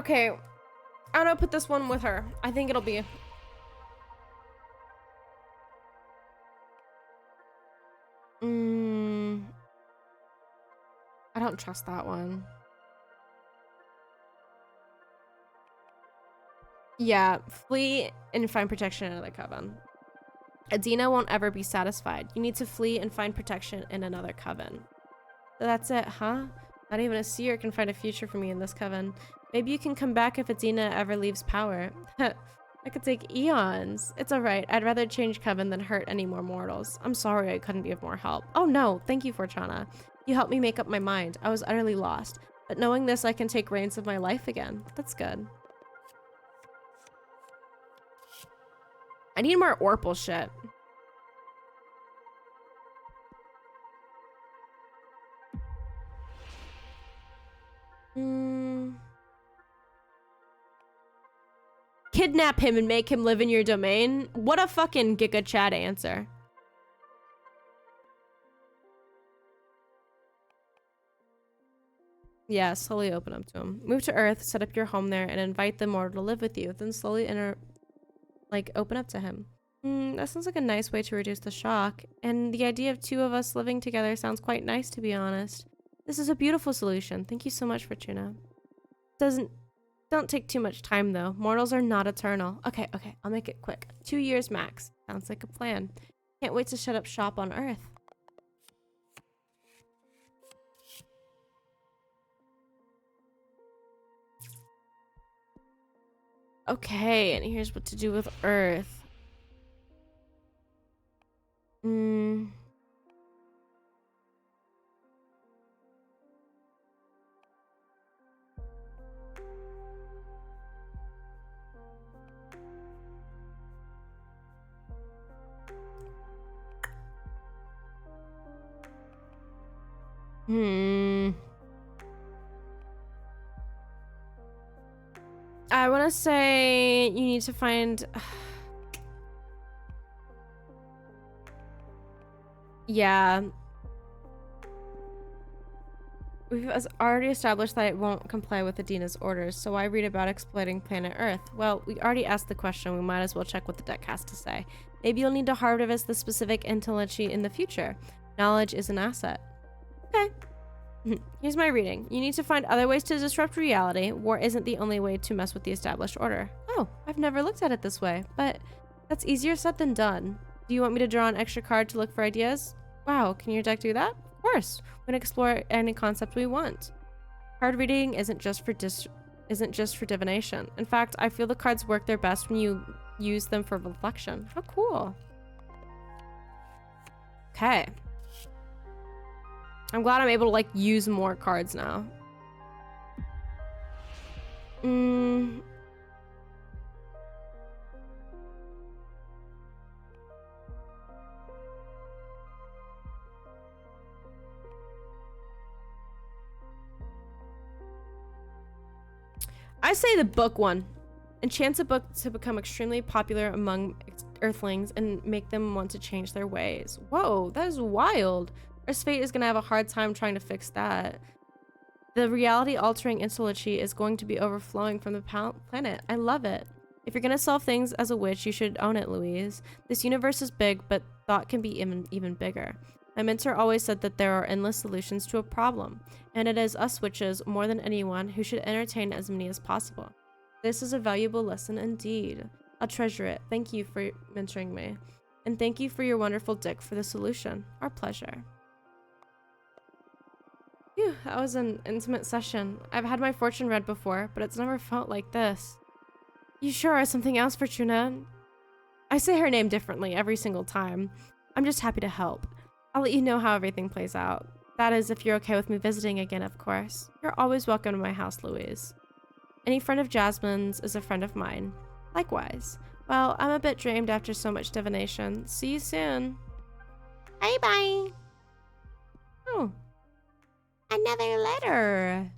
Okay, I'm gonna put this one with her. I think it'll be... I don't trust that one. Yeah, flee and find protection in another coven. Adina won't ever be satisfied. You need to flee and find protection in another coven. So that's it, huh? Not even a seer can find a future for me in this coven. Maybe you can come back if Adina ever leaves power. That could take eons. It's alright. I'd rather change coven than hurt any more mortals. I'm sorry I couldn't be of more help. Oh no, thank you, Fortuna. You helped me make up my mind. I was utterly lost. But knowing this, I can take reins of my life again. That's good. I need more Orpal shit. Kidnap him and make him live in your domain? What a fucking Giga Chad answer. Yeah, slowly open up to him. Move to Earth, set up your home there, and invite the mortal to live with you. Then slowly open up to him. That sounds like a nice way to reduce the shock. And the idea of two of us living together sounds quite nice, to be honest. This is a beautiful solution. Thank you so much, Fortuna. Don't take too much time, though. Mortals are not eternal. Okay, I'll make it quick. 2 years max. Sounds like a plan. Can't wait to shut up shop on Earth. Okay, and here's what to do with Earth. I want to say you need to find... Yeah. We've already established that it won't comply with Adina's orders, so why read about exploiting planet Earth? Well, we already asked the question, we might as well check what the deck has to say. Maybe you'll need to harvest the specific intelligence in the future. Knowledge is an asset. Okay. Here's my reading. You need to find other ways to disrupt reality. War isn't the only way to mess with the established order. Oh, I've never looked at it this way, but that's easier said than done. Do you want me to draw an extra card to look for ideas? Wow, can your deck do that? Of course. We can explore any concept we want. Card reading isn't just for divination. In fact, I feel the cards work their best when you use them for reflection. How cool. Okay. I'm glad I'm able to, like, use more cards now. I say the book one. Enchants a book to become extremely popular among Earthlings and make them want to change their ways. Whoa, that is wild. Earth's fate is going to have a hard time trying to fix that. The reality-altering intelligence is going to be overflowing from the planet. I love it. If you're going to solve things as a witch, you should own it, Louise. This universe is big, but thought can be even bigger. My mentor always said that there are endless solutions to a problem, and it is us witches, more than anyone, who should entertain as many as possible. This is a valuable lesson indeed. I'll treasure it. Thank you for mentoring me. And thank you for your wonderful dick for the solution. Our pleasure. Phew, that was an intimate session. I've had my fortune read before, but it's never felt like this. You sure are something else, Fortuna. I say her name differently every single time. I'm just happy to help. I'll let you know how everything plays out. That is, if you're okay with me visiting again, of course. You're always welcome to my house, Louise. Any friend of Jasmine's is a friend of mine. Likewise. Well, I'm a bit drained after so much divination. See you soon. Bye-bye. Oh. Another letter.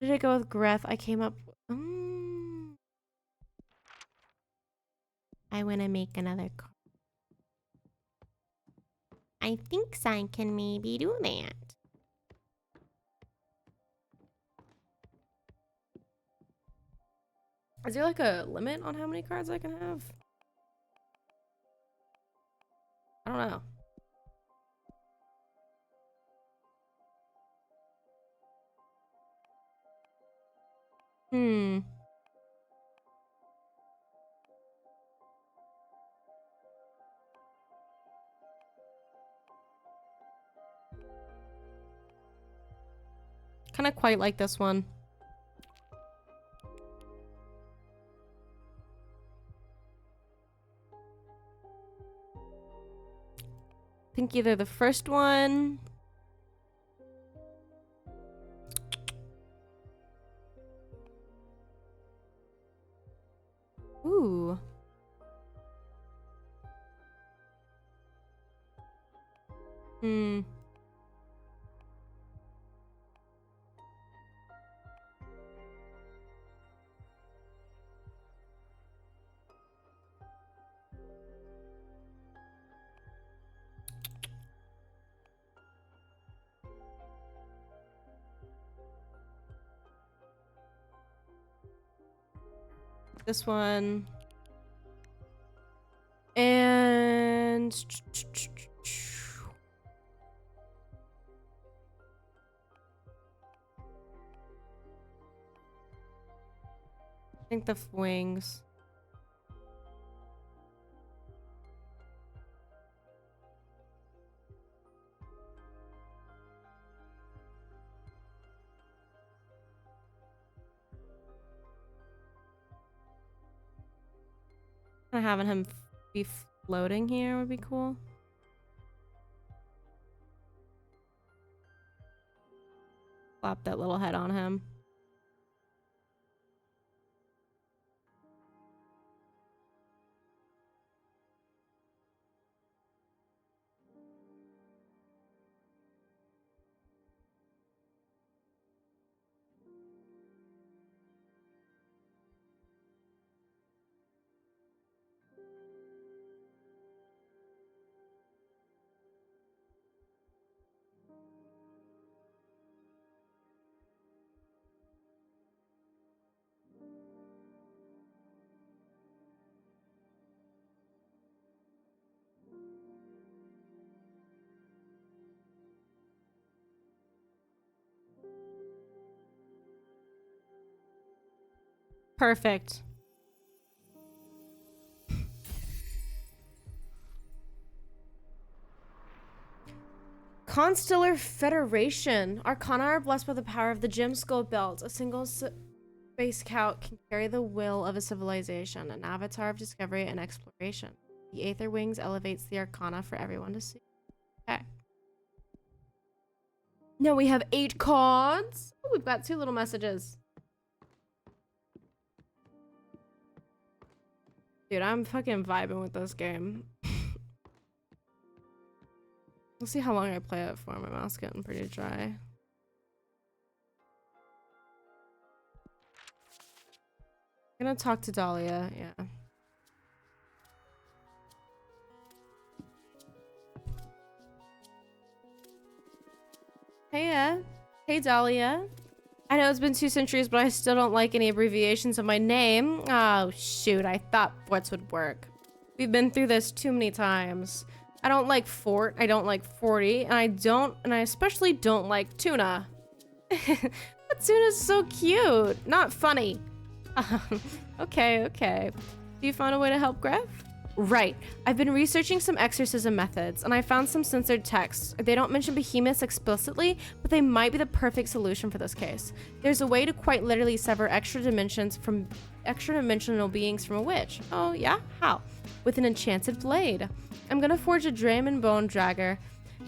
Did it go with Greth? I came up... I want to make another card. I think I can maybe do that. Is there like a limit on how many cards I can have? I don't know. Hmm. Kind of quite like this one. I think either the first one. Ooh. Hmm. This one. And I think the wings. Kind of having him be floating here would be cool. Slap that little head on him. Perfect. Constellar Federation. Arcana are blessed by the power of the Gem Skull Belt. A single space count can carry the will of a civilization, an avatar of discovery and exploration. The Aether Wings elevates the Arcana for everyone to see. Okay. Now we have 8 cards. Oh, we've got 2 little messages. Dude, I'm fucking vibing with this game. We'll see how long I play it for. My mouth's getting pretty dry. I'm gonna talk to Dahlia, yeah. Hey, hey Dahlia. I know it's been 2 centuries, but I still don't like any abbreviations of my name. Oh, shoot. I thought forts would work. We've been through this too many times. I don't like fort. I don't like 40. And I especially don't like tuna. But tuna's so cute. Not funny. Okay. Do you find a way to help Gref? Right. I've been researching some exorcism methods, and I found some censored texts. They don't mention behemoths explicitly, but they might be the perfect solution for this case. There's a way to quite literally sever extra dimensional beings from a witch. Oh, yeah? How? With an enchanted blade. I'm gonna forge a damon bone dagger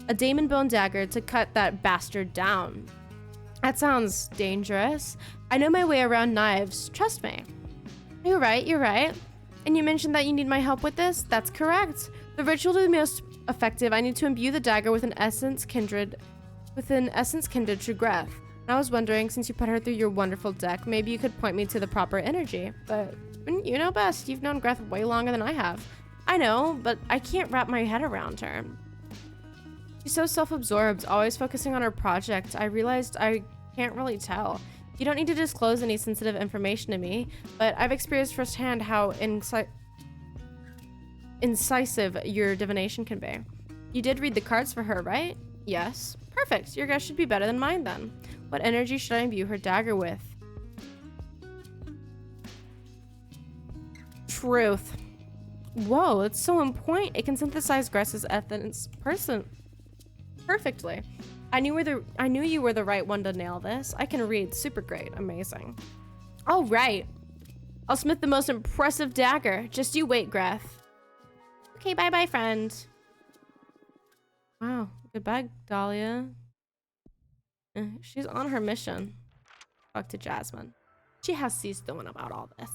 to cut that bastard down. That sounds dangerous. I know my way around knives. Trust me. You're right. And you mentioned that you need my help with this? That's correct. The ritual to be most effective, I need to imbue the dagger with an essence kindred to Gref. And I was wondering, since you put her through your wonderful deck, maybe you could point me to the proper energy. But you know best. You've known Gref way longer than I have. I know, but I can't wrap my head around her. She's so self-absorbed, always focusing on her project. I realized I can't really tell. You don't need to disclose any sensitive information to me, but I've experienced firsthand how incisive your divination can be. You did read the cards for her, right? Yes. Perfect. Your guess should be better than mine then. What energy should I imbue her dagger with? Truth. Whoa, it's so on point. It can synthesize Gress's essence perfectly. I knew you were the right one to nail this. I can read. Super great. Amazing. All right. I'll smith the most impressive dagger. Just you wait, Greth. Okay, bye-bye, friend. Wow. Goodbye, Dahlia. She's on her mission. Talk to Jasmine. She has ceased doing about all this.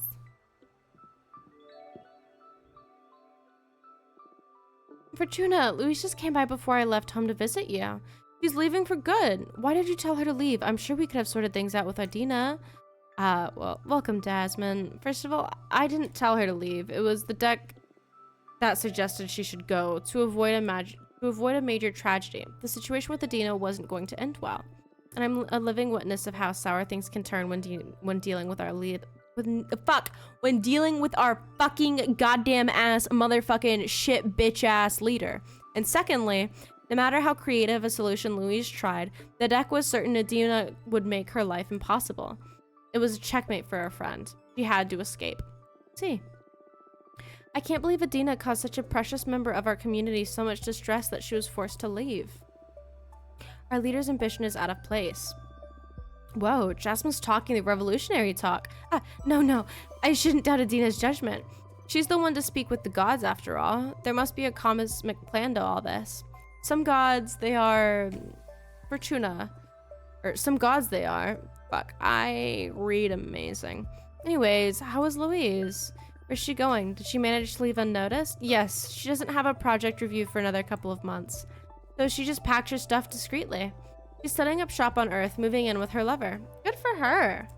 Fortuna, Louise just came by before I left home to visit you. She's leaving for good. Why did you tell her to leave? I'm sure we could have sorted things out with Adina. Well, welcome, Jasmine. First of all, I didn't tell her to leave. It was the deck that suggested she should go to avoid a major tragedy. The situation with Adina wasn't going to end well, and I'm a living witness of how sour things can turn when dealing with our when dealing with our fucking goddamn ass motherfucking shit bitch ass leader. And secondly, no matter how creative a solution Louise tried, the deck was certain Adina would make her life impossible. It was a checkmate for our friend. She had to escape. See. I can't believe Adina caused such a precious member of our community so much distress that she was forced to leave. Our leader's ambition is out of place. Whoa, Jasmine's talking the revolutionary talk. No, I shouldn't doubt Adina's judgment. She's the one to speak with the gods after all. There must be a cosmic plan to all this. Some gods, they are... Fortuna. Or some gods they are. Fuck, I read amazing. Anyways, how is Louise? Where's she going? Did she manage to leave unnoticed? Yes, she doesn't have a project review for another couple of months. So she just packed her stuff discreetly. She's setting up shop on Earth, moving in with her lover. Good for her.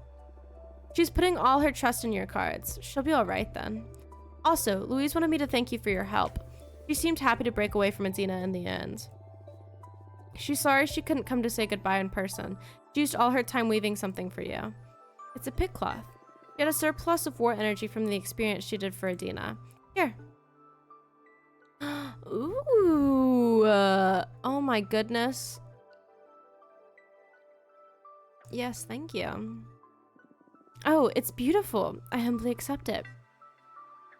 She's putting all her trust in your cards. She'll be alright then. Also, Louise wanted me to thank you for your help. She seemed happy to break away from Adina in the end. She's sorry she couldn't come to say goodbye in person. She used all her time weaving something for you. It's a pit cloth. She had a surplus of war energy from the experience she did for Adina. Here. Ooh. Oh my goodness. Yes, thank you. Oh, it's beautiful. I humbly accept it.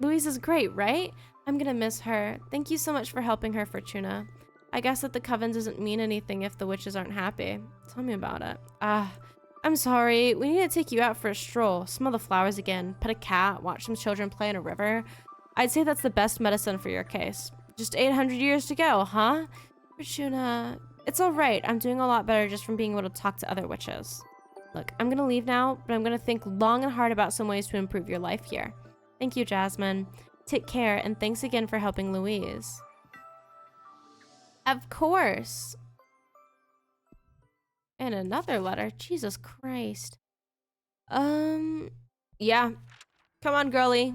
Louise is great, right? I'm gonna miss her. Thank you so much for helping her, Fortuna. I guess that the coven doesn't mean anything if the witches aren't happy. Tell me about it. I'm sorry. We need to take you out for a stroll. Smell the flowers again. Pet a cat. Watch some children play in a river. I'd say that's the best medicine for your case. Just 800 years to go, huh? Fortuna... It's alright. I'm doing a lot better just from being able to talk to other witches. Look, I'm gonna leave now, but I'm gonna think long and hard about some ways to improve your life here. Thank you, Jasmine. Take care, and thanks again for helping Louise. Of course. And another letter. Jesus Christ. Yeah. Come on, girly.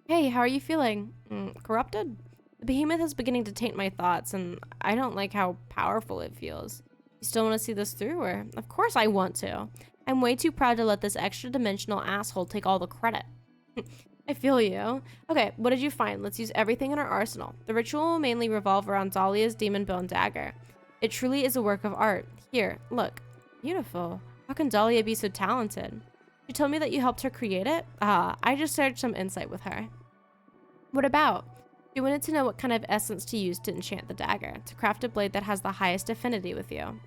Hey, how are you feeling? Corrupted? The behemoth is beginning to taint my thoughts, and I don't like how powerful it feels. You still want to see this through, or? Of course I want to. I'm way too proud to let this extra-dimensional asshole take all the credit. I feel you. Okay, what did you find? Let's use everything in our arsenal. The ritual will mainly revolve around Dahlia's demon bone dagger. It truly is a work of art. Here, look. Beautiful. How can Dahlia be so talented? You told me that you helped her create it? I just shared some insight with her. What about? You wanted to know what kind of essence to use to enchant the dagger, to craft a blade that has the highest affinity with you.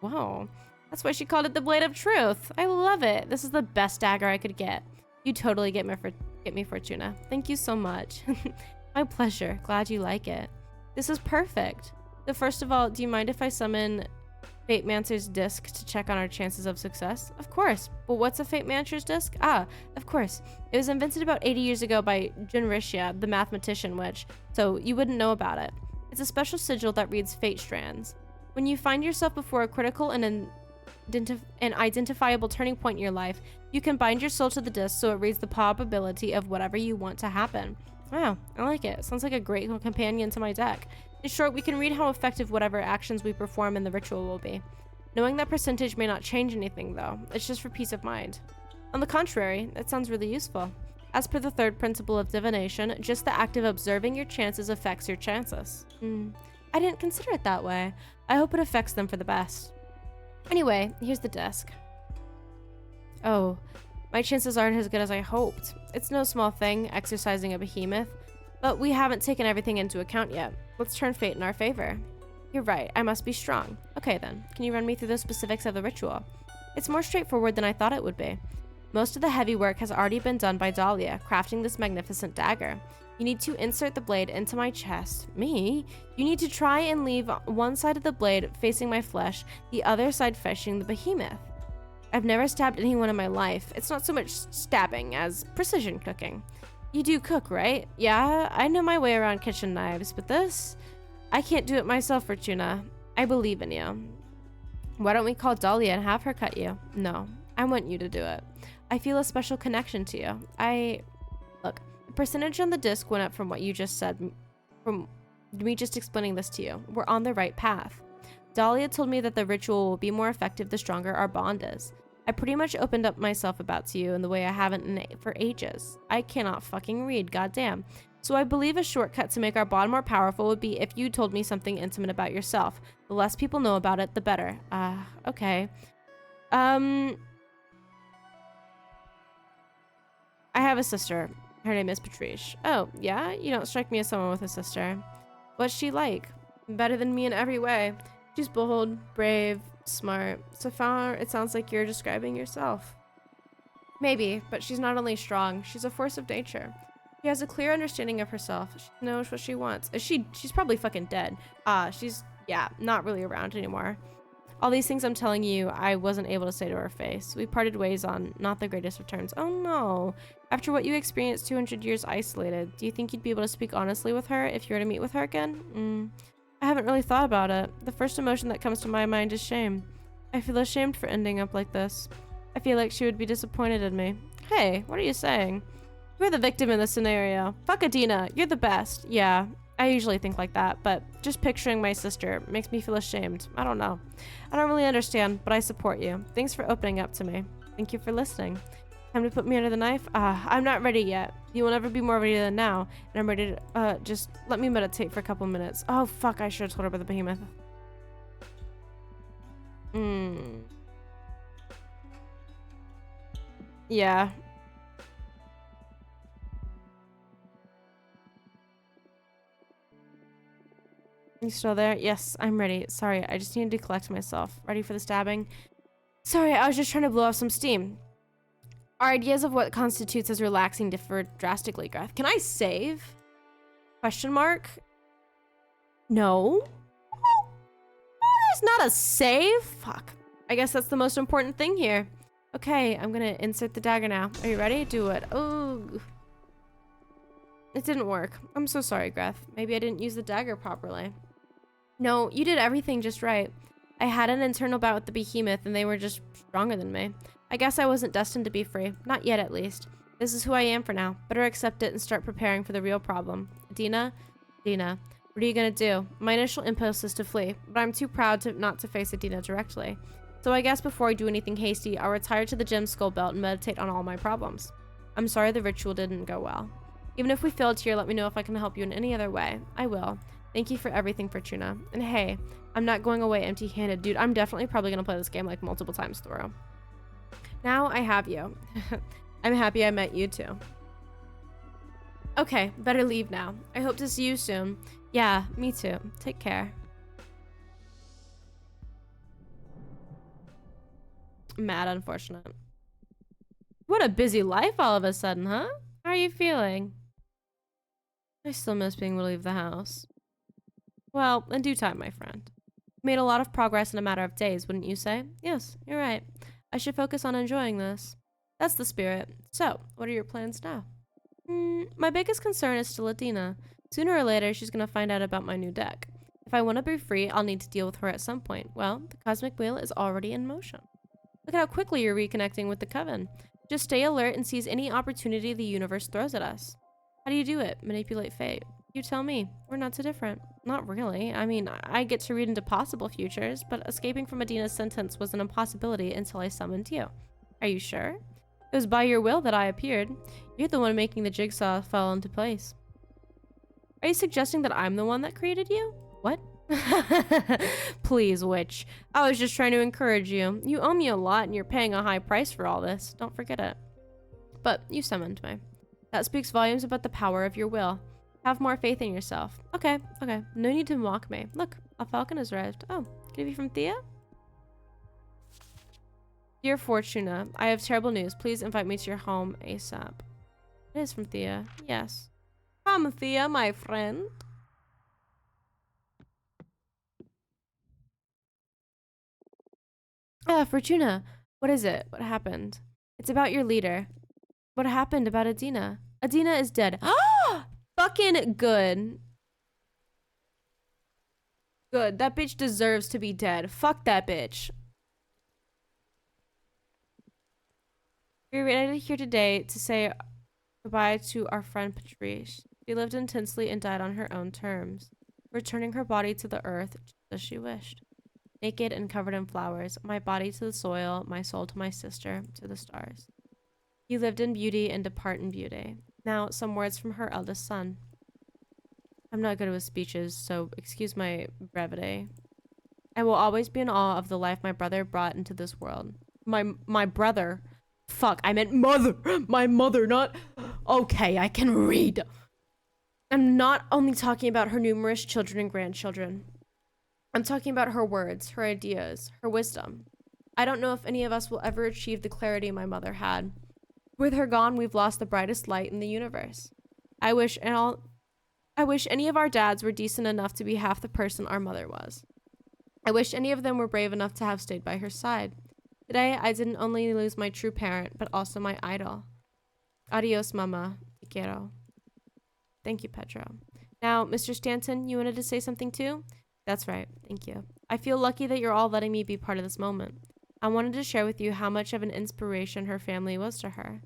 Whoa. That's why she called it the Blade of Truth. I love it. This is the best dagger I could get. You totally get me, Fortuna. Thank you so much. My pleasure. Glad you like it. This is perfect. So first of all, do you mind if I summon Fate Mancer's disc to check on our chances of success? Of course. But what's a Fate Mancer's disc? Of course. It was invented about 80 years ago by Junrishya, the mathematician witch, so you wouldn't know about it. It's a special sigil that reads fate strands. When you find yourself before a critical and identifiable turning point in your life, you can bind your soul to the disc so it reads the probability of whatever you want to happen. Wow, I like it. Sounds like a great companion to my deck. In short, we can read how effective whatever actions we perform in the ritual will be. Knowing that percentage may not change anything, though. It's just for peace of mind. On the contrary, it sounds really useful. As per the third principle of divination, just the act of observing your chances affects your chances. I didn't consider it that way. I hope it affects them for the best. Anyway, here's the disc. Oh, my chances aren't as good as I hoped. It's no small thing, exercising a behemoth, but we haven't taken everything into account yet. Let's turn fate in our favor. You're right, I must be strong. Okay then, can you run me through the specifics of the ritual? It's more straightforward than I thought it would be. Most of the heavy work has already been done by Dahlia, crafting this magnificent dagger. You need to insert the blade into my chest. Me? You need to try and leave one side of the blade facing my flesh, the other side facing the behemoth. I've never stabbed anyone in my life. It's not so much stabbing as precision cooking. You do cook, right? Yeah, I know my way around kitchen knives, but this? I can't do it myself, Fortuna. I believe in you. Why don't we call Dahlia and have her cut you? No, I want you to do it. I feel a special connection to you. Look, the percentage on the disc went up from what you just said, from me just explaining this to you. We're on the right path. Dahlia told me that the ritual will be more effective the stronger our bond is. I pretty much opened up myself about you in the way I haven't for ages. I cannot fucking read, goddamn. So I believe a shortcut to make our bond more powerful would be if you told me something intimate about yourself. The less people know about it, the better. Okay. I have a sister. Her name is Patrice. Oh, yeah? You don't strike me as someone with a sister. What's she like? Better than me in every way. She's bold, brave, smart. So far, it sounds like you're describing yourself. Maybe, but she's not only strong, she's a force of nature. She has a clear understanding of herself. She knows what she wants. She's probably fucking dead. She's, yeah, not really around anymore. All these things I'm telling you, I wasn't able to say to her face. We parted ways on not the greatest of terms. Oh no. After what you experienced 200 years isolated, do you think you'd be able to speak honestly with her if you were to meet with her again? I haven't really thought about it. The first emotion that comes to my mind is shame. I feel ashamed for ending up like this. I feel like she would be disappointed in me. Hey, what are you saying? You're the victim in this scenario. Fuck Adina, you're the best. Yeah, I usually think like that, but just picturing my sister makes me feel ashamed. I don't know. I don't really understand, but I support you. Thanks for opening up to me. Thank you for listening. Time to put me under the knife? I'm not ready yet. You will never be more ready than now. And I'm ready to, just let me meditate for a couple minutes. Oh, fuck, I should have told her about the behemoth. Yeah. You still there? Yes, I'm ready. Sorry, I just needed to collect myself. Ready for the stabbing? Sorry, I was just trying to blow off some steam. Our ideas of what constitutes as relaxing differ drastically, Greth. Can I save? Question mark? No. There's not a save? Fuck. I guess that's the most important thing here. Okay, I'm gonna insert the dagger now. Are you ready? Do it. Oh. It didn't work. I'm so sorry, Greth. Maybe I didn't use the dagger properly. No, you did everything just right. I had an internal bout with the behemoth and they were just stronger than me. I guess I wasn't destined to be free. Not yet, at least. This is who I am for now. Better accept it and start preparing for the real problem. Dina, what are you gonna do? My initial impulse is to flee, but I'm too proud not to face Adina directly. So I guess before I do anything hasty, I'll retire to the gem skull belt and meditate on all my problems. I'm sorry the ritual didn't go well. Even if we failed here, let me know if I can help you in any other way. I will. Thank you for everything, Fortuna. And hey, I'm not going away empty-handed. Dude, I'm definitely probably gonna play this game like multiple times through. Now I have you. I'm happy I met you too. Okay, better leave now. I hope to see you soon. Yeah, me too. Take care. Mad, unfortunate. What a busy life all of a sudden, huh? How are you feeling? I still miss being able to leave the house. Well, in due time, my friend. Made a lot of progress in a matter of days, wouldn't you say? Yes, you're right. I should focus on enjoying this. That's the spirit. So, what are your plans now? My biggest concern is still Adina. Sooner or later, she's gonna find out about my new deck. If I want to be free, I'll need to deal with her at some point. Well, the cosmic wheel is already in motion. Look at how quickly you're reconnecting with the coven. Just stay alert and seize any opportunity the universe throws at us. How do you do it? Manipulate fate. You tell me. We're not so different. Not really. I mean, I get to read into possible futures, but escaping from Adina's sentence was an impossibility until I summoned you. Are you sure? It was by your will that I appeared. You're the one making the jigsaw fall into place. Are you suggesting that I'm the one that created you? What? Please, Witch. I was just trying to encourage you. You owe me a lot and you're paying a high price for all this. Don't forget it. But you summoned me. That speaks volumes about the power of your will. Have more faith in yourself. Okay, okay. No need to mock me. Look, a falcon has arrived. Oh, can it be from Thea? Dear Fortuna, I have terrible news. Please invite me to your home ASAP. It is from Thea. Yes. Come, Thea, my friend. Fortuna. What is it? What happened? It's about your leader. What happened about Adina? Adina is dead. Ah! Fucking good. Good. That bitch deserves to be dead. Fuck that bitch. We're ready here today to say goodbye to our friend Patrice. She lived intensely and died on her own terms, returning her body to the earth just as she wished. Naked and covered in flowers, my body to the soil, my soul to my sister, to the stars. He lived in beauty and depart in beauty. Now, some words from her eldest son. I'm not good with speeches, so excuse my brevity. I will always be in awe of the life my brother brought into this world. My brother? Fuck, I meant mother! My mother, not... Okay, I can read. I'm not only talking about her numerous children and grandchildren. I'm talking about her words, her ideas, her wisdom. I don't know if any of us will ever achieve the clarity my mother had. With her gone, we've lost the brightest light in the universe. I wish any of our dads were decent enough to be half the person our mother was. I wish any of them were brave enough to have stayed by her side. Today, I didn't only lose my true parent, but also my idol. Adios, mama. Te quiero. Thank you, Pedro. Now, Mr. Stanton, you wanted to say something too? That's right. Thank you. I feel lucky that you're all letting me be part of this moment. I wanted to share with you how much of an inspiration her family was to her.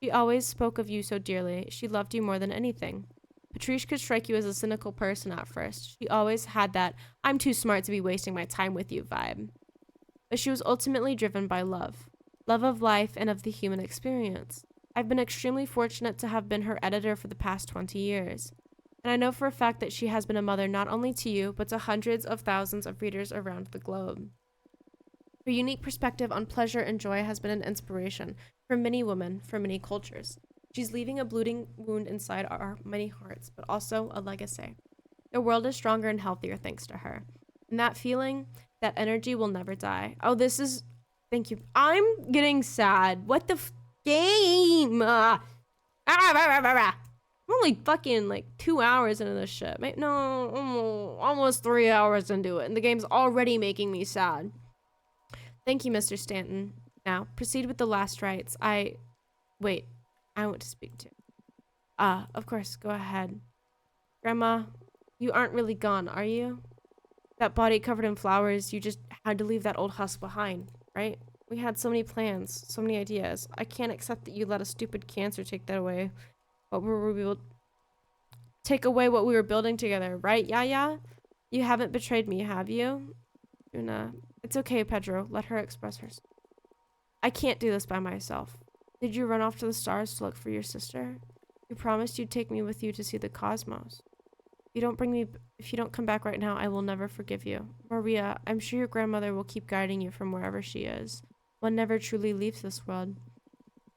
She always spoke of you so dearly. She loved you more than anything. Patrice could strike you as a cynical person at first. She always had that I'm too smart to be wasting my time with you vibe. But she was ultimately driven by love. Love of life and of the human experience. I've been extremely fortunate to have been her editor for the past 20 years. And I know for a fact that she has been a mother not only to you, but to hundreds of thousands of readers around the globe. Her unique perspective on pleasure and joy has been an inspiration for many women, for many cultures. She's leaving a bleeding wound inside our many hearts, but also a legacy. The world is stronger and healthier thanks to her. And that feeling, that energy will never die. Oh, this is... Thank you. I'm getting sad. What the game? I'm only fucking like 2 hours into this shit. No, almost 3 hours into it. And the game's already making me sad. Thank you, Mr. Stanton. Now, proceed with the last rites. Wait, I want to speak to. Of course, go ahead. Grandma, you aren't really gone, are you? That body covered in flowers, you just had to leave that old husk behind, right? We had so many plans, so many ideas. I can't accept that you let a stupid cancer take that away. Take away what we were building together, right, Yaya? You haven't betrayed me, have you? Una. It's okay, Pedro. Let her express herself. I can't do this by myself. Did you run off to the stars to look for your sister? You promised you'd take me with you to see the cosmos. If you don't come back right now, I will never forgive you. Maria, I'm sure your grandmother will keep guiding you from wherever she is. One never truly leaves this world.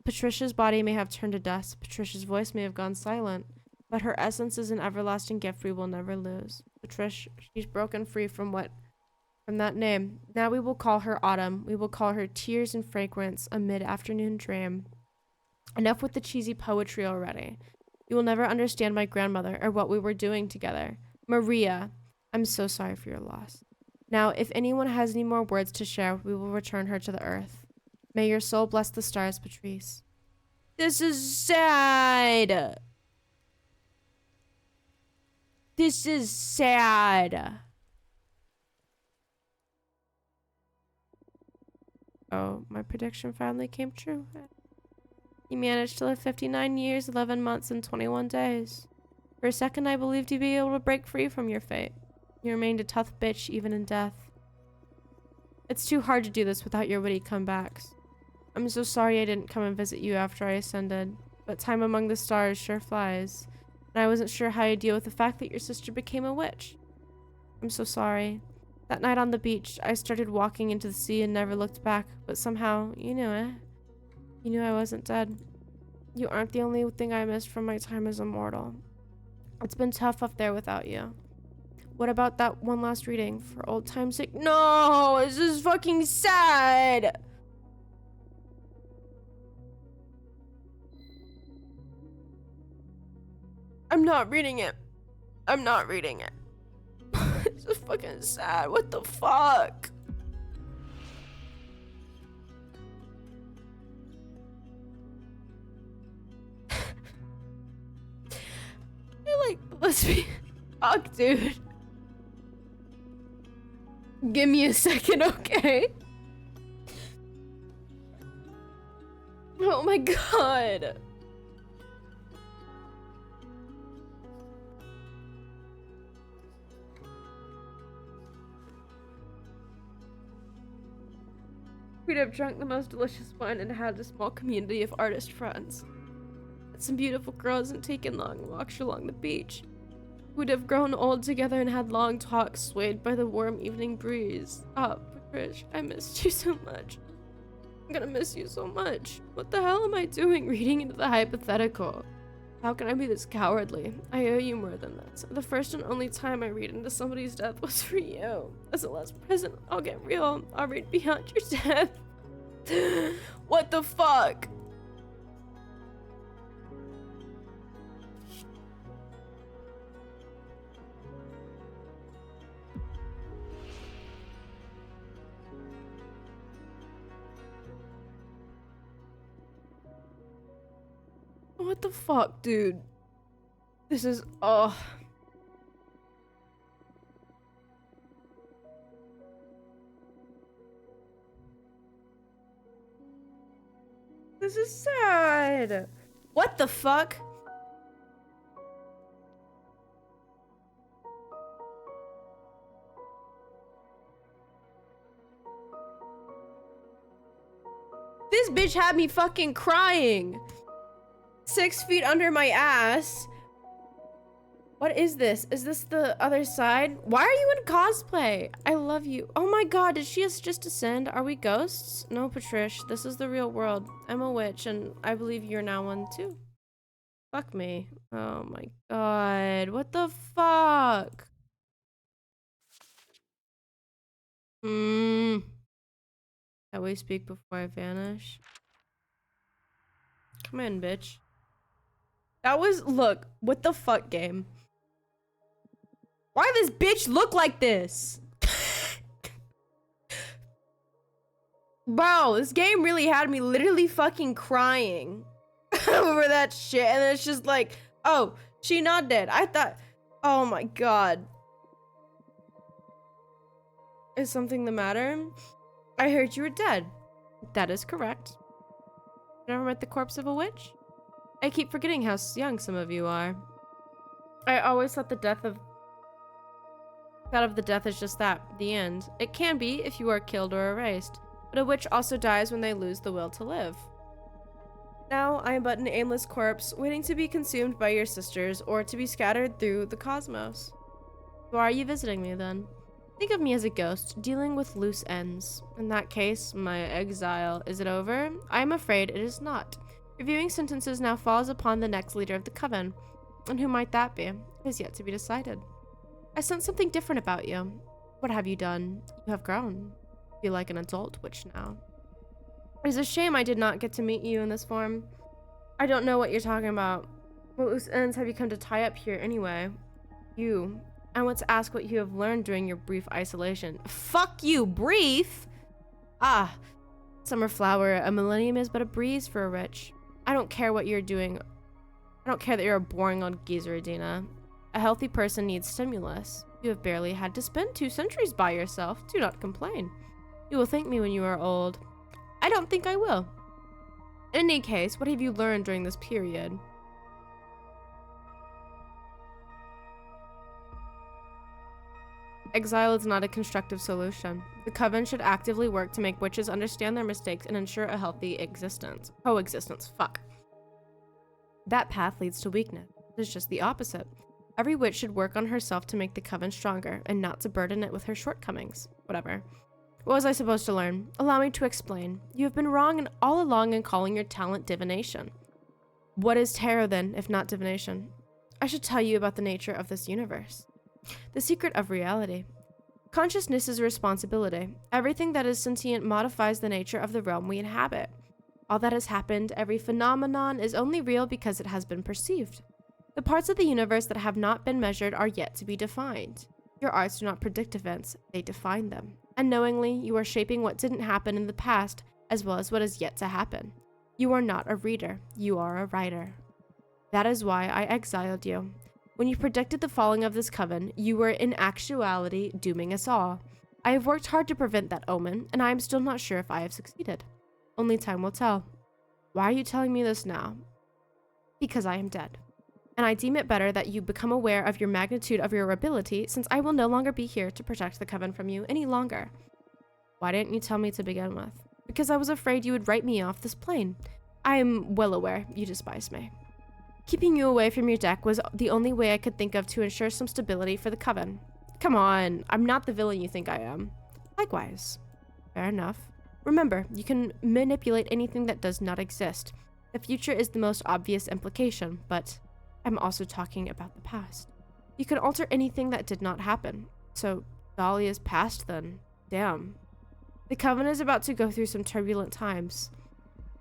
Patricia's body may have turned to dust. Patricia's voice may have gone silent. But her essence is an everlasting gift we will never lose. Patricia, she's broken free from that name. Now we will call her Autumn. We will call her Tears and Fragrance, a mid-afternoon dream. Enough with the cheesy poetry already. You will never understand my grandmother or what we were doing together. Maria, I'm so sorry for your loss. Now, if anyone has any more words to share, we will return her to the earth. May your soul bless the stars, Patrice. This is sad. This is sad. Oh, my prediction finally came true. He managed to live 59 years, 11 months, and 21 days. For a second, I believed you'd be able to break free from your fate. You remained a tough bitch even in death. It's too hard to do this without your witty comebacks. I'm so sorry I didn't come and visit you after I ascended, but time among the stars sure flies, and I wasn't sure how to deal with the fact that your sister became a witch. I'm so sorry. That night on the beach, I started walking into the sea and never looked back, but somehow, you knew it. You knew I wasn't dead. You aren't the only thing I missed from my time as a mortal. It's been tough up there without you. What about that one last reading? For old time's sake? No! This is fucking sad! I'm not reading it. I'm not reading it. It's just fucking sad. What the fuck? I like lesbian. Fuck, dude. Give me a second, okay? Oh my god. We'd have drunk the most delicious wine and had a small community of artist friends. Had some beautiful girls and taken long walks along the beach. We'd have grown old together and had long talks swayed by the warm evening breeze. Oh, Patricia, I missed you so much. I'm gonna miss you so much. What the hell am I doing reading into the hypothetical? How can I be this cowardly? I owe you more than that. The first and only time I read into somebody's death was for you. As a last present, I'll get real. I'll read beyond your death. What the fuck? What the fuck, dude? This is, oh. This is sad. What the fuck? This bitch had me fucking crying. 6 feet under my ass. What is this? Is this the other side? Why are you in cosplay? I love you. Oh my god, did she just ascend? Are we ghosts? No, Patricia, this is the real world. I'm a witch, and I believe you're now one too. Fuck me. Oh my god. What the fuck? Shall we speak before I vanish? Come in, bitch. That was, look, what the fuck, game? Why does this bitch look like this? Bro, this game really had me literally fucking crying over that shit. And it's just like, oh, she not dead. I thought, oh my god. Is something the matter? I heard you were dead. That is correct. Never met the corpse of a witch? I keep forgetting how young some of you are. I always thought the death is just that, the end. It can be if you are killed or erased, but a witch also dies when they lose the will to live. Now I am but an aimless corpse, waiting to be consumed by your sisters or to be scattered through the cosmos. Why are you visiting me then? Think of me as a ghost, dealing with loose ends. In that case, my exile, is it over? I am afraid it is not. Reviewing sentences now falls upon the next leader of the coven. And who might that be? It is yet to be decided. I sense something different about you. What have you done? You have grown. You feel like an adult witch now. It is a shame I did not get to meet you in this form. I don't know what you're talking about. What loose ends have you come to tie up here anyway? I want to ask what you have learned during your brief isolation. Fuck you, brief? Ah, summer flower, a millennium is but a breeze for a witch. I don't care what you're doing. I don't care that you're a boring old geezer, Adina. A healthy person needs stimulus. You have barely had to spend 2 centuries by yourself. Do not complain. You will thank me when you are old. I don't think I will. In any case, what have you learned during this period? Exile is not a constructive solution. The Coven should actively work to make witches understand their mistakes and ensure a healthy coexistence. Fuck. That path leads to weakness. It is just the opposite. Every witch should work on herself to make the Coven stronger and not to burden it with her shortcomings. Whatever. What was I supposed to learn? Allow me to explain. You have been wrong and all along in calling your talent divination. What is tarot then, if not divination? I should tell you about the nature of this universe. The secret of reality. Consciousness is a responsibility. Everything that is sentient modifies the nature of the realm we inhabit. All that has happened, every phenomenon, is only real because it has been perceived. The parts of the universe that have not been measured are yet to be defined. Your arts do not predict events, they define them. Unknowingly, you are shaping what didn't happen in the past, as well as what is yet to happen. You are not a reader, you are a writer. That is why I exiled you. When you predicted the falling of this coven, you were in actuality dooming us all. I have worked hard to prevent that omen, and I am still not sure if I have succeeded. Only time will tell. Why are you telling me this now? Because I am dead. And I deem it better that you become aware of your magnitude of your ability, since I will no longer be here to protect the coven from you any longer. Why didn't you tell me to begin with? Because I was afraid you would write me off this plane. I am well aware you despise me. Keeping you away from your deck was the only way I could think of to ensure some stability for the coven. Come on, I'm not the villain you think I am. Likewise. Fair enough. Remember, you can manipulate anything that does not exist. The future is the most obvious implication, but I'm also talking about the past. You can alter anything that did not happen. So, Dahlia's past then. Damn. The coven is about to go through some turbulent times.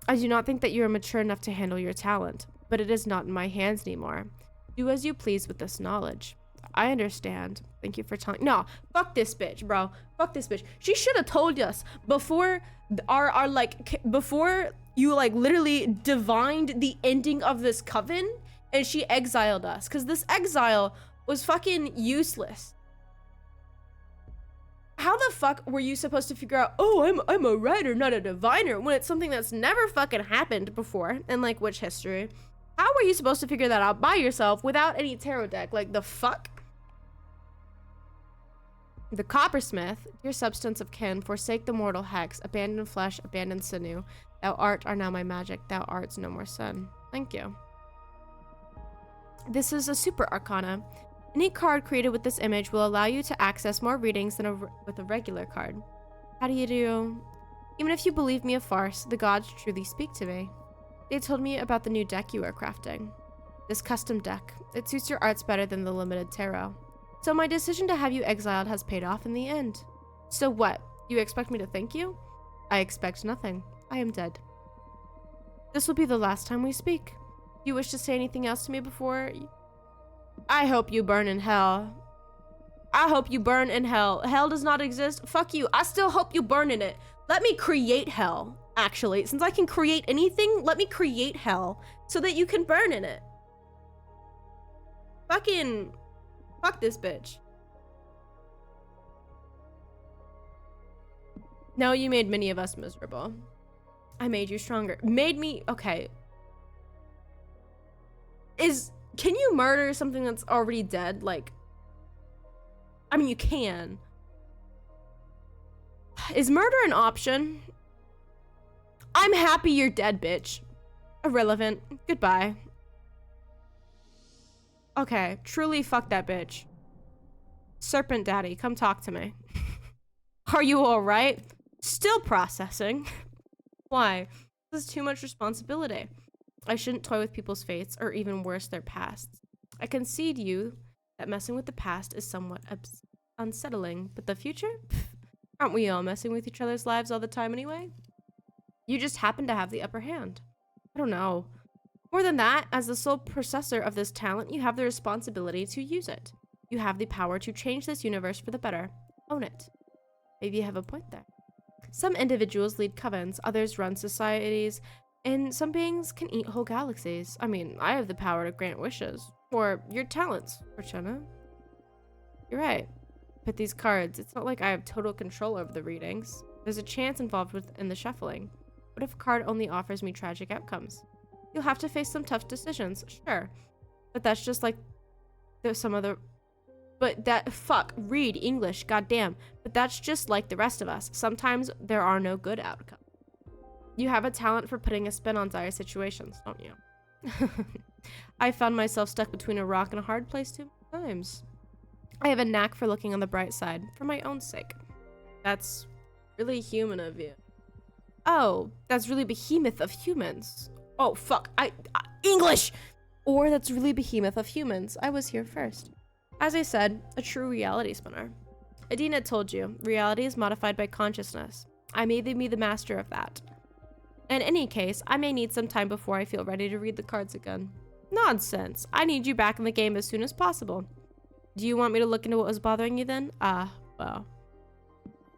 I do not think that you are mature enough to handle your talent, but it is not in my hands anymore. Do as you please with this knowledge. I understand. Thank you for telling— No, fuck this bitch, bro. Fuck this bitch. She should have told us before before you literally divined the ending of this coven and she exiled us, because this exile was fucking useless. How the fuck were you supposed to figure out, oh, I'm a writer, not a diviner, when it's something that's never fucking happened before in witch history? How were you supposed to figure that out by yourself without any tarot deck? Like, the fuck? The coppersmith, dear substance of kin, forsake the mortal hex, abandon flesh, abandon sinew. Thou art are now my magic, thou art no more sin. Thank you. This is a super arcana. Any card created with this image will allow you to access more readings than with a regular card. How do you do? Even if you believe me a farce, the gods truly speak to me. They told me about the new deck you are crafting. This custom deck. It suits your arts better than the limited tarot. So my decision to have you exiled has paid off in the end. So what? You expect me to thank you? I expect nothing. I am dead. This will be the last time we speak. Do you wish to say anything else to me before? I hope you burn in hell. I hope you burn in hell. Hell does not exist. Fuck you. I still hope you burn in it. Let me create hell, actually. Since I can create anything, let me create hell so that you can burn in it. Fucking fuck this bitch. No, you made many of us miserable. I made you stronger. Made me— okay. Can you murder something that's already dead? I mean, you can. Is murder an option? I'm happy you're dead, bitch. Irrelevant. Goodbye. Okay, truly fuck that bitch. Serpent Daddy, come talk to me. Are you alright? Still processing. Why? This is too much responsibility. I shouldn't toy with people's fates, or even worse, their pasts. I concede you that messing with the past is somewhat unsettling, but the future? Pfft, aren't we all messing with each other's lives all the time anyway? You just happen to have the upper hand. I don't know. More than that, as the sole possessor of this talent, you have the responsibility to use it. You have the power to change this universe for the better. Own it. Maybe you have a point there. Some individuals lead covens, others run societies, and some beings can eat whole galaxies. I mean, I have the power to grant wishes. Or your talents, Fortuna. You're right. But these cards, it's not like I have total control over the readings. There's a chance involved in the shuffling. What if a card only offers me tragic outcomes? You'll have to face some tough decisions, sure. But that's just like some of the But read English, goddamn. But that's just like the rest of us. Sometimes there are no good outcomes. You have a talent for putting a spin on dire situations, don't you? I found myself stuck between a rock and a hard place 2 times. I have a knack for looking on the bright side, for my own sake. That's really human of you. Oh, that's really behemoth of humans. Oh, fuck. English! Or that's really behemoth of humans. I was here first. As I said, a true reality spinner. Adina told you, reality is modified by consciousness. I may be the master of that. In any case, I may need some time before I feel ready to read the cards again. Nonsense. I need you back in the game as soon as possible. Do you want me to look into what was bothering you then? Well.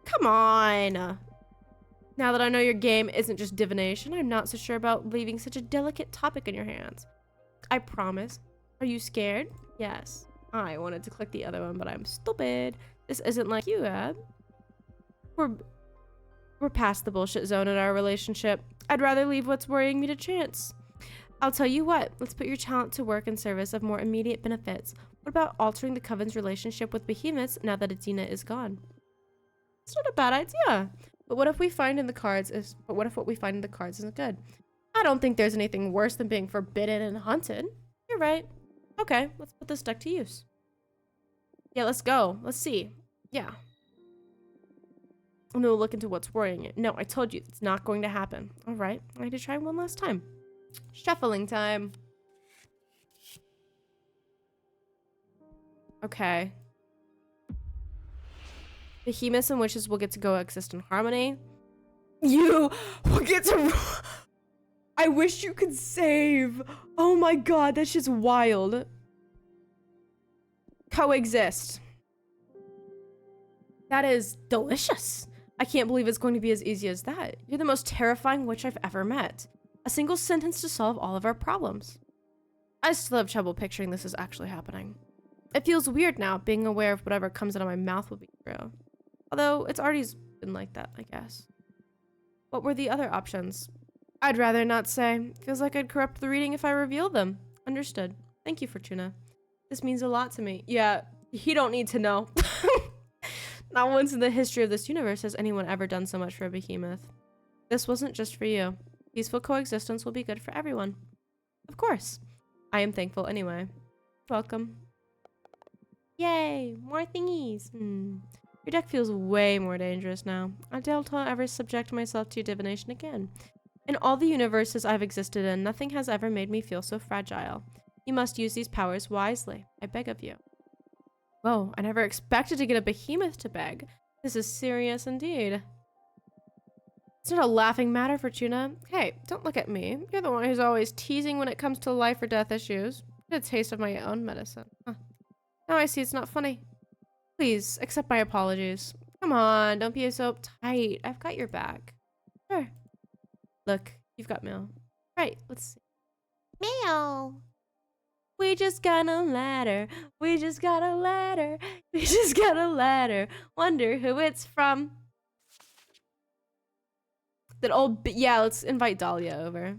Come on. Now that I know your game isn't just divination, I'm not so sure about leaving such a delicate topic in your hands. I promise. Are you scared? Yes. I wanted to click the other one, but I'm stupid. This isn't like you, Ab. We're past the bullshit zone in our relationship. I'd rather leave what's worrying me to chance. I'll tell you what, let's put your talent to work in service of more immediate benefits. What about altering the Coven's relationship with behemoths now that Adina is gone? It's not a bad idea. But what if what we find in the cards isn't good? I don't think there's anything worse than being forbidden and hunted. You're right. Okay, let's put this deck to use. Yeah, let's go. Let's see. Yeah. And then we'll look into what's worrying it. No, I told you, it's not going to happen. All right, I need to try one last time. Shuffling time. Okay. Behemoths and witches will get to go exist in harmony. You will get to... I wish you could save. Oh my god, that's just wild. Coexist. That is delicious. I can't believe it's going to be as easy as that. You're the most terrifying witch I've ever met. A single sentence to solve all of our problems. I still have trouble picturing this as actually happening. It feels weird now, being aware of whatever comes out of my mouth will be true. Although, it's already been like that, I guess. What were the other options? I'd rather not say. Feels like I'd corrupt the reading if I revealed them. Understood. Thank you, Fortuna. This means a lot to me. Yeah, he don't need to know. Not once in the history of this universe has anyone ever done so much for a behemoth. This wasn't just for you. Peaceful coexistence will be good for everyone. Of course. I am thankful anyway. Welcome. Yay! More thingies! Your deck feels way more dangerous now. I doubt I'll ever subject myself to divination again. In all the universes I've existed in, nothing has ever made me feel so fragile. You must use these powers wisely. I beg of you. Whoa, I never expected to get a behemoth to beg. This is serious indeed. It's not a laughing matter, Fortuna. Hey, don't look at me. You're the one who's always teasing when it comes to life or death issues. Get a taste of my own medicine. Huh. Now I see it's not funny. Please, accept my apologies. Come on, don't be so uptight. I've got your back. Sure. Look, you've got mail. Right, let's see. Mail. We just got a letter. We just got a letter. We just got a letter. Wonder who it's from. That old... Yeah, let's invite Dahlia over.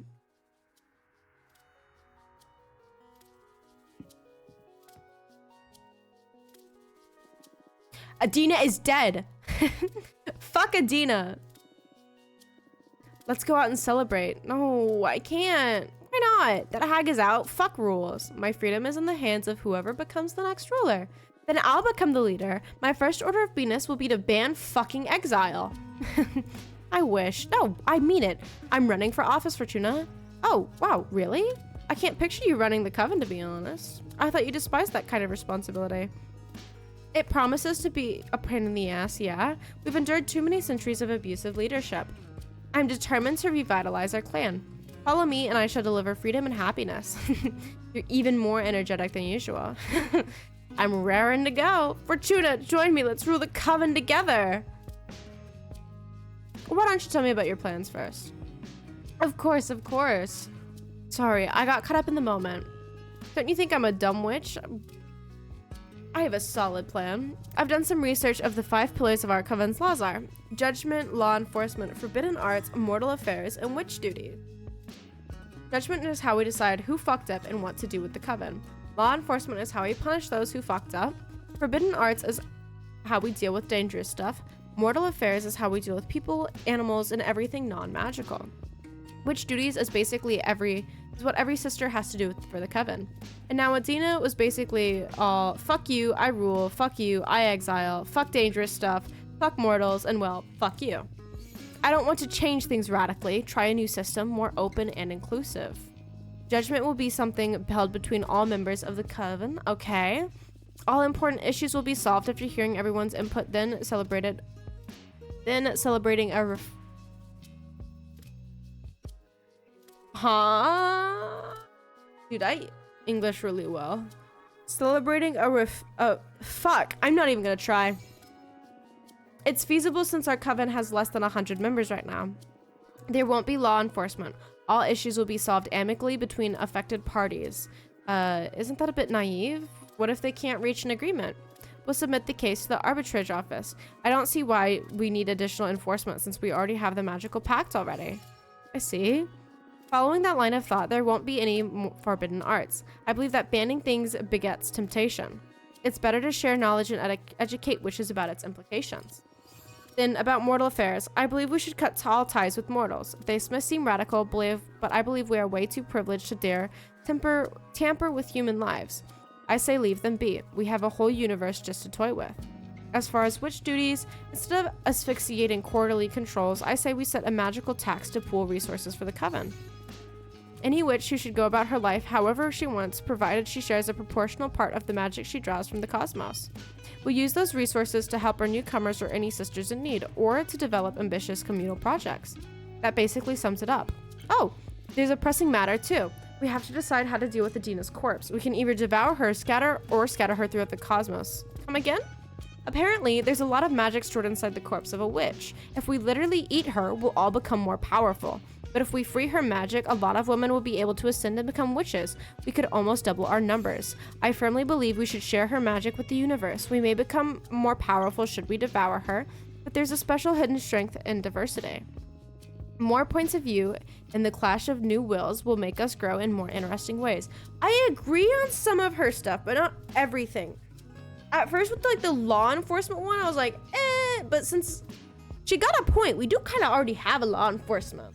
Adina is dead. Fuck Adina. Let's go out and celebrate. No, I can't. Why not? That hag is out. Fuck rules. My freedom is in the hands of whoever becomes the next ruler. Then I'll become the leader. My first order of business will be to ban fucking exile. I wish. No, I mean it. I'm running for office, Fortuna. Oh, wow, really? I can't picture you running the coven, to be honest. I thought you despised that kind of responsibility. It promises to be a pain in the ass, yeah? We've endured too many centuries of abusive leadership. I'm determined to revitalize our clan. Follow me and I shall deliver freedom and happiness. You're even more energetic than usual. I'm raring to go. Fortuna, join me. Let's rule the coven together. Why don't you tell me about your plans first? Of course, of course. Sorry, I got caught up in the moment. Don't you think I'm a dumb witch? I have a solid plan. I've done some research of the 5 pillars of our coven's laws are: judgment, law enforcement, forbidden arts, mortal affairs, and witch duty. Judgment is how we decide who fucked up and what to do with the coven. Law enforcement is how we punish those who fucked up. Forbidden arts is how we deal with dangerous stuff. Mortal affairs is how we deal with people, animals, and everything non-magical. Witch duties is basically what every sister has to do for the coven. And now Adina was basically all, fuck you, I rule, fuck you, I exile, fuck dangerous stuff, fuck mortals, and well, fuck you. I don't want to change things radically, try a new system, more open and inclusive. Judgment will be something held between all members of the coven, okay. All important issues will be solved after hearing everyone's input, then celebrating a Dude, I English really well. Celebrating fuck, I'm not even gonna try. It's feasible since our coven has less than 100 members right now. There won't be law enforcement. All issues will be solved amicably between affected parties. Isn't that a bit naive? What if they can't reach an agreement? We'll submit the case to the arbitrage office. I don't see why we need additional enforcement since we already have the magical pact already. I see. Following that line of thought, there won't be any forbidden arts. I believe that banning things begets temptation. It's better to share knowledge and educate witches about its implications. Then, about mortal affairs, I believe we should cut all ties with mortals. They may seem radical, but I believe we are way too privileged to dare tamper with human lives. I say leave them be. We have a whole universe just to toy with. As far as witch duties, instead of asphyxiating quarterly controls, I say we set a magical tax to pool resources for the coven. Any witch who should go about her life however she wants, provided she shares a proportional part of the magic she draws from the cosmos. We'll use those resources to help our newcomers or any sisters in need, or to develop ambitious communal projects. That basically sums it up. Oh, there's a pressing matter too. We have to decide how to deal with Adina's corpse. We can either devour her, scatter her throughout the cosmos. Come again? Apparently, there's a lot of magic stored inside the corpse of a witch. If we literally eat her, we'll all become more powerful. But if we free her magic, a lot of women will be able to ascend and become witches. We could almost double our numbers. I firmly believe we should share her magic with the universe. We may become more powerful should we devour her, but there's a special hidden strength in diversity. More points of view in the clash of new wills will make us grow in more interesting ways. I agree on some of her stuff, but not everything. At first with like the law enforcement one, I was like, but since she got a point, we do kind of already have a law enforcement.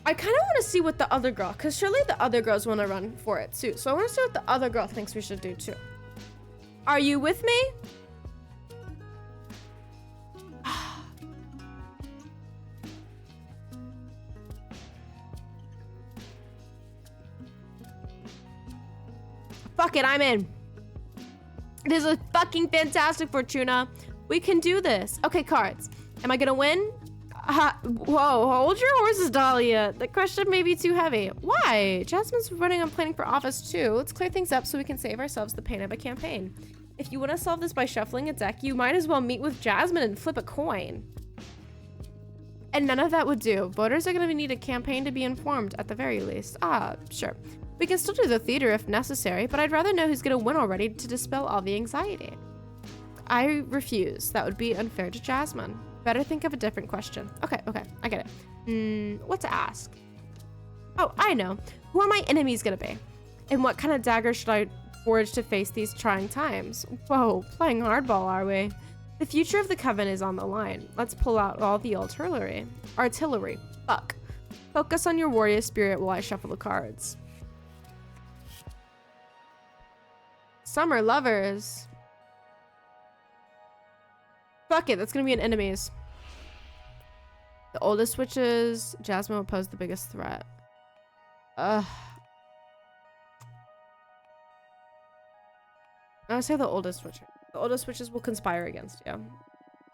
I kind of want to see what the other girl, because surely the other girls want to run for it too. So I want to see what the other girl thinks we should do too. Are you with me? Fuck it, I'm in. This is fucking fantastic, Fortuna. We can do this. Okay, cards. Am I gonna win? Whoa, hold your horses, Dahlia. The question may be too heavy. Why? Jasmine's running on planning for office too. Let's clear things up so we can save ourselves the pain of a campaign. If you want to solve this by shuffling a deck, you might as well meet with Jasmine and flip a coin. And none of that would do. Voters are going to need a campaign to be informed at the very least. Sure. We can still do the theater if necessary, but I'd rather know who's going to win already to dispel all the anxiety. I refuse. That would be unfair to Jasmine. Better think of a different question. Okay, I get it. What to ask? Oh, I know. Who are my enemies gonna be? And what kind of dagger should I forge to face these trying times? Whoa, playing hardball, are we? The future of the coven is on the line. Let's pull out all the artillery. Fuck. Focus on your warrior spirit while I shuffle the cards. Summer lovers. Fuck it, that's gonna be an enemies. The oldest witches, Jasmine will pose the biggest threat. I would say the oldest witches. The oldest witches will conspire against you.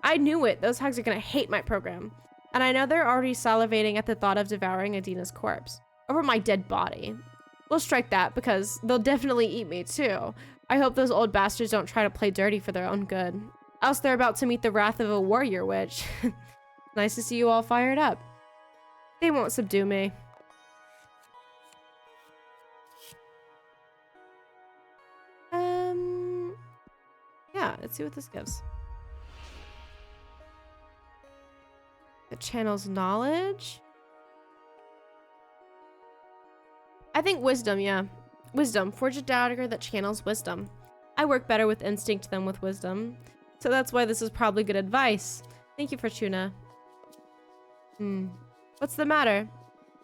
I knew it. Those hags are gonna hate my program. And I know they're already salivating at the thought of devouring Adina's corpse. Over my dead body. We'll strike that because they'll definitely eat me too. I hope those old bastards don't try to play dirty for their own good. Else they're about to meet the wrath of a warrior witch. Nice to see you all fired up. They won't subdue me. Yeah, let's see what this gives. It channels knowledge. I think wisdom, yeah. Wisdom. Forge a dagger that channels wisdom. I work better with instinct than with wisdom. So that's why this is probably good advice. Thank you, Fortuna. What's the matter?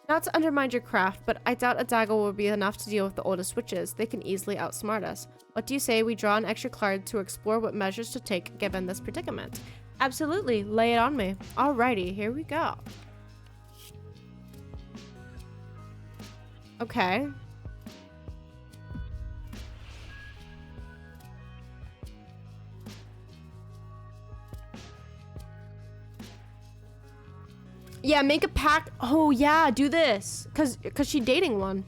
Not to undermine your craft, but I doubt a dagger will be enough to deal with the oldest witches. They can easily outsmart us. What do you say we draw an extra card to explore what measures to take given this predicament? Absolutely. Lay it on me. Alrighty, here we go. Okay. Yeah, make a pact. Oh yeah, do this. Cause she dating one.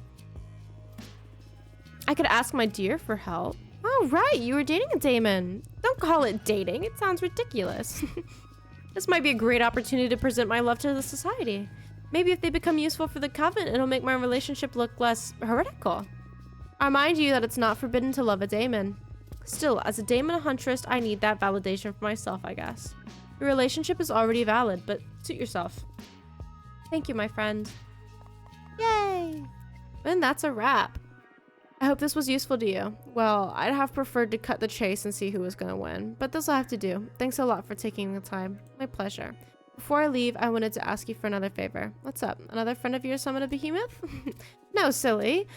I could ask my dear for help. Oh right, you were dating a daemon. Don't call it dating. It sounds ridiculous. This might be a great opportunity to present my love to the society. Maybe if they become useful for the coven, it'll make my relationship look less heretical. I remind you that it's not forbidden to love a daemon. Still, as a daemon huntress, I need that validation for myself, I guess. Your relationship is already valid, but suit yourself. Thank you, my friend. Yay! And that's a wrap. I hope this was useful to you. Well, I'd have preferred to cut the chase and see who was gonna win, but this will have to do. Thanks a lot for taking the time. My pleasure. Before I leave, I wanted to ask you for another favor. What's up? Another friend of yours summon a behemoth? No, silly.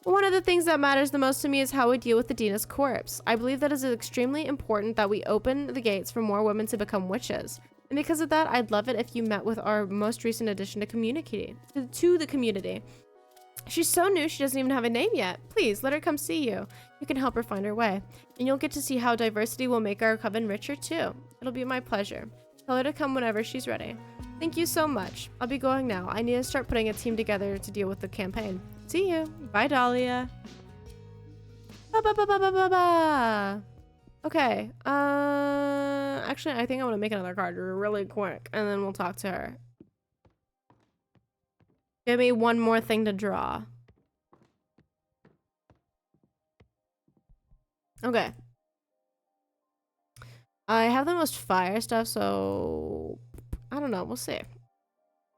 One of the things that matters the most to me is how we deal with the Dina's corpse. I believe that it is extremely important that we open the gates for more women to become witches. And because of that, I'd love it if you met with our most recent addition to the community. She's so new, she doesn't even have a name yet. Please, let her come see you. You can help her find her way. And you'll get to see how diversity will make our coven richer too. It'll be my pleasure. Tell her to come whenever she's ready. Thank you so much. I'll be going now. I need to start putting a team together to deal with the campaign. See you. Bye, Dahlia. Ba-ba-ba-ba-ba-ba-ba. Okay. Actually, I think I want to make another card really quick, and then we'll talk to her. Give me one more thing to draw. Okay. I have the most fire stuff, so I don't know. We'll see.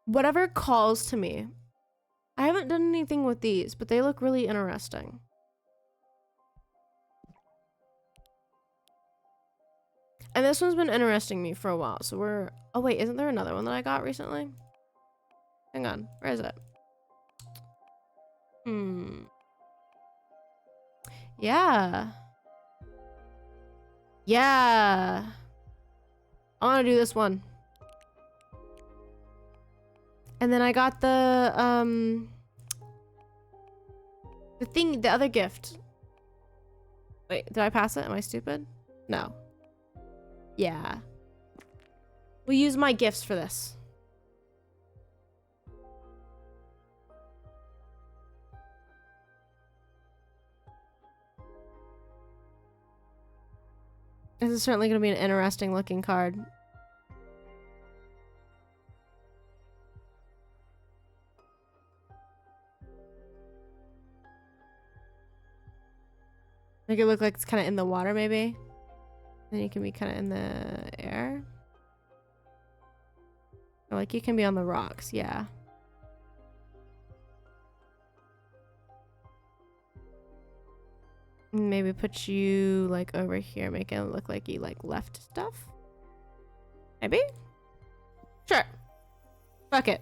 Whatever calls to me. I haven't done anything with these, but they look really interesting. And this one's been interesting me for a while, so we're... Oh wait, isn't there another one that I got recently? Hang on, where is it? Yeah. Yeah. I want to do this one. And then I got the other gift. Wait, did I pass it? Am I stupid? No. Yeah. We'll use my gifts for this. This is certainly going to be an interesting looking card. Make it look like it's kind of in the water, maybe. Then you can be kind of in the air. Or like you can be on the rocks, yeah. Maybe put you like over here, make it look like you like left stuff. Maybe? Sure. Fuck it.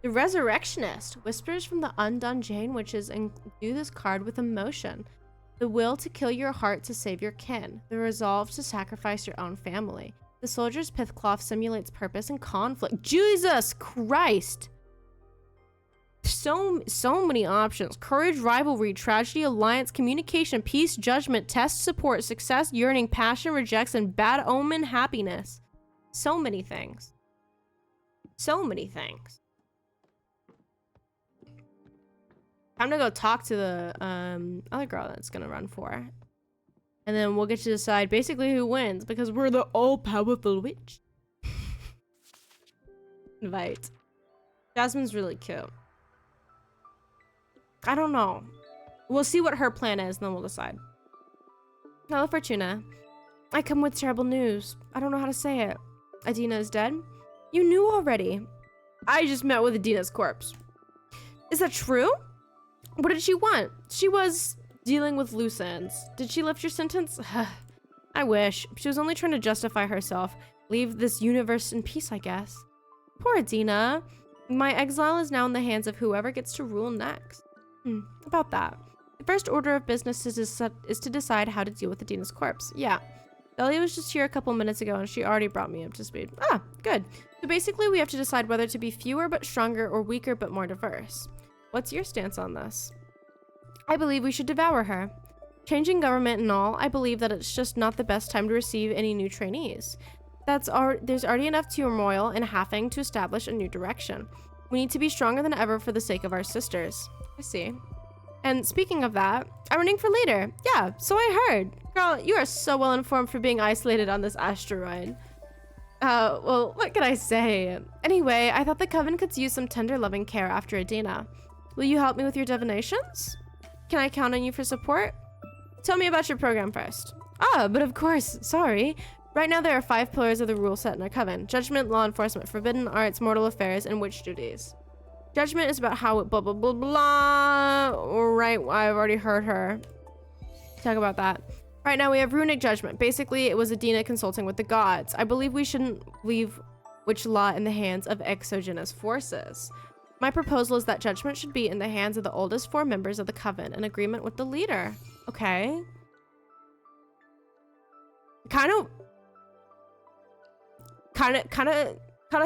The Resurrectionist whispers from the undone Jane witches and do this card with emotion. The will to kill your heart to save your kin. The resolve to sacrifice your own family. The soldier's pithcloth simulates purpose and conflict. Jesus Christ! So many options. Courage, rivalry, tragedy, alliance, communication, peace, judgment, test, support, success, yearning, passion, rejects, and bad omen, happiness. So many things. So many things. Time to go talk to the other girl that's gonna run for. And then we'll get to decide basically who wins because we're the all-powerful witch. Invite. Jasmine's really cute. I don't know. We'll see what her plan is and then we'll decide. Hello, Fortuna. I come with terrible news. I don't know how to say it. Adina is dead? You knew already. I just met with Adina's corpse. Is that true? What did she want? She was dealing with loose ends. Did she lift your sentence? I wish. She was only trying to justify herself. Leave this universe in peace, I guess. Poor Adina. My exile is now in the hands of whoever gets to rule next. About that. The first order of business is to decide how to deal with Adina's corpse. Yeah. Delia was just here a couple minutes ago and she already brought me up to speed. Ah, good. So basically we have to decide whether to be fewer but stronger or weaker but more diverse. What's your stance on this? I believe we should devour her. Changing government and all, I believe that it's just not the best time to receive any new trainees. There's already enough turmoil and having to establish a new direction. We need to be stronger than ever for the sake of our sisters. I see. And speaking of that, I'm running for leader. Yeah, so I heard. Girl, you are so well informed for being isolated on this asteroid. Well, what can I say? Anyway, I thought the Coven could use some tender loving care after Adina. Will you help me with your divinations? Can I count on you for support? Tell me about your program first. Ah, but of course, sorry. Right now there are 5 pillars of the rule set in our Coven. Judgment, law enforcement, forbidden arts, mortal affairs, and witch duties. Judgment is about how it blah blah blah blah. Right, I've already heard her talk about that. Right now we have runic judgment. Basically, it was Adina consulting with the gods. I believe we shouldn't leave witch law in the hands of exogenous forces. My proposal is that judgment should be in the hands of the oldest 4 members of the Coven, in agreement with the leader. Okay. Kind of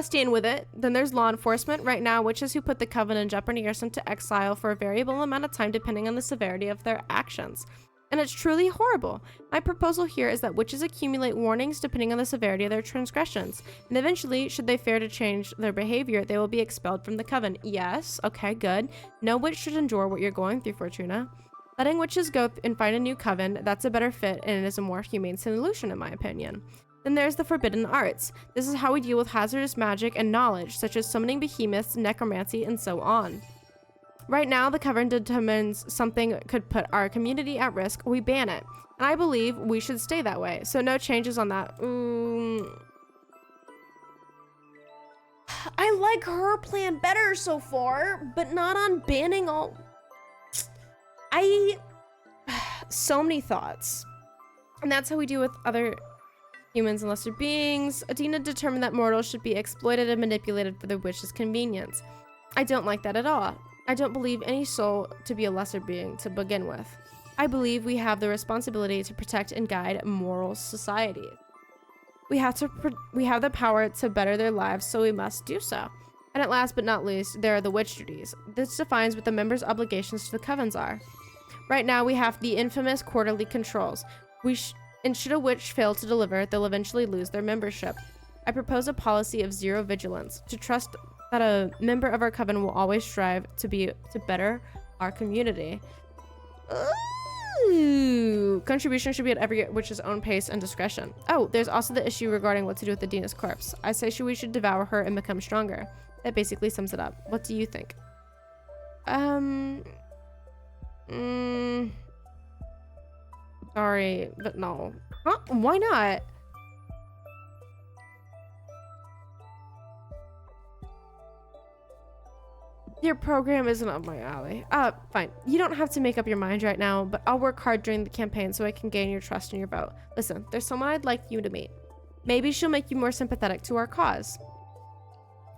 stand with it. Then there's law enforcement. Right now, witches who put the Coven in jeopardy are sent to exile for a variable amount of time depending on the severity of their actions. And it's truly horrible. My proposal here is that witches accumulate warnings depending on the severity of their transgressions. And eventually, should they fail to change their behavior, they will be expelled from the Coven. Yes, okay, good. No witch should endure what you're going through, Fortuna. Letting witches go and find a new Coven, that's a better fit and it is a more humane solution in my opinion. Then there's the forbidden arts. This is how we deal with hazardous magic and knowledge, such as summoning behemoths, necromancy, and so on. Right now, the Coven determines something could put our community at risk, we ban it. And I believe we should stay that way, so no changes on that. I like her plan better so far, but not on banning all... So many thoughts. And that's how we deal with other humans and lesser beings. Adina determined that mortals should be exploited and manipulated for the witch's convenience. I don't like that at all. I don't believe any soul to be a lesser being to begin with. I believe we have the responsibility to protect and guide moral society. We have the power to better their lives, so we must do so. And at last but not least, there are the witch duties. This defines what the members' obligations to the Covens are. Right now, we have the infamous quarterly controls. And should a witch fail to deliver, they'll eventually lose their membership. I propose a policy of zero vigilance, to trust that a member of our Coven will always strive to better our community. Ooh. Contribution should be at every witch's own pace and discretion. Oh, there's also the issue regarding what to do with Adina's corpse. I say we should devour her and become stronger. That basically sums it up. What do you think? Sorry, but no. Huh? Why not? Your program isn't up my alley. Fine. You don't have to make up your mind right now, but I'll work hard during the campaign so I can gain your trust and your vote. Listen, there's someone I'd like you to meet. Maybe she'll make you more sympathetic to our cause.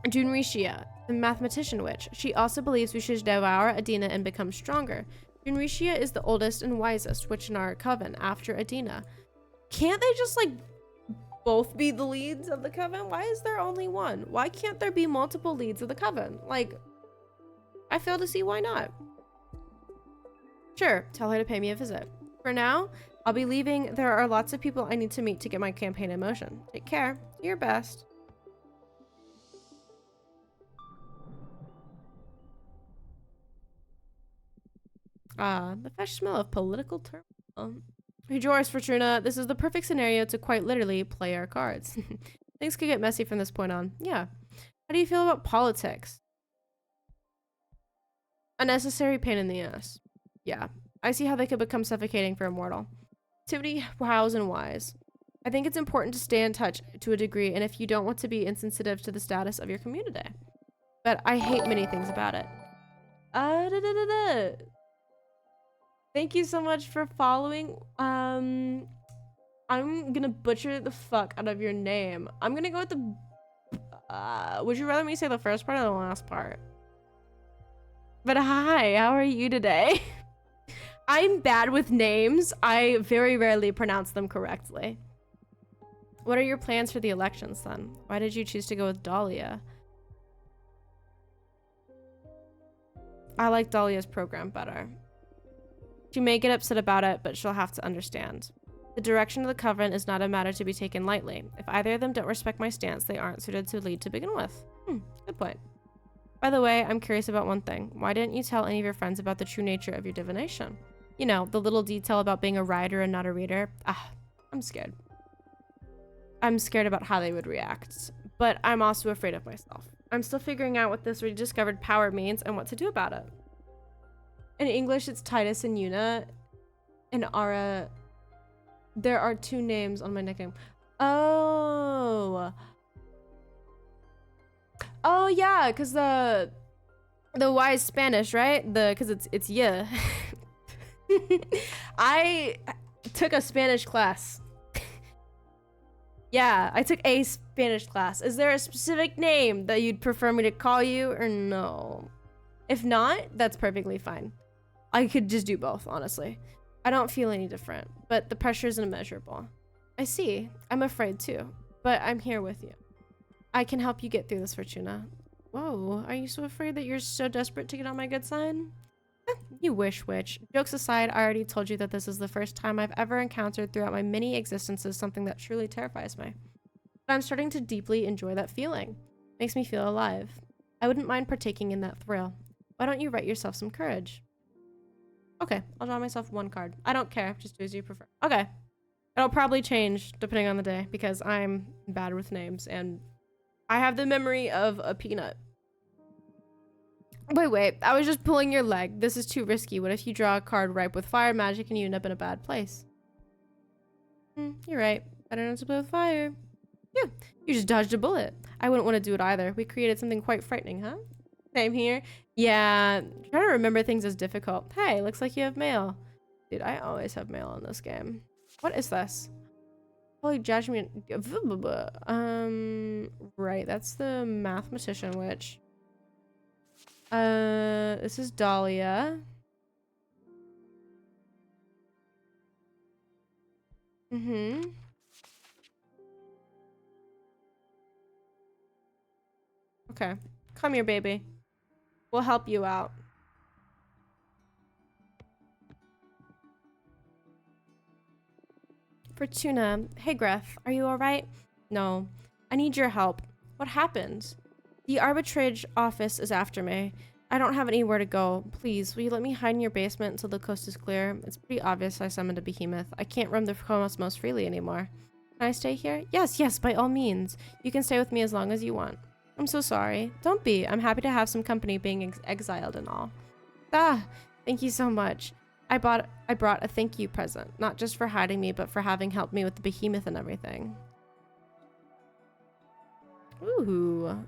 Junrishia, the mathematician witch. She also believes we should devour Adina and become stronger. Junrishia is the oldest and wisest witch in our Coven after Adina. Can't they just, like, both be the leads of the Coven? Why is there only one? Why can't there be multiple leads of the Coven? Like, I fail to see why not. Sure, tell her to pay me a visit. For now, I'll be leaving. There are lots of people I need to meet to get my campaign in motion. Take care. Do your best. The fresh smell of political turmoil. Rejoice, Fortuna. This is the perfect scenario to quite literally play our cards. Things could get messy from this point on. Yeah. How do you feel about politics? A necessary pain in the ass. Yeah. I see how they could become suffocating for a mortal. Activity, hows, and whys. I think it's important to stay in touch to a degree, and if you don't want to be insensitive to the status of your community. But I hate many things about it. Thank you so much for following. I'm gonna butcher the fuck out of your name. I'm gonna go with the would you rather me say the first part or the last part? But hi, how are you today? I'm bad with names. I very rarely pronounce them correctly. What are your plans for the elections then? Why did you choose to go with Dahlia? I like Dahlia's program better. She may get upset about it, but she'll have to understand. The direction of the Covenant is not a matter to be taken lightly. If either of them don't respect my stance, they aren't suited to lead to begin with. Good point. By the way, I'm curious about one thing. Why didn't you tell any of your friends about the true nature of your divination? You know, the little detail about being a writer and not a reader. I'm scared. I'm scared about how they would react, but I'm also afraid of myself. I'm still figuring out what this rediscovered power means and what to do about it. In English, it's Titus and Una. In Ara, there are 2 names on my nickname. Oh yeah, because the Y is Spanish, right? Because it's yeah. I took a Spanish class. Yeah, I took a Spanish class. Is there a specific name that you'd prefer me to call you or no? If not, that's perfectly fine. I could just do both, honestly. I don't feel any different, but the pressure is immeasurable. I see. I'm afraid too, but I'm here with you. I can help you get through this, Fortuna. Whoa, are you so afraid that you're so desperate to get on my good side? You wish, Witch. Jokes aside, I already told you that this is the first time I've ever encountered throughout my many existences something that truly terrifies me. But I'm starting to deeply enjoy that feeling. Makes me feel alive. I wouldn't mind partaking in that thrill. Why don't you write yourself some courage? Okay, I'll draw myself 1 card. I don't care, just do as you prefer. Okay. It'll probably change depending on the day because I'm bad with names and I have the memory of a peanut. Wait, I was just pulling your leg. This is too risky. What if you draw a card ripe with fire magic and you end up in a bad place? You're right. Better not to play with fire. Yeah, you just dodged a bullet. I wouldn't want to do it either. We created something quite frightening, huh? Same here. Yeah, trying to remember things is difficult. Hey, looks like you have mail. Dude, I always have mail in this game. What is this? Holy judgment. Right, that's the mathematician witch. This is Dahlia. Okay, come here, baby. We'll help you out. Fortuna. Hey, Greth. Are you alright? No. I need your help. What happened? The arbitrage office is after me. I don't have anywhere to go. Please, will you let me hide in your basement until the coast is clear? It's pretty obvious I summoned a behemoth. I can't roam the cosmos freely anymore. Can I stay here? Yes, by all means. You can stay with me as long as you want. I'm so sorry. Don't be. I'm happy to have some company being exiled and all. Thank you so much. I brought a thank you present, not just for hiding me, but for having helped me with the behemoth and everything. Ooh.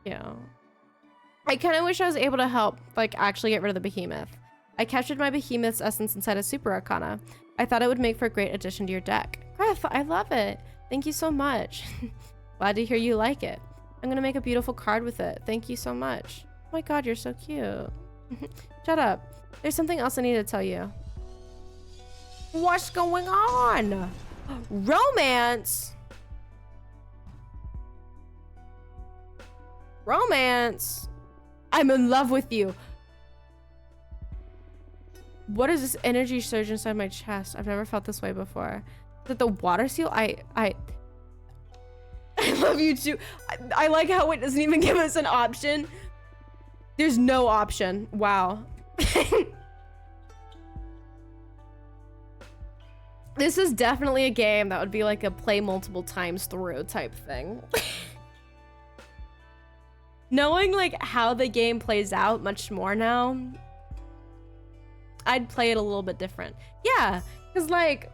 Yeah. I kind of wish I was able to help, like, actually get rid of the behemoth. I captured my behemoth's essence inside a super arcana. I thought it would make for a great addition to your deck. Gref, I love it. Thank you so much. Glad to hear you like it. I'm gonna make a beautiful card with it. Thank you so much. Oh my god, you're so cute. Shut up. There's something else I need to tell you. What's going on? Romance? Romance? I'm in love with you. What is this energy surge inside my chest? I've never felt this way before. Is it the water seal? I love you too. I like how it doesn't even give us an option. There's no option. Wow. This is definitely a game that would be like a play multiple times through type thing. Knowing like how the game plays out much more now, I'd play it a little bit different. Yeah, because like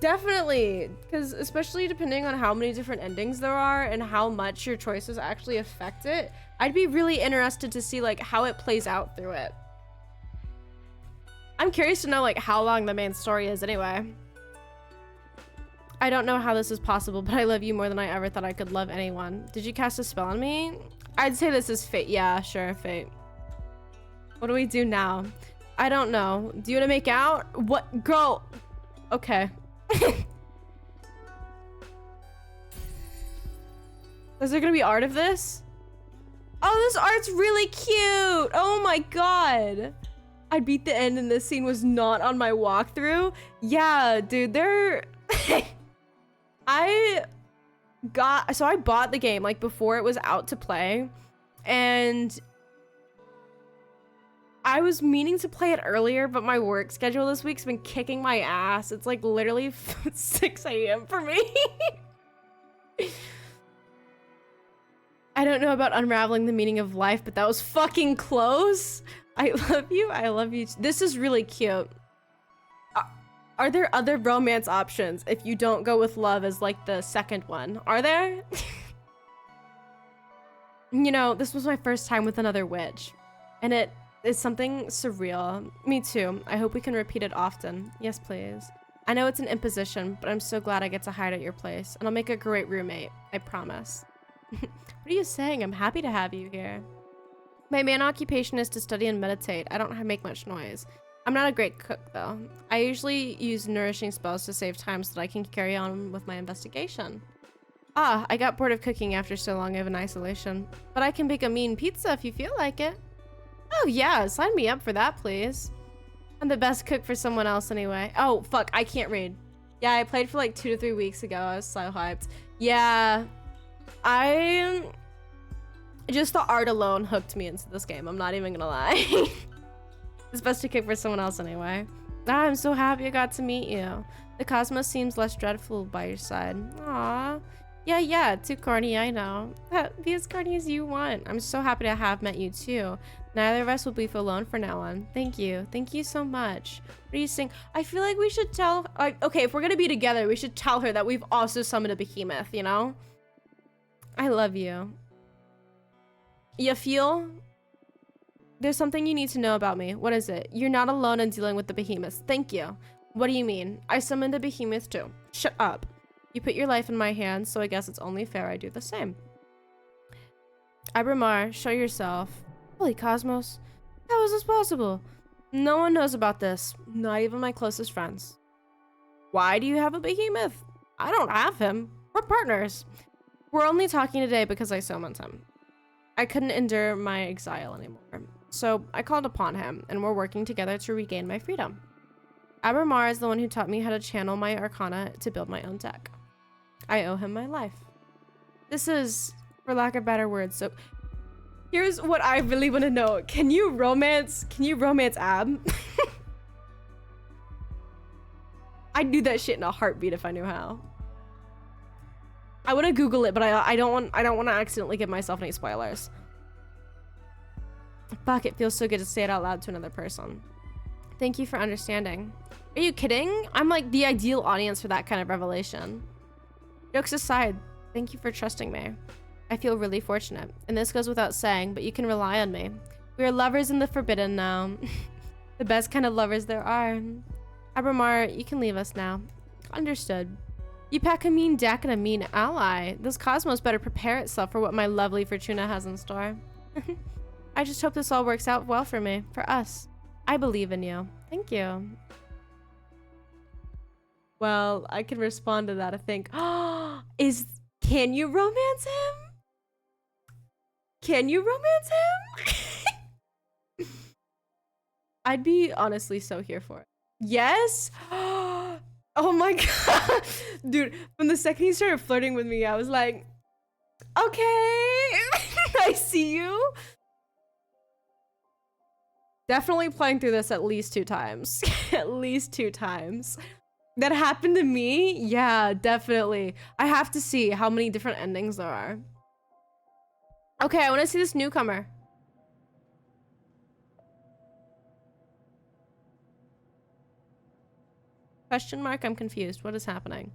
definitely, because especially depending on how many different endings there are and how much your choices actually affect it, I'd be really interested to see like how it plays out through it. I'm curious to know like how long the main story is anyway. I don't know how this is possible, but I love you more than I ever thought I could love anyone. Did you cast a spell on me? I'd say this is fate. Yeah, sure, fate. What do we do now? I don't know. Do you want to make out? What? Girl. Okay. Is there gonna be art of this? Oh, this art's really cute. Oh my god. I beat the end and this scene was not on my walkthrough. Yeah, dude, they're... I bought the game like before it was out to play, and I was meaning to play it earlier, but my work schedule this week's been kicking my ass. It's like literally 6 a.m. for me. I don't know about unraveling the meaning of life, but that was fucking close. I love you. I love you. This is really cute. Are there other romance options if you don't go with love as like the second one? Are there? You know, this was my first time with another witch, and it is something surreal. Me too. I hope we can repeat it often. Yes, please. I know it's an imposition, but I'm so glad I get to hide at your place, and I'll make a great roommate. I promise. What are you saying? I'm happy to have you here. My main occupation is to study and meditate. I don't make much noise. I'm not a great cook, though. I usually use nourishing spells to save time so that I can carry on with my investigation. Ah, I got bored of cooking after so long of an isolation. But I can bake a mean pizza if you feel like it. Oh yeah, sign me up for that, please. I'm the best cook for someone else anyway. Oh, fuck, I can't read. Yeah, I played for like 2 to 3 weeks ago. I was so hyped. Yeah, just the art alone hooked me into this game. I'm not even gonna lie. It's best to cook for someone else anyway. Ah, I'm so happy I got to meet you. The cosmos seems less dreadful by your side. Aw. Yeah, too corny, I know. Be as corny as you want. I'm so happy to have met you too. Neither of us will be alone from now on. Thank you. Thank you so much. What do you think? I feel like we should tell... okay, if we're gonna be together, we should tell her that we've also summoned a behemoth, you know? I love you. You feel? There's something you need to know about me. What is it? You're not alone in dealing with the behemoths. Thank you. What do you mean? I summoned a behemoth too. Shut up. You put your life in my hands, so I guess it's only fair I do the same. Abramar, show yourself. Holy cosmos. How is this possible? No one knows about this. Not even my closest friends. Why do you have a behemoth? I don't have him. We're partners. We're only talking today because I summoned him. I couldn't endure my exile anymore, so I called upon him, and we're working together to regain my freedom. Abramar is the one who taught me how to channel my arcana to build my own deck. I owe him my life. This is, for lack of better words, so here's what I really want to know. Can you romance Ab? I'd do that shit in a heartbeat if I knew how. I want to Google it, but I don't want to accidentally give myself any spoilers. Fuck, it feels so good to say it out loud to another person. Thank you for understanding. Are you kidding? I'm like the ideal audience for that kind of revelation. Jokes aside, thank you for trusting me. I feel really fortunate, and this goes without saying, but you can rely on me. We are lovers in the forbidden now. The best kind of lovers there are. Abramar, you can leave us now. Understood. You pack a mean deck and a mean ally. This cosmos better prepare itself for what my lovely Fortuna has in store. I just hope this all works out well for me, for us. I believe in you. Thank you. Well, I can respond to that, I think. Can you romance him? Can you romance him? I'd be honestly so here for it. Yes? Oh my god. Dude, from the second he started flirting with me, I was like, okay, I see you. Definitely playing through this at least 2 times. At least 2 times. That happened to me? Yeah, definitely. I have to see how many different endings there are. Okay, I want to see this newcomer. Question mark? I'm confused. What is happening?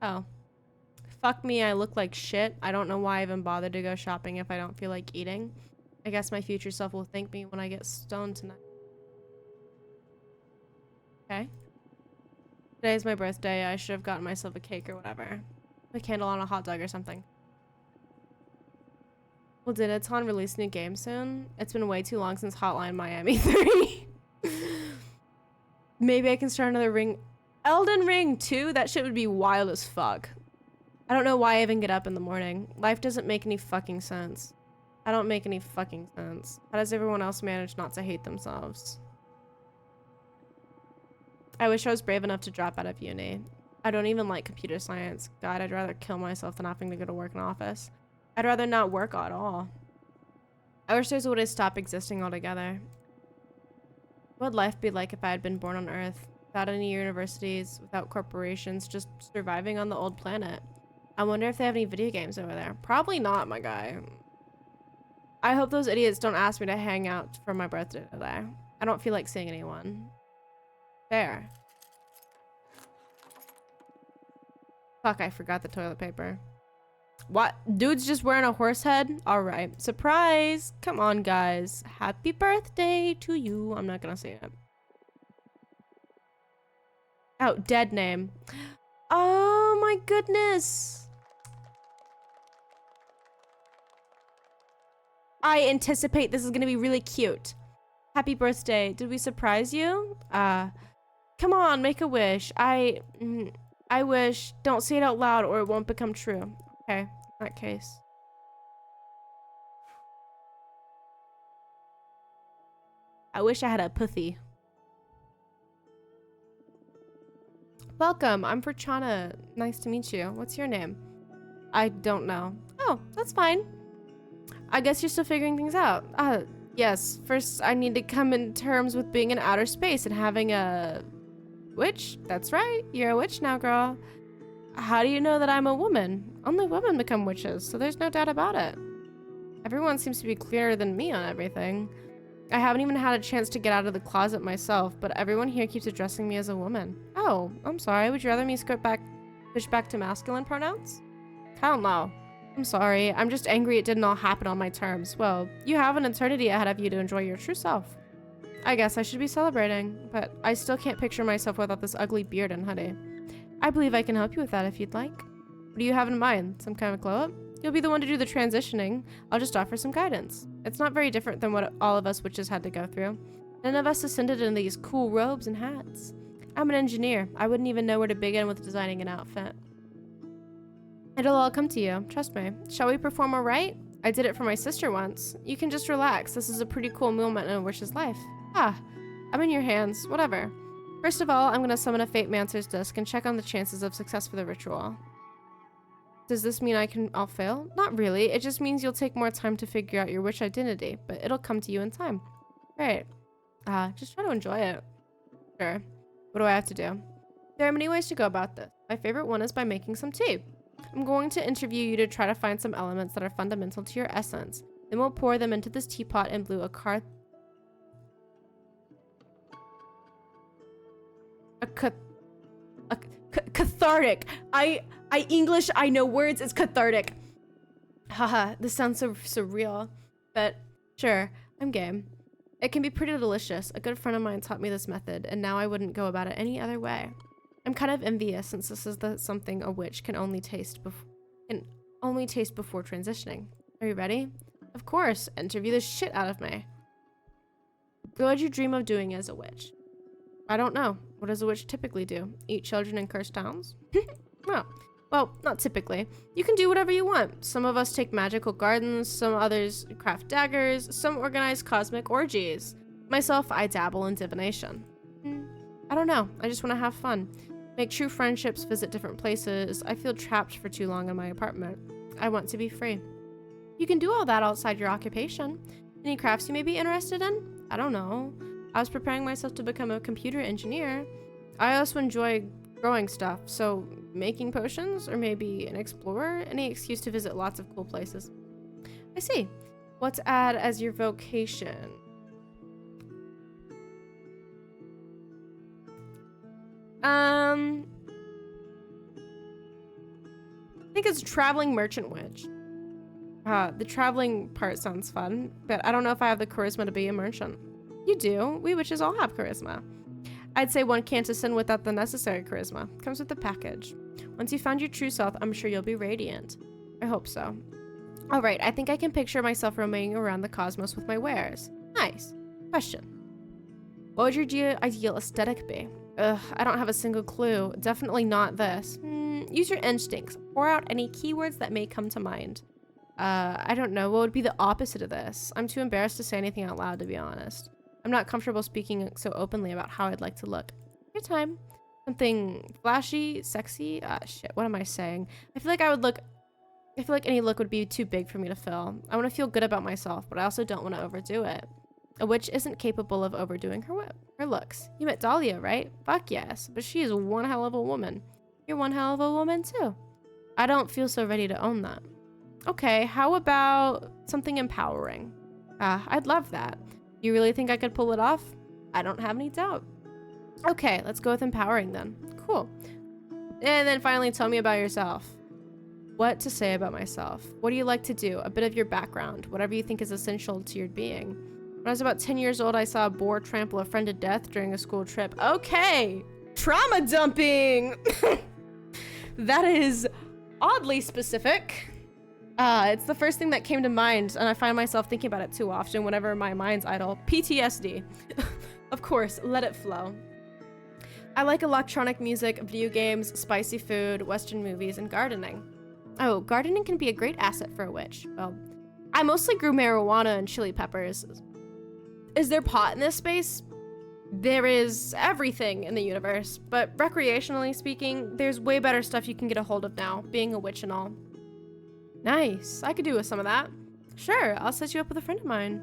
Oh. Fuck me, I look like shit. I don't know why I even bothered to go shopping if I don't feel like eating. I guess my future self will thank me when I get stoned tonight. Okay. Today's my birthday. I should have gotten myself a cake or whatever. A candle on a hot dog or something. Well, did Iton release a new game soon? It's been way too long since Hotline Miami 3. Maybe I can start another ring. Elden Ring 2? That shit would be wild as fuck. I don't know why I even get up in the morning. Life doesn't make any fucking sense. I don't make any fucking sense. How does everyone else manage not to hate themselves? I wish I was brave enough to drop out of uni. I don't even like computer science. God, I'd rather kill myself than having to go to work in an office. I'd rather not work at all. I wish there's a way to stop existing altogether. What would life be like if I had been born on Earth? Without any universities, without corporations, just surviving on the old planet. I wonder if they have any video games over there. Probably not, my guy. I hope those idiots don't ask me to hang out for my birthday today. I don't feel like seeing anyone. Fair. Fuck, I forgot the toilet paper. What? Dude's just wearing a horse head? Alright. Surprise! Come on, guys. Happy birthday to you. I'm not gonna say it. Oh, dead name. Oh my goodness. I anticipate this is gonna be really cute. Happy birthday. Did we surprise you? Come on, make a wish. I wish. Don't say it out loud or it won't become true. Okay, in that case. I wish I had a pussy. Welcome, I'm Forchana. Nice to meet you. What's your name? I don't know. Oh, that's fine. I guess you're still figuring things out. Yes. First, I need to come in terms with being in outer space and having a witch. That's right. You're a witch now, girl. How do you know that I'm a woman? Only women become witches, so there's no doubt about it. Everyone seems to be clearer than me on everything. I haven't even had a chance to get out of the closet myself, but everyone here keeps addressing me as a woman. Oh, I'm sorry. Would you rather me switch back to masculine pronouns? Hell no. I'm sorry. I'm just angry it didn't all happen on my terms. Well, you have an eternity ahead of you to enjoy your true self. I guess I should be celebrating, but I still can't picture myself without this ugly beard and hoodie. I believe I can help you with that if you'd like. What do you have in mind? Some kind of glow-up? You'll be the one to do the transitioning. I'll just offer some guidance. It's not very different than what all of us witches had to go through. None of us ascended in these cool robes and hats. I'm an engineer. I wouldn't even know where to begin with designing an outfit. It'll all come to you. Trust me. Shall we perform a rite? I did it for my sister once. You can just relax. This is a pretty cool moment in a witch's life. I'm in your hands. Whatever. First of all, I'm going to summon a Fate Mancer's disc and check on the chances of success for the ritual. Does this mean I'll fail? Not really. It just means you'll take more time to figure out your witch identity, but it'll come to you in time. Great. Just try to enjoy it. Sure. What do I have to do? There are many ways to go about this. My favorite one is by making some tea. I'm going to interview you to try to find some elements that are fundamental to your essence. Then we'll pour them into this teapot and brew cathartic. I English, I know words, it's cathartic. Haha, this sounds so surreal. But sure, I'm game. It can be pretty delicious. A good friend of mine taught me this method, and now I wouldn't go about it any other way. I'm kind of envious since this is something a witch can only taste before transitioning. Are you ready? Of course, interview the shit out of me. What would you dream of doing as a witch? I don't know. What does a witch typically do? Eat children in cursed towns? No. Well, not typically. You can do whatever you want. Some of us take magical gardens, some others craft daggers, some organize cosmic orgies. Myself, I dabble in divination. I don't know. I just want to have fun. Make true friendships, visit different places. I feel trapped for too long in my apartment. I want to be free. You can do all that outside your occupation. Any crafts you may be interested in? I don't know. I was preparing myself to become a computer engineer. I also enjoy growing stuff, so making potions or maybe an explorer? Any excuse to visit lots of cool places. I see. What to add as your vocation? I think it's traveling merchant witch. The traveling part sounds fun, but I don't know if I have the charisma to be a merchant. You do. We witches all have charisma. I'd say one can't ascend without the necessary charisma. Comes with the package. Once you found your true self, I'm sure you'll be radiant. I hope so. All right, I think I can picture myself roaming around the cosmos with my wares. Nice. Question. What would your ideal aesthetic be? Ugh, I don't have a single clue. Definitely not this. Use your instincts. Pour out any keywords that may come to mind. I don't know. What would be the opposite of this? I'm too embarrassed to say anything out loud, to be honest. I'm not comfortable speaking so openly about how I'd like to look. Your time. Something flashy, sexy? Shit, what am I saying? I feel like any look would be too big for me to fill. I want to feel good about myself, but I also don't want to overdo it. A witch isn't capable of overdoing her looks. You met Dahlia, right? Fuck yes, but she is one hell of a woman. You're one hell of a woman too. I don't feel so ready to own that. Okay, how about something empowering? I'd love that. You really think I could pull it off? I don't have any doubt. Okay, let's go with empowering then. Cool. And then finally tell me about yourself. What to say about myself? What do you like to do? A bit of your background, whatever you think is essential to your being. When I was about 10 years old, I saw a boar trample a friend to death during a school trip. Okay, trauma dumping. That is oddly specific. It's the first thing that came to mind, and I find myself thinking about it too often whenever my mind's idle. PTSD. Of course, let it flow. I like electronic music, video games, spicy food, Western movies, and gardening. Oh, gardening can be a great asset for a witch. Well, I mostly grew marijuana and chili peppers. Is there pot in this space? There is everything in the universe, but recreationally speaking, there's way better stuff you can get a hold of now, being a witch and all. Nice, I could do with some of that. Sure, I'll set you up with a friend of mine.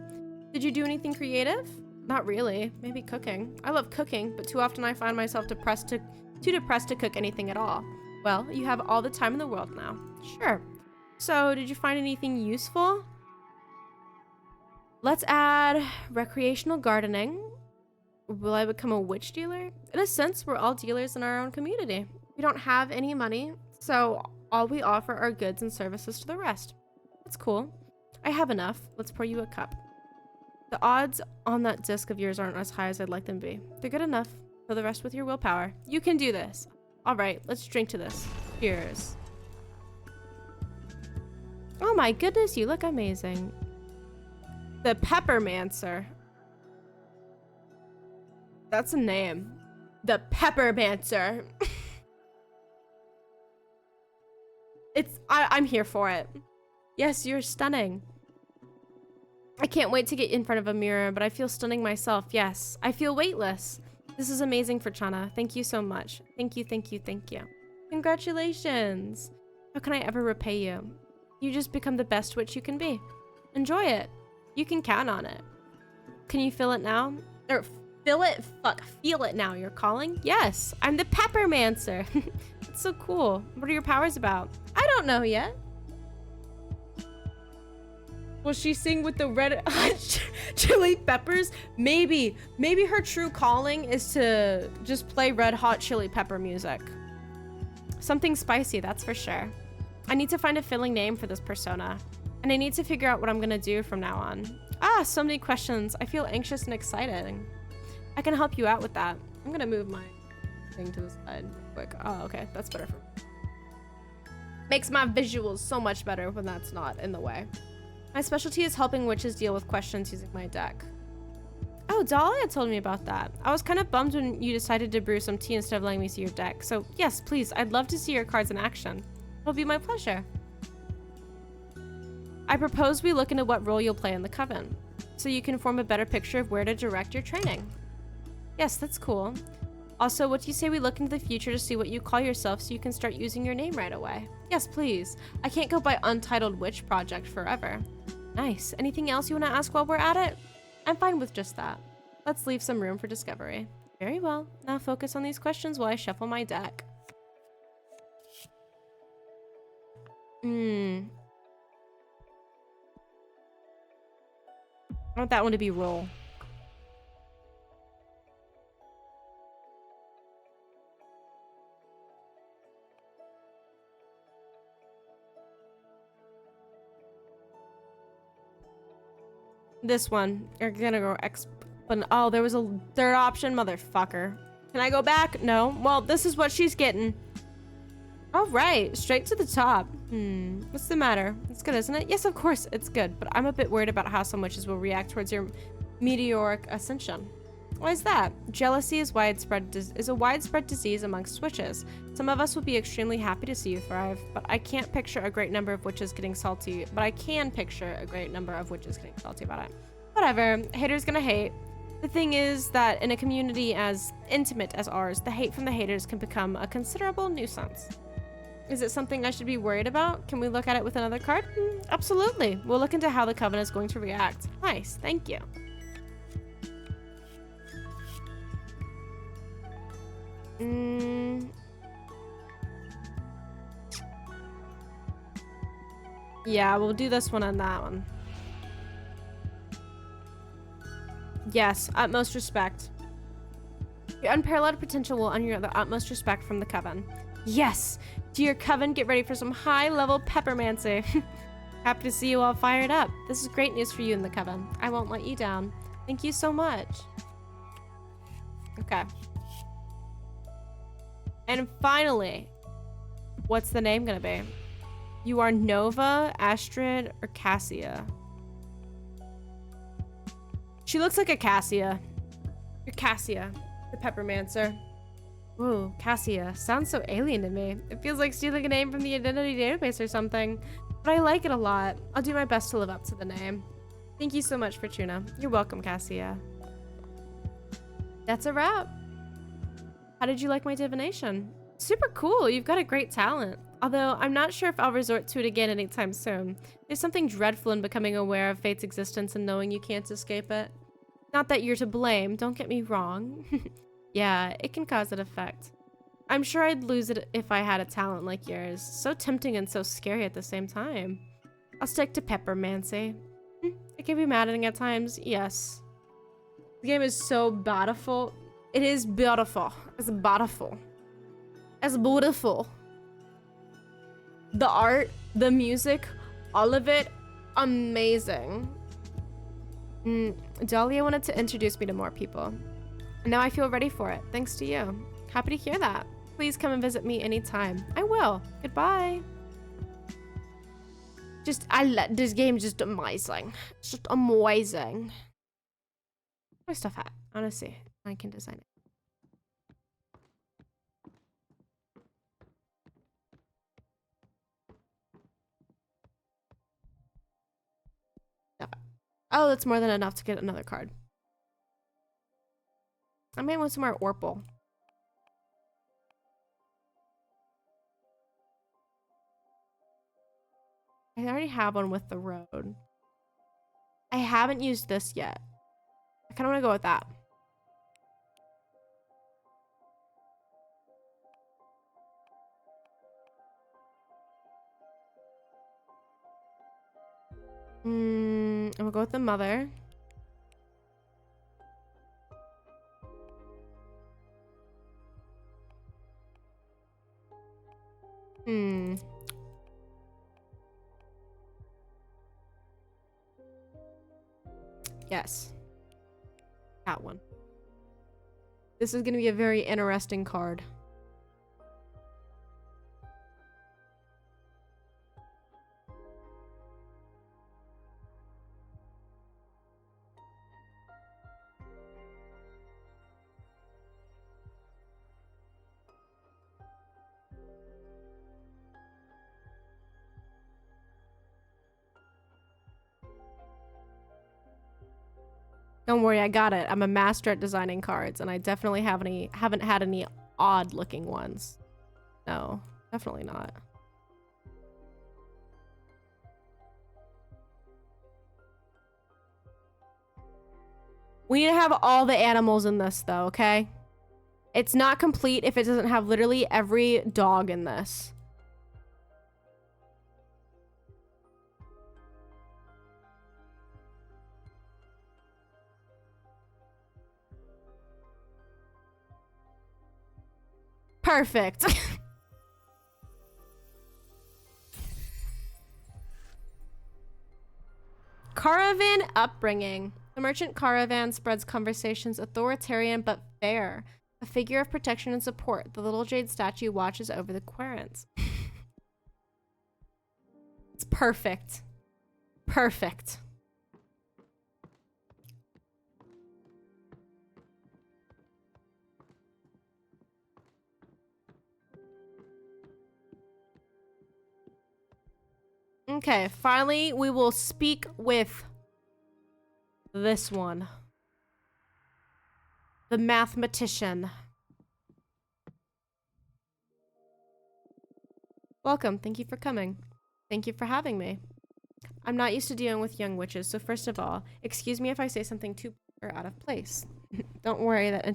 Did you do anything creative? Not really, maybe cooking. I love cooking, but too often I find myself too depressed to cook anything at all. Well, you have all the time in the world now. Sure. So, did you find anything useful? Let's add recreational gardening. Will I become a witch dealer? In a sense, we're all dealers in our own community. We don't have any money, so all we offer are goods and services to the rest. That's cool. I have enough. Let's pour you a cup. The odds on that disc of yours aren't as high as I'd like them to be. They're good enough. Fill the rest with your willpower. You can do this. All right, let's drink to this. Cheers. Oh my goodness, you look amazing. The Peppermancer. That's a name. The Peppermancer. I'm here for it. Yes, you're stunning. I can't wait to get in front of a mirror, but I feel stunning myself. Yes, I feel weightless. This is amazing for Chana. Thank you so much. Thank you, thank you, thank you. Congratulations. How can I ever repay you? You just become the best witch you can be. Enjoy it. You can count on it. Can you feel it now? Or feel it now, you're calling? Yes, I'm the Peppermancer. That's so cool. What are your powers about? I don't know yet. Will she sing with the red hot chili peppers? Maybe her true calling is to just play red hot chili pepper music. Something spicy, that's for sure. I need to find a fitting name for this persona, and I need to figure out what I'm gonna do from now on. So many questions. I feel anxious and excited. I can help you out with that. I'm gonna move my thing to the side real quick. Oh, okay, that's better for me. Makes my visuals so much better when that's not in the way. My specialty is helping witches deal with questions using my deck. Oh, Dahlia told me about that. I was kind of bummed when you decided to brew some tea instead of letting me see your deck. So yes, please, I'd love to see your cards in action. It'll be my pleasure. I propose we look into what role you'll play in the coven, so you can form a better picture of where to direct your training. Yes, that's cool. Also, what do you say we look into the future to see what you call yourself so you can start using your name right away? Yes, please. I can't go by Untitled Witch Project forever. Nice. Anything else you want to ask while we're at it? I'm fine with just that. Let's leave some room for discovery. Very well. Now focus on these questions while I shuffle my deck. I want that one to be roll. This one. You're gonna go oh, there was a third option, motherfucker. Can I go back? No. Well, this is what she's getting. All right, straight to the top. What's the matter? It's good, isn't it? Yes, of course, it's good. But I'm a bit worried about how some witches will react towards your meteoric ascension. Why is that? Jealousy is a widespread disease amongst witches. Some of us will be extremely happy to see you thrive, but I can't picture a great number of witches getting salty. But I can picture a great number of witches getting salty about it. Whatever. Haters gonna hate. The thing is that in a community as intimate as ours, the hate from the haters can become a considerable nuisance. Is it something I should be worried about? Can we look at it with another card? Absolutely. We'll look into how the Coven is going to react. Nice. Thank you. Yeah, we'll do this one and that one. Yes, utmost respect. Your unparalleled potential will earn the utmost respect from the Coven. Yes! Dear Coven, get ready for some high-level peppermancy. Happy to see you all fired up. This is great news for you in the Coven. I won't let you down. Thank you so much. Okay. And finally, what's the name gonna be? You are Nova, Astrid, or Cassia? She looks like a Cassia. You're Cassia, the Peppermancer. Ooh, Cassia. Sounds so alien to me. It feels like stealing a name from the identity database or something. But I like it a lot. I'll do my best to live up to the name. Thank you so much, Fortuna. You're welcome, Cassia. That's a wrap. How did you like my divination? Super cool. You've got a great talent. Although I'm not sure if I'll resort to it again anytime soon. There's something dreadful in becoming aware of fate's existence and knowing you can't escape it. Not that you're to blame, don't get me wrong. Yeah, it can cause an effect. I'm sure I'd lose it if I had a talent like yours. So tempting and so scary at the same time. I'll stick to Peppermancy. It can be maddening at times, yes. The game is so beautiful. It is beautiful. It's beautiful. It's beautiful. The art, the music, all of it, amazing. Dahlia wanted to introduce me to more people. Now I feel ready for it, thanks to you. Happy to hear that. Please come and visit me anytime. I will. Goodbye. This game is just amazing. It's just amazing. My stuff at? Honestly, I can design it. Oh, that's more than enough to get another card. I might want some more Orpal. I already have one with the road. I haven't used this yet. I kind of want to go with that. I'm gonna go with the mother. Yes. That one. This is gonna be a very interesting card. Don't worry, I got it. I'm a master at designing cards, and I definitely haven't had any odd-looking ones. No, definitely not. We need to have all the animals in this, though, okay? It's not complete if it doesn't have literally every dog in this. Perfect. Kara caravan upbringing. The merchant caravan spreads conversations authoritarian but fair. A figure of protection and support. The little jade statue watches over the quarrants. It's perfect. Perfect. Okay, finally we will speak with this one. The mathematician. Welcome, thank you for coming. Thank you for having me. I'm not used to dealing with young witches, so first of all, excuse me if I say something too or out of place. Don't worry, that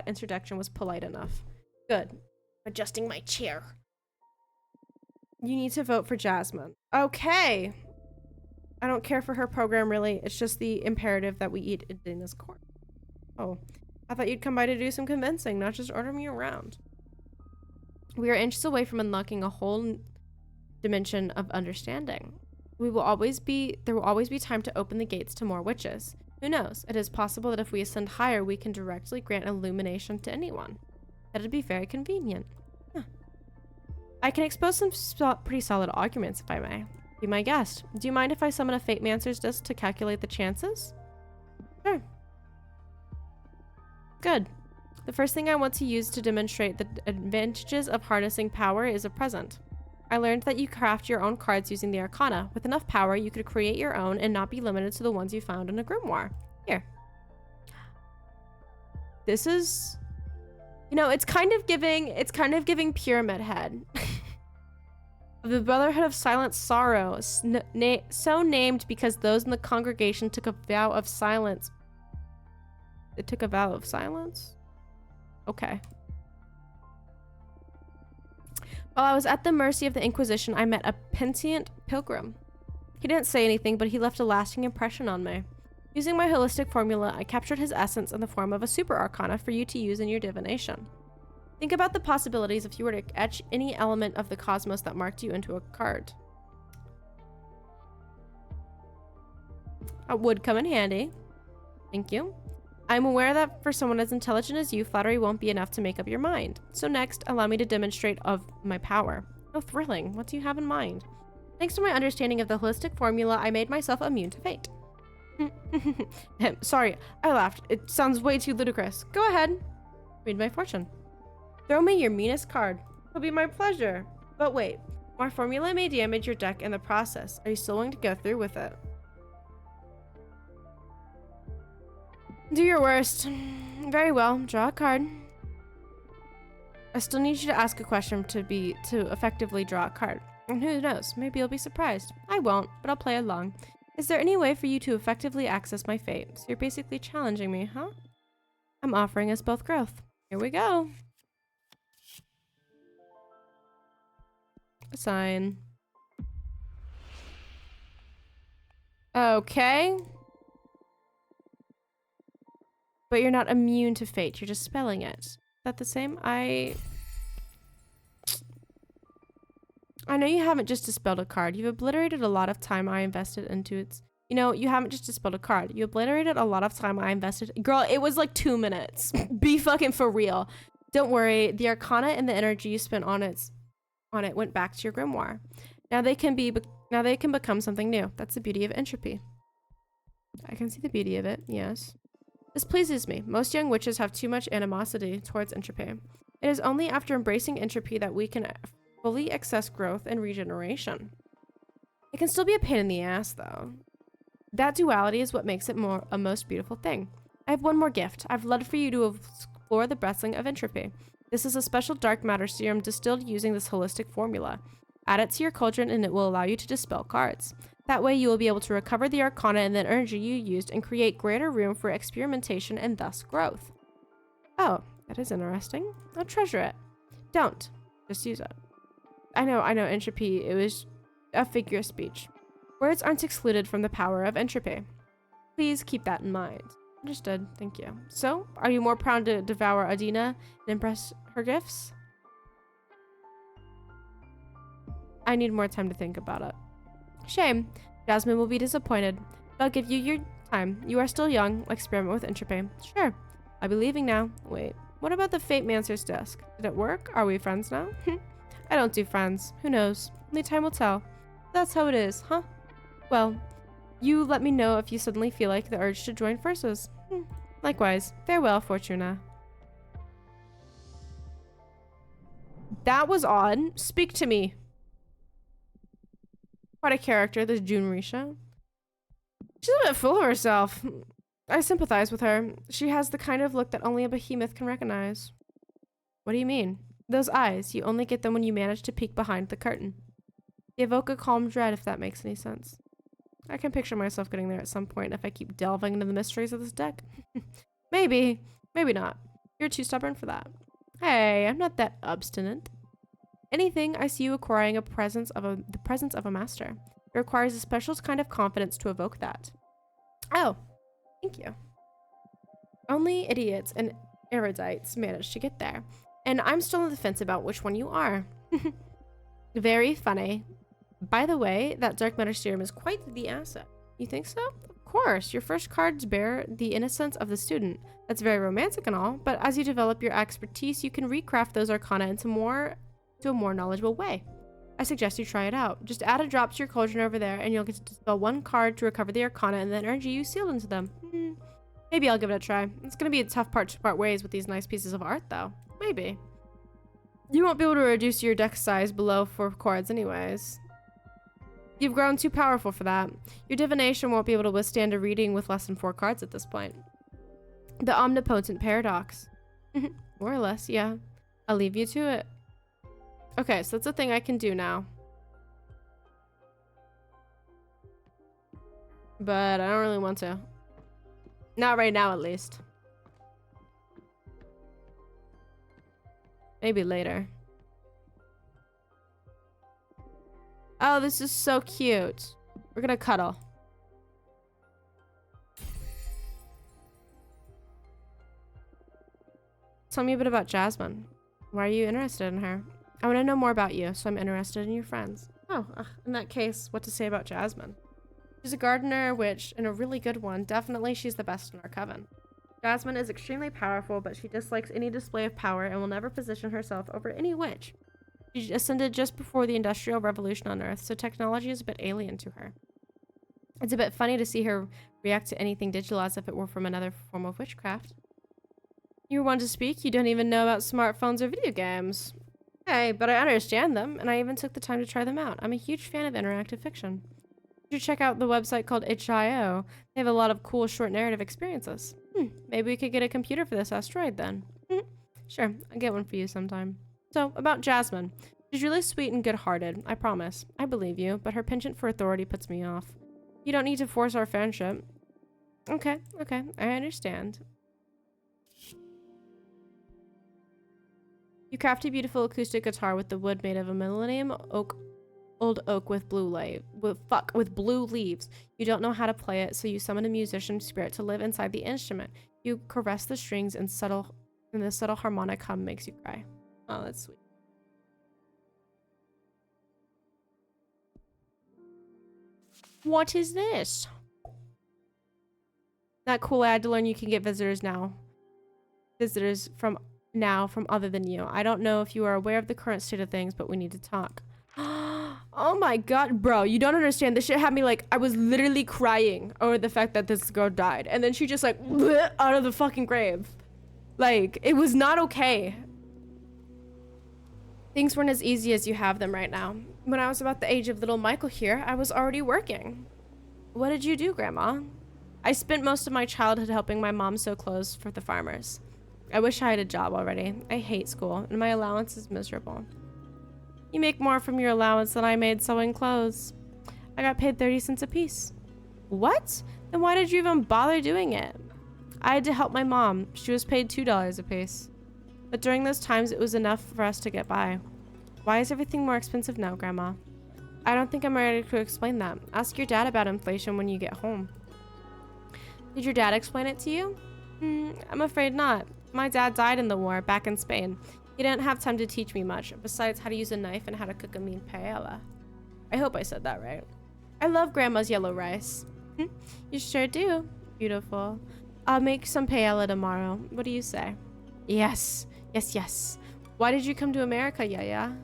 introduction was polite enough. Good. Adjusting my chair. You need to vote for Jasmine. Okay. I don't care for her program, really. It's just the imperative that we eat in this court. Oh. I thought you'd come by to do some convincing, not just order me around. We are inches away from unlocking a whole dimension of understanding. There will always be time to open the gates to more witches. Who knows? It is possible that if we ascend higher, we can directly grant illumination to anyone. That'd be very convenient. Huh. I can expose some pretty solid arguments, if I may. Be my guest. Do you mind if I summon a Fate Mancer's disc to calculate the chances? Sure. Good. The first thing I want to use to demonstrate the advantages of harnessing power is a present. I learned that you craft your own cards using the Arcana. With enough power, you could create your own and not be limited to the ones you found in a grimoire. Here. This is... You know, it's kind of giving Pyramid Head. The Brotherhood of Silent Sorrow, so named because those in the congregation took a vow of silence. They took a vow of silence? Okay. While I was at the mercy of the Inquisition, I met a penitent pilgrim. He didn't say anything, but he left a lasting impression on me. Using my holistic formula, I captured his essence in the form of a super arcana for you to use in your divination. Think about the possibilities if you were to etch any element of the cosmos that marked you into a card. That would come in handy. Thank you. I'm aware that for someone as intelligent as you, flattery won't be enough to make up your mind. So next, allow me to demonstrate of my power. Oh, thrilling. What do you have in mind? Thanks to my understanding of the holistic formula, I made myself immune to fate. Sorry, I laughed. It sounds way too ludicrous. Go ahead. Read my fortune. Throw me your meanest card. It'll be my pleasure. But wait, my formula may damage your deck in the process. Are you still willing to go through with it? Do your worst. Very well. Draw a card. I still need you to ask a question to effectively draw a card. And who knows? Maybe you'll be surprised. I won't, but I'll play along. Is there any way for you to effectively access my fate? So you're basically challenging me, huh? I'm offering us both growth. Here we go. Assign. Okay. But you're not immune to fate. You're just spelling it. Is that the same? I know you haven't just dispelled a card. You've obliterated a lot of time I invested into its... You know, you haven't just dispelled a card. You obliterated a lot of time I invested... Girl, it was like 2 minutes. Be fucking for real. Don't worry. The arcana and the energy you spent on it went back to your grimoire. Now they can become something new. That's the beauty of entropy. I can see the beauty of it, yes. This pleases me. Most young witches have too much animosity towards entropy. It is only after embracing entropy that we can fully access growth and regeneration. It can still be a pain in the ass, though. That duality is what makes it a most beautiful thing. I have one more gift. I've led for you to explore the blessing of entropy. This is a special dark matter serum distilled using this holistic formula. Add it to your cauldron and it will allow you to dispel cards. That way you will be able to recover the arcana and the energy you used and create greater room for experimentation and thus growth. Oh, that is interesting. I'll treasure it. Don't. Just use it. I know, entropy, it was a figure of speech. Words aren't excluded from the power of entropy. Please keep that in mind. Understood, thank you. So, are you more proud to devour Adina and impress her gifts? I need more time to think about it. Shame. Jasmine will be disappointed. I'll give you your time. You are still young. Experiment with entropy. Sure. I'll be leaving now. Wait, what about the Fate Mancer's desk? Did it work? Are we friends now? I don't do friends. Who knows? Only time will tell. That's how it is, huh? Well, you let me know if you suddenly feel like the urge to join forces. Likewise. Farewell, Fortuna. That was odd. Speak to me. Quite a character, this Junrisha. She's a bit full of herself. I sympathize with her. She has the kind of look that only a behemoth can recognize. What do you mean? Those eyes, you only get them when you manage to peek behind the curtain. They evoke a calm dread, if that makes any sense. I can picture myself getting there at some point if I keep delving into the mysteries of this deck. Maybe. Maybe not. You're too stubborn for that. Hey, I'm not that obstinate. Anything, I see you acquiring the presence of a master. It requires a special kind of confidence to evoke that. Oh, thank you. Only idiots and erudites manage to get there. And I'm still on the fence about which one you are. Very funny. By the way, that dark matter serum is quite the asset. You think so? Of course. Your first cards bear the innocence of the student. That's very romantic and all, but as you develop your expertise, you can recraft those arcana into a more knowledgeable way. I suggest you try it out. Just add a drop to your cauldron over there, and you'll get to dispel one card to recover the arcana and the energy you sealed into them. Maybe I'll give it a try. It's gonna be a tough part to part ways with these nice pieces of art, though. Maybe. You won't be able to reduce your deck size below 4 cards anyways. You've grown too powerful for that. Your divination won't be able to withstand a reading with less than 4 cards at this point. The omnipotent paradox. More or less, yeah. I'll leave you to it. Okay, so that's a thing I can do now. But I don't really want to. Not right now, at least. Maybe later. Oh, this is so cute. We're gonna cuddle. Tell me a bit about Jasmine. Why are you interested in her? I want to know more about you, so I'm interested in your friends. Oh, in that case, what to say about Jasmine? She's a gardener witch, and a really good one. Definitely she's the best in our coven. Jasmine is extremely powerful, but she dislikes any display of power and will never position herself over any witch. She ascended just before the Industrial Revolution on Earth, so technology is a bit alien to her. It's a bit funny to see her react to anything digital as if it were from another form of witchcraft. You're one to speak, you don't even know about smartphones or video games. Hey, but I understand them, and I even took the time to try them out. I'm a huge fan of interactive fiction. You should check out the website called itch.io. They have a lot of cool short narrative experiences. Maybe we could get a computer for this asteroid then. Sure, I'll get one for you sometime. So, about Jasmine. She's really sweet and good-hearted, I promise. I believe you, but her penchant for authority puts me off. You don't need to force our friendship. Okay, I understand. You craft a beautiful acoustic guitar with the wood made of a old oak with blue leaves. You don't know how to play it, so you summon a musician spirit to live inside the instrument. You caress the strings and the subtle harmonic hum makes you cry. Oh, that's sweet. What is this? Not cool. I had to learn you can get visitors from other than you. I don't know if you are aware of the current state of things, but we need to talk. Oh my god, bro, you don't understand. This shit had me like, I was literally crying over the fact that this girl died. And then she just like, bleh, out of the fucking grave. Like, it was not okay. Things weren't as easy as you have them right now. When I was about the age of little Michael here, I was already working. What did you do, Grandma? I spent most of my childhood helping my mom sew clothes for the farmers. I wish I had a job already. I hate school, and my allowance is miserable. You make more from your allowance than I made sewing clothes. I got paid 30 cents a piece. What? Then why did you even bother doing it? I had to help my mom. She was paid $2 a piece. But during those times, it was enough for us to get by. Why is everything more expensive now, Grandma? I don't think I'm ready to explain that. Ask your dad about inflation when you get home. Did your dad explain it to you? I'm afraid not. My dad died in the war, back in Spain. He didn't have time to teach me much, besides how to use a knife and how to cook a mean paella. I hope I said that right. I love Grandma's yellow rice. You sure do. Beautiful. I'll make some paella tomorrow. What do you say? Yes. Yes, yes. Why did you come to America, Yaya?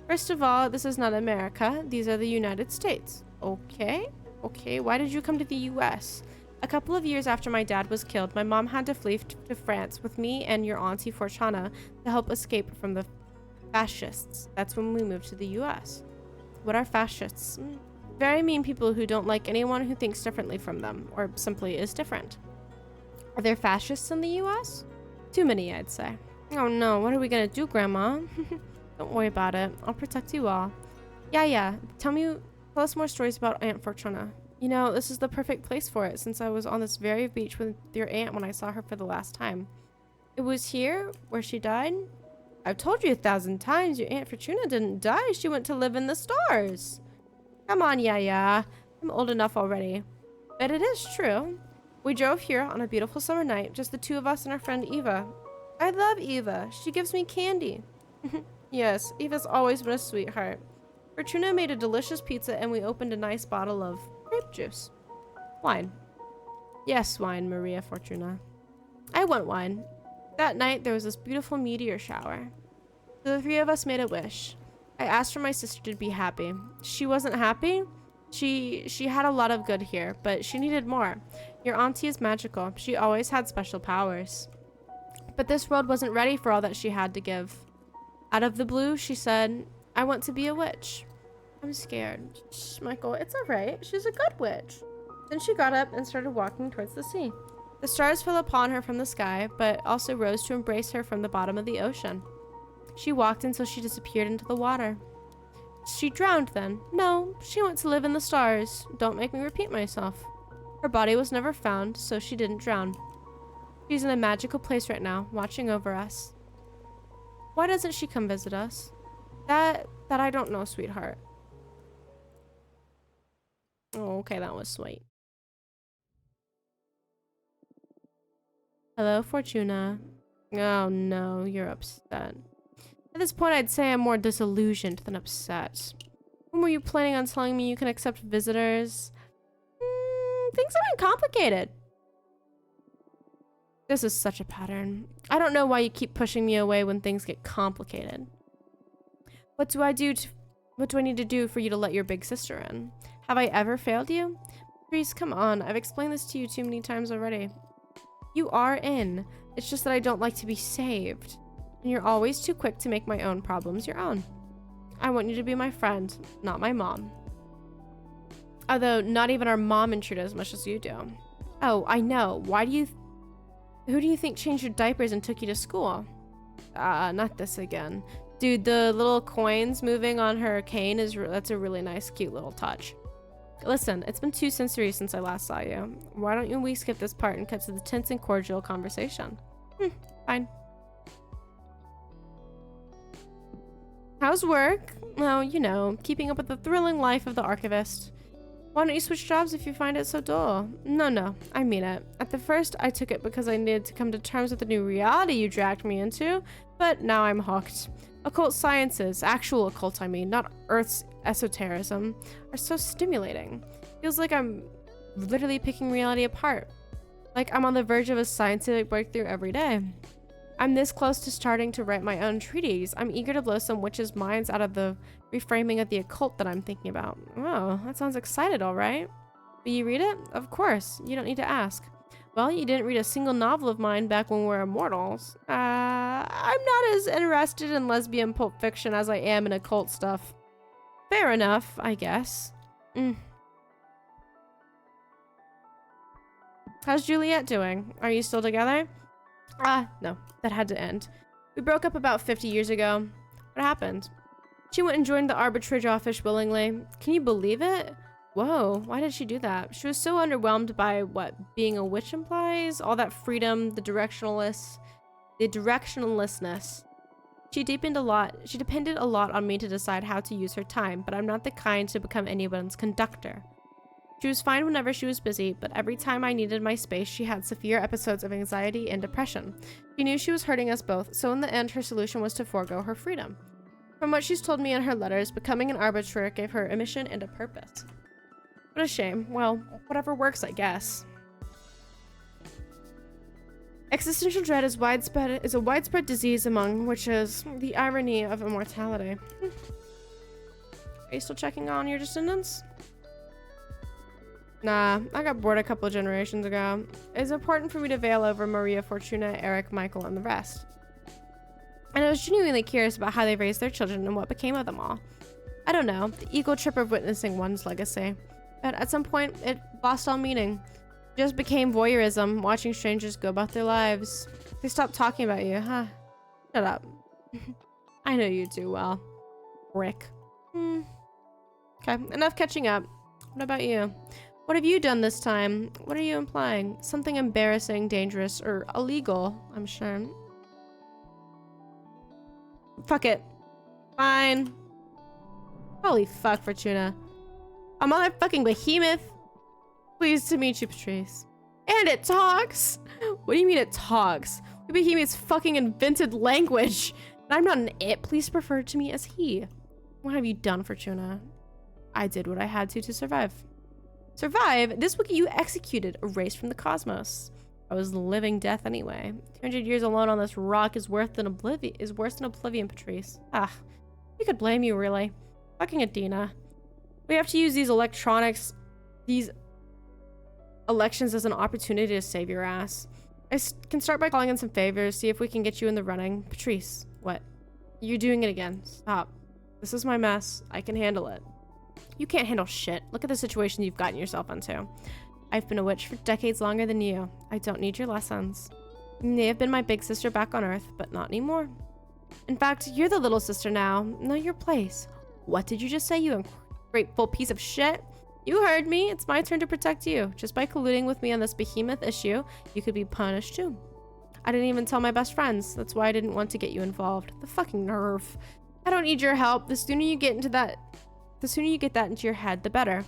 First of all, this is not America. These are the United States. Okay. Okay, why did you come to the US? A couple of years after my dad was killed, my mom had to flee to France with me and your auntie Fortuna to help escape from the fascists. That's when we moved to the US. What are fascists? Very mean people who don't like anyone who thinks differently from them, or simply is different. Are there fascists in the US? Too many, I'd say. Oh no, what are we gonna do, Grandma? Don't worry about it. I'll protect you all. Yeah. Tell us more stories about Aunt Fortuna. You know, this is the perfect place for it, since I was on this very beach with your aunt when I saw her for the last time. It was here, where she died? I've told you 1,000 times your Aunt Fortuna didn't die. She went to live in the stars. Come on, Yaya. I'm old enough already. But it is true. We drove here on a beautiful summer night, just the two of us and our friend Eva. I love Eva. She gives me candy. Yes, Eva's always been a sweetheart. Fortuna made a delicious pizza and we opened a nice bottle of grape juice. Wine. Yes, wine, Maria Fortuna. I want wine. That night, there was this beautiful meteor shower. The three of us made a wish. I asked for my sister to be happy. She wasn't happy. She had a lot of good here, but she needed more. Your auntie is magical. She always had special powers. But this world wasn't ready for all that she had to give. Out of the blue, she said, I want to be a witch. I'm scared. Shh, Michael, it's alright. She's a good witch. Then she got up and started walking towards the sea. The stars fell upon her from the sky, but also rose to embrace her from the bottom of the ocean. She walked until she disappeared into the water. She drowned then. No, she went to live in the stars. Don't make me repeat myself. Her body was never found, so she didn't drown. She's in a magical place right now, watching over us. Why doesn't she come visit us? That I don't know, sweetheart. Oh, okay, that was sweet. Hello, Fortuna. Oh no, you're upset. At this point, I'd say I'm more disillusioned than upset. When were you planning on telling me you can accept visitors? Things aren't complicated. This is such a pattern. I don't know why you keep pushing me away when things get complicated. What do I need to do for you to let your big sister in? Have I ever failed you? Please, come on. I've explained this to you too many times already. You are in. It's just that I don't like to be saved. And you're always too quick to make my own problems your own. I want you to be my friend, not my mom. Although, not even our mom intrude as much as you do. Oh, I know. Who do you think changed your diapers and took you to school? Not this again. Dude, the little coins moving on her cane that's a really nice, cute little touch. Listen, it's been 2 centuries since I last saw you. Why don't we skip this part and cut to the tense and cordial conversation? Fine. How's work? Oh, you know, keeping up with the thrilling life of the archivist. Why don't you switch jobs if you find it so dull? No, I mean it. At the first, I took it because I needed to come to terms with the new reality you dragged me into, but now I'm hooked. Occult sciences, actual occult I mean, not Earth's esotericism, are so stimulating. Feels like I'm literally picking reality apart. Like I'm on the verge of a scientific breakthrough every day. I'm this close to starting to write my own treatise. I'm eager to blow some witches' minds out of the reframing of the occult that I'm thinking about. Oh, that sounds excited, all right. Will you read it? Of course. You don't need to ask. Well, you didn't read a single novel of mine back when we were immortals. I'm not as interested in lesbian pulp fiction as I am in occult stuff. Fair enough, I guess. How's Juliet doing? Are you still together? No, that had to end. We broke up about 50 years ago. What happened? She went and joined the arbitrage office willingly. Can you believe it? Whoa, why did she do that? She was so underwhelmed by what being a witch implies, all that freedom, the directionalness. She depended a lot on me to decide how to use her time, but I'm not the kind to become anyone's conductor. She was fine whenever she was busy, but every time I needed my space, she had severe episodes of anxiety and depression. She knew she was hurting us both, so in the end, her solution was to forego her freedom. From what she's told me in her letters, becoming an arbitrator gave her a mission and a purpose. What a shame. Well, whatever works, I guess. Existential dread is a widespread disease among witches. The irony of immortality. Are you still checking on your descendants? Nah, I got bored a couple of generations ago. It's important for me to veil over Maria, Fortuna, Eric, Michael, and the rest. And I was genuinely curious about how they raised their children and what became of them all. I don't know, the ego trip of witnessing one's legacy. But at some point, it lost all meaning. It just became voyeurism, watching strangers go about their lives. They stopped talking about you, huh? Shut up. I know you too well. Rick. Okay, enough catching up. What about you? What have you done this time? What are you implying? Something embarrassing, dangerous, or illegal, I'm sure. Fuck it. Fine. Holy fuck, Fortuna. A motherfucking behemoth. Pleased to meet you, Patrice. And it talks! What do you mean it talks? The behemoth's fucking invented language. And I'm not an it. Please refer to me as he. What have you done, Fortuna? I did what I had to survive. Survive? This would get you executed, erased from the cosmos. I was living death anyway. 200 years alone on this rock is worse than oblivion, Patrice. Ah, who could blame you, really? Fucking Adina. We have to use these elections as an opportunity to save your ass. I can start by calling in some favors, see if we can get you in the running. Patrice, what? You're doing it again. Stop. This is my mess. I can handle it. You can't handle shit. Look at the situation you've gotten yourself into. I've been a witch for decades longer than you. I don't need your lessons. You may have been my big sister back on Earth, but not anymore. In fact, you're the little sister now. Know your place. What did you just say, you ungrateful piece of shit? You heard me. It's my turn to protect you. Just by colluding with me on this behemoth issue, you could be punished too. I didn't even tell my best friends. That's why I didn't want to get you involved. The fucking nerve. I don't need your help. The sooner you get that into your head, the better.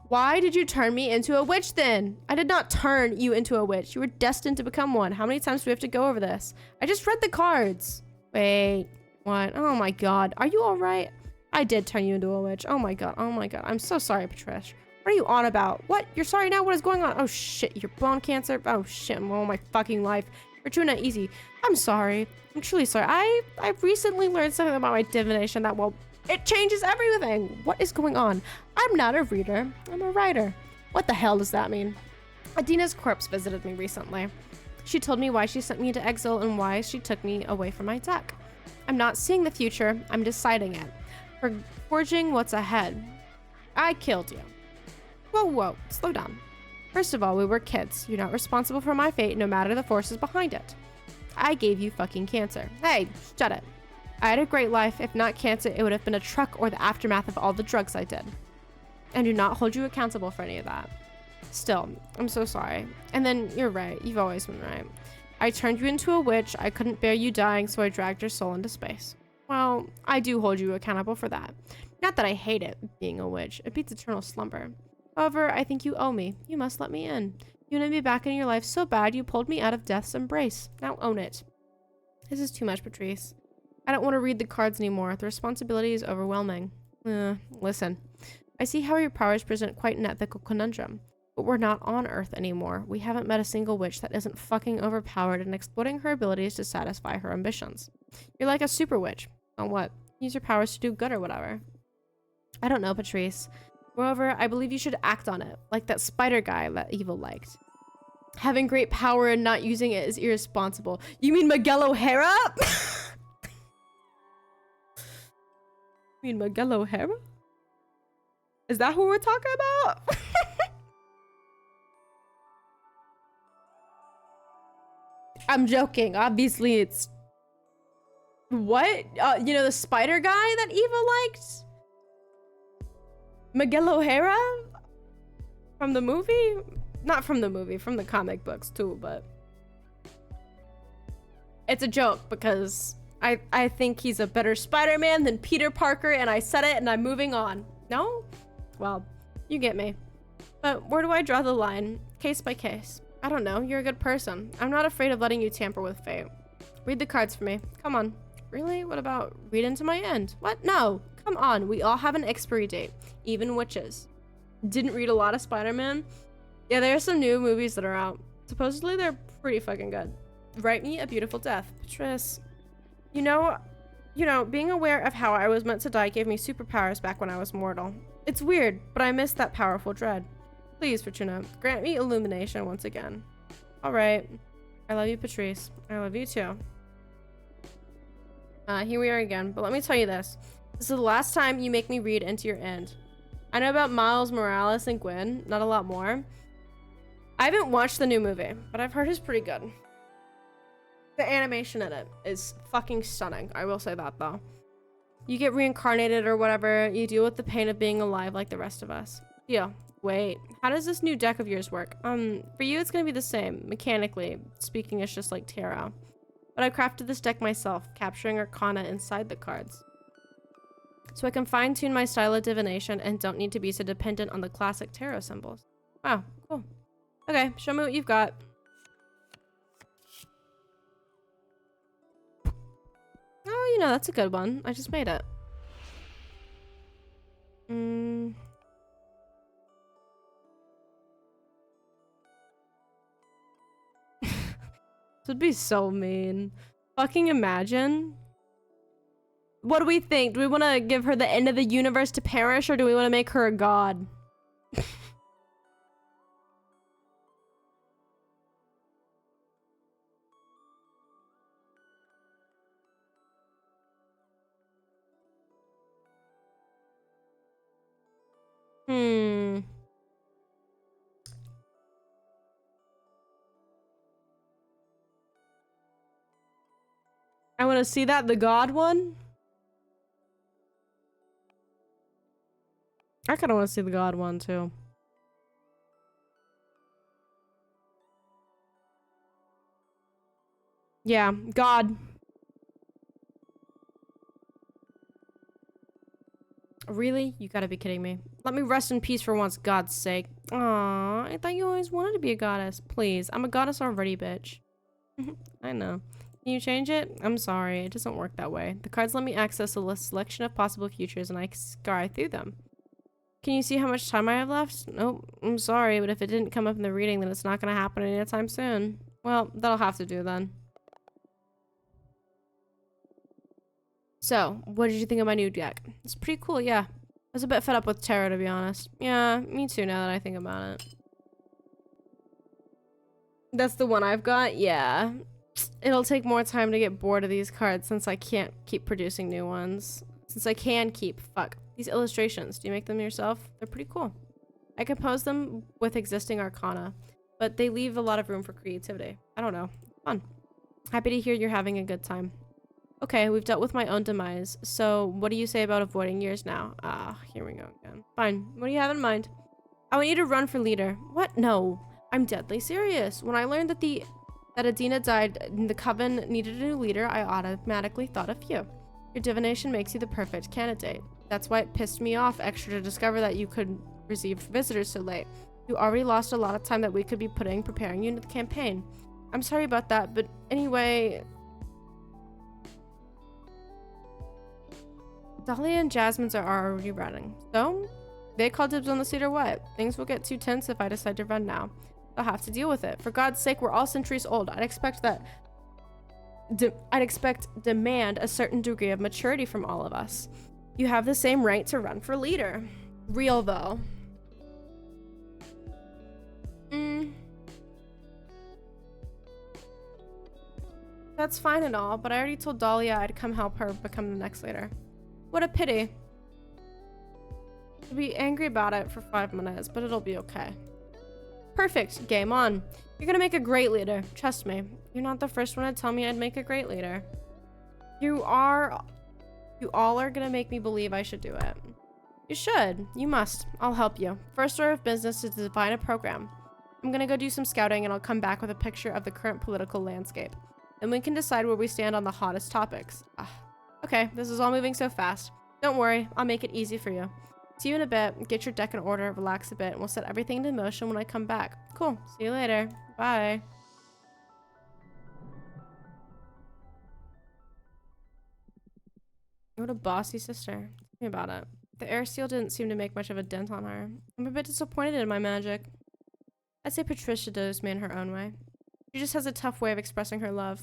Why did you turn me into a witch then? I did not turn you into a witch. You were destined to become one. How many times do we have to go over this? I just read the cards. Wait, what? Oh my god. Are you all right? I did turn you into a witch. Oh my god. Oh my god. I'm so sorry, Patricia. What are you on about? What? You're sorry now? What is going on? Oh shit. You're bone cancer? Oh shit. Oh my fucking life. Fortuna, easy. I'm sorry. I'm truly sorry. I've recently learned something about my divination that, well, it changes everything. What is going on? I'm not a reader. I'm a writer. What the hell does that mean? Adina's corpse visited me recently. She told me why she sent me into exile and why she took me away from my deck. I'm not seeing the future. I'm deciding it. Forging what's ahead. I killed you. Whoa, slow down. First of all, we were kids. You're not responsible for my fate, no matter the forces behind it. I gave you fucking cancer. Hey, shut it. I had a great life. If not cancer, it would have been a truck or the aftermath of all the drugs I did. I do not hold you accountable for any of that. Still, I'm so sorry. And then, you're right. You've always been right. I turned you into a witch. I couldn't bear you dying, so I dragged your soul into space. Well, I do hold you accountable for that. Not that I hate it, being a witch. It beats eternal slumber. However, I think you owe me. You must let me in. You wanted me back in your life so bad you pulled me out of death's embrace. Now own it. This is too much, Patrice. I don't want to read the cards anymore. The responsibility is overwhelming. Listen. I see how your powers present quite an ethical conundrum. But we're not on Earth anymore. We haven't met a single witch that isn't fucking overpowered and exploiting her abilities to satisfy her ambitions. You're like a super witch. On what? Use your powers to do good or whatever. I don't know, Patrice. Moreover, I believe you should act on it, like that spider guy that Evil liked. Having great power and not using it is irresponsible. You mean Miguel O'Hara? You mean Miguel O'Hara? Is that who we're talking about? I'm joking. Obviously, it's... What? You know, the spider guy that Eva liked? Miguel O'Hara? From the movie? Not from the movie, from the comic books too, but... It's a joke because I think he's a better Spider-Man than Peter Parker, and I said it and I'm moving on. No? Well, you get me. But where do I draw the line? Case by case. I don't know, you're a good person. I'm not afraid of letting you tamper with fate. Read the cards for me. Come on. Really? What about read into my end? What? No. Come on. We all have an expiry date. Even witches. Didn't read a lot of Spider-Man. Yeah, there are some new movies that are out. Supposedly they're pretty fucking good. Write me a beautiful death. Patrice. You know, being aware of how I was meant to die gave me superpowers back when I was mortal. It's weird, but I miss that powerful dread. Please, Fortuna, grant me illumination once again. Alright. I love you, Patrice. I love you too. Here we are again, but let me tell you this. This is the last time you make me read into your end. I know about Miles Morales and Gwen, not a lot more. I haven't watched the new movie, but I've heard it's pretty good. The animation in it is fucking stunning. I will say that, though. You get reincarnated or whatever. You deal with the pain of being alive like the rest of us. Yeah. Wait. How does this new deck of yours work? For you, it's gonna be the same. Mechanically speaking, it's just like tarot. But I crafted this deck myself, capturing Arcana inside the cards. So I can fine-tune my style of divination and don't need to be so dependent on the classic tarot symbols. Wow, cool. Okay, show me what you've got. Oh, that's a good one. I just made it. This would be so mean. Fucking imagine. What do we think? Do we want to give her the end of the universe to perish, or do we want to make her a god? I want to see that, the god one? I kind of want to see the god one, too. Yeah, god. Really? You gotta be kidding me. Let me rest in peace for once, God's sake. Aw, I thought you always wanted to be a goddess. Please, I'm a goddess already, bitch. I know. Can you change it? I'm sorry, it doesn't work that way. The cards let me access a selection of possible futures and I scry through them. Can you see how much time I have left? Nope, I'm sorry, but if it didn't come up in the reading, then it's not gonna happen anytime soon. Well, that'll have to do then. So, what did you think of my new deck? It's pretty cool, yeah. I was a bit fed up with tarot, to be honest. Yeah, me too, now that I think about it. That's the one I've got? Yeah. It'll take more time to get bored of these cards since I can't keep producing new ones. Since I can keep, these illustrations. Do you make them yourself? They're pretty cool. I compose them with existing arcana, but they leave a lot of room for creativity. I don't know. Fun. Happy to hear you're having a good time. Okay, we've dealt with my own demise, so what do you say about avoiding yours now? Ah, here we go again. Fine. What do you have in mind? I want you to run for leader. What? No. I'm deadly serious. When I learned that Adina died and the coven needed a new leader, I automatically thought of you. Your divination makes you the perfect candidate. That's why it pissed me off extra to discover that you could receive visitors so late. You already lost a lot of time that we could be preparing you into the campaign. I'm sorry about that, but anyway... Dahlia and Jasmine's are already running. So, they call dibs on the seat or what? Things will get too tense if I decide to run now. I'll have to deal with it. For God's sake, we're all centuries old. I'd expect demand a certain degree of maturity from all of us. You have the same right to run for leader. Real, though. That's fine and all, but I already told Dahlia I'd come help her become the next leader. What a pity. I'll be angry about it for 5 minutes, but it'll be okay. Perfect. Game on. You're gonna make a great leader. Trust me. You're not the first one to tell me I'd make a great leader. You all are gonna make me believe I should do it. You should. You must. I'll help you. First order of business is to define a program. I'm gonna go do some scouting and I'll come back with a picture of the current political landscape. Then we can decide where we stand on the hottest topics. Okay, this is all moving so fast. Don't worry, I'll make it easy for you. See you in a bit, get your deck in order, relax a bit, and we'll set everything into motion when I come back. Cool, see you later. Bye. What a bossy sister. Tell me about it. The air seal didn't seem to make much of a dent on her. I'm a bit disappointed in my magic. I'd say Patricia does me in her own way. She just has a tough way of expressing her love.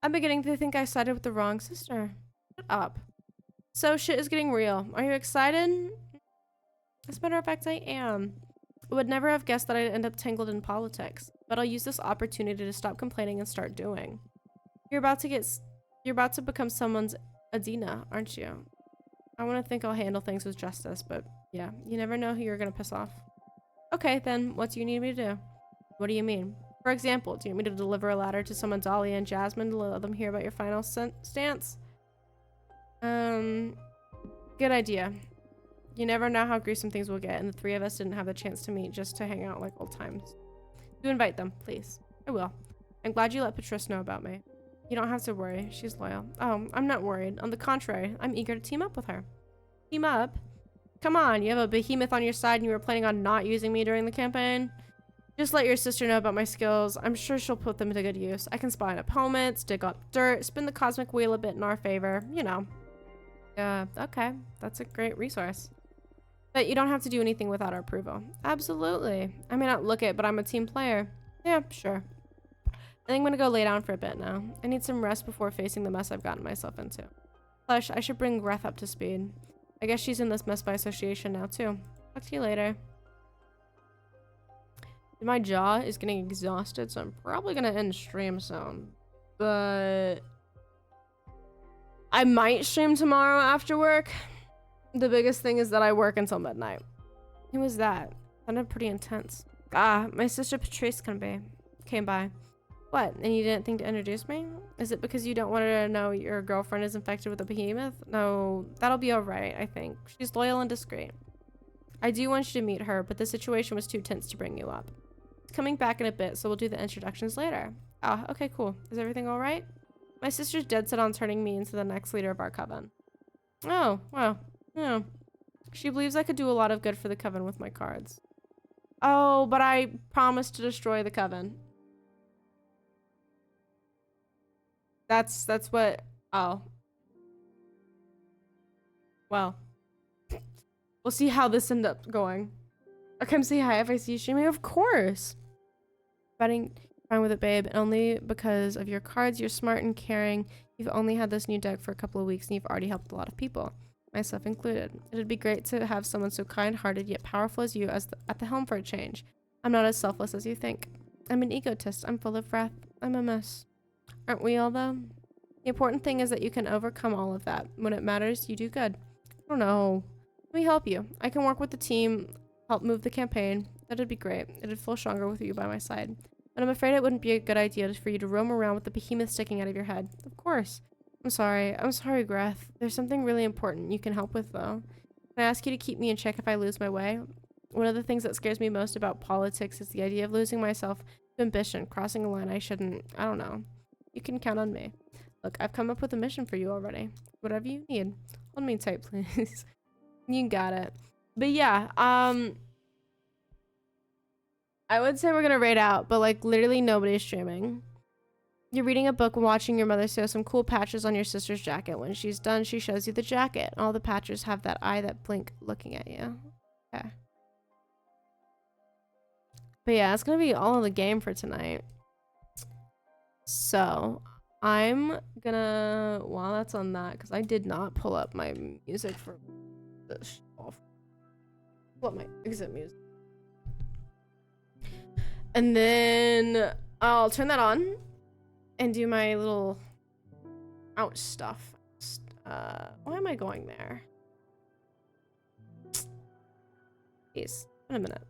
I'm beginning to think I sided with the wrong sister. Shut up. So shit is getting real. Are you excited? As a matter of fact, I am. I would never have guessed that I'd end up tangled in politics, but I'll use this opportunity to stop complaining and start doing. You're about to become someone's Adina, aren't you? I want to think I'll handle things with justice, but yeah, you never know who you're gonna piss off. Okay, then, what do you need me to do? What do you mean? For example, do you want me to deliver a letter to someone Dahlia and Jasmine to let them hear about your final stance? Good idea. You never know how gruesome things will get, and the three of us didn't have the chance to meet just to hang out like old times. Do invite them, please. I will. I'm glad you let Patricia know about me. You don't have to worry. She's loyal. Oh, I'm not worried. On the contrary, I'm eager to team up with her. Team up? Come on, you have a behemoth on your side and you were planning on not using me during the campaign? Just let your sister know about my skills. I'm sure she'll put them to good use. I can spy on opponents, dig up dirt, spin the cosmic wheel a bit in our favor. You know. Okay. That's a great resource. But you don't have to do anything without our approval. Absolutely. I may not look it, but I'm a team player. Yeah, sure. I think I'm gonna go lay down for a bit now. I need some rest before facing the mess I've gotten myself into. Plus, I should bring Greth up to speed. I guess she's in this mess by association now, too. Talk to you later. My jaw is getting exhausted, so I'm probably gonna end stream soon. But I might stream tomorrow after work. The biggest thing is that I work until midnight. Who was that? Sounded pretty intense. Ah, my sister Patrice came by. What? And you didn't think to introduce me? Is it because you don't want her to know your girlfriend is infected with a behemoth? No, that'll be alright, I think. She's loyal and discreet. I do want you to meet her, but the situation was too tense to bring you up. It's coming back in a bit, so we'll do the introductions later. Ah, okay, cool. Is everything alright? My sister's dead set on turning me into the next leader of our coven. Oh, wow. Yeah. She believes I could do a lot of good for the coven with my cards. Oh, but I promised to destroy the coven. That's what, oh. Well. We'll see how this ends up going. Or come say hi if I see you streaming, of course. Fine with it, babe. Only because of your cards, you're smart and caring. You've only had this new deck for a couple of weeks and you've already helped a lot of people. Myself included. It'd be great to have someone so kind-hearted yet powerful as you at the helm for a change. I'm not as selfless as you think. I'm an egotist. I'm full of wrath. I'm a mess. Aren't we all, though? The important thing is that you can overcome all of that. When it matters, you do good. I don't know. Let me help you. I can work with the team, help move the campaign. That'd be great. It'd feel stronger with you by my side. But I'm afraid it wouldn't be a good idea for you to roam around with the behemoth sticking out of your head. Of course. I'm sorry, Greth. There's something really important you can help with, though. Can I ask you to keep me in check if I lose my way? One of the things that scares me most about politics is the idea of losing myself to ambition, crossing a line I shouldn't. I don't know. You can count on me. Look, I've come up with a mission for you already. Whatever you need. Hold me tight, please. You got it. But yeah, I would say we're gonna raid out, but like literally nobody's streaming. You're reading a book and watching your mother sew some cool patches on your sister's jacket. When she's done, she shows you the jacket. All the patches have that eye that blink looking at you. Okay. But yeah, it's gonna be all of the game for tonight. So I'm gonna, while that's on that, because I did not pull up my music for this. Pull up my exit music. And then I'll turn that on and do my little out stuff. Why am I going there? Jeez, in a minute.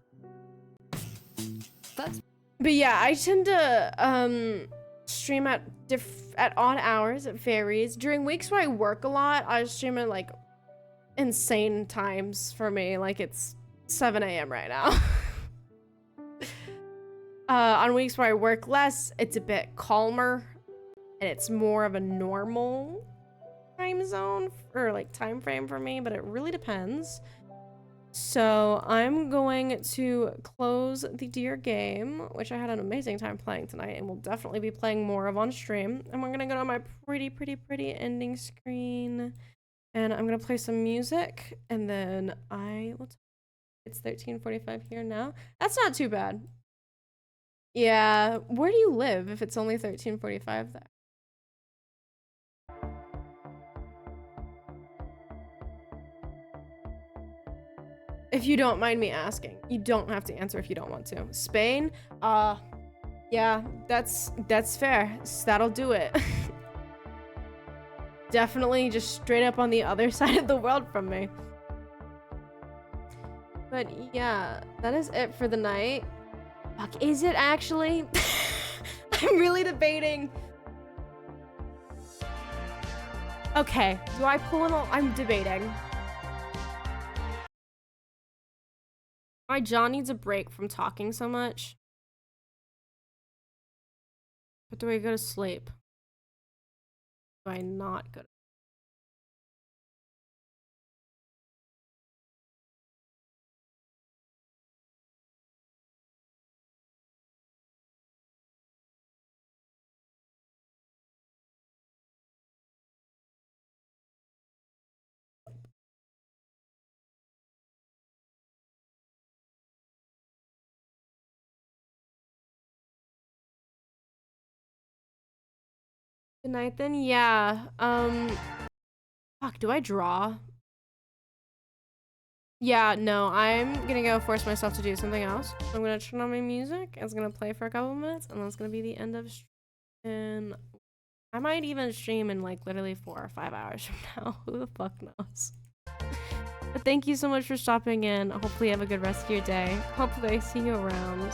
But yeah, I tend to stream at odd hours. It varies. During weeks where I work a lot, I stream at like insane times for me. Like it's 7 a.m. right now. On weeks where I work less, it's a bit calmer and it's more of a normal time zone or like time frame for me, but it really depends. So I'm going to close the dear game, which I had an amazing time playing tonight and will definitely be playing more of on stream. And we're gonna go to my pretty ending screen And I'm gonna play some music, and then it's 13:45 here now. That's not too bad. Yeah, where do you live if it's only 13:45 there? If you don't mind me asking. You don't have to answer if you don't want to. Spain? Yeah, that's fair. That'll do it. Definitely just straight up on the other side of the world from me. But yeah, that is it for the night. Fuck, is it actually? I'm really debating. Okay, do I pull in I'm debating. My jaw needs a break from talking so much. But do I go to sleep? Do I not go to Good night then? Yeah. Fuck, do I draw? Yeah, no, I'm gonna go force myself to do something else. I'm gonna turn on my music, it's gonna play for a couple minutes, and that's gonna be the end of stream. I might even stream in like literally 4 or 5 hours from now. Who the fuck knows? But thank you so much for stopping in. Hopefully you have a good rest of your day. Hopefully I see you around.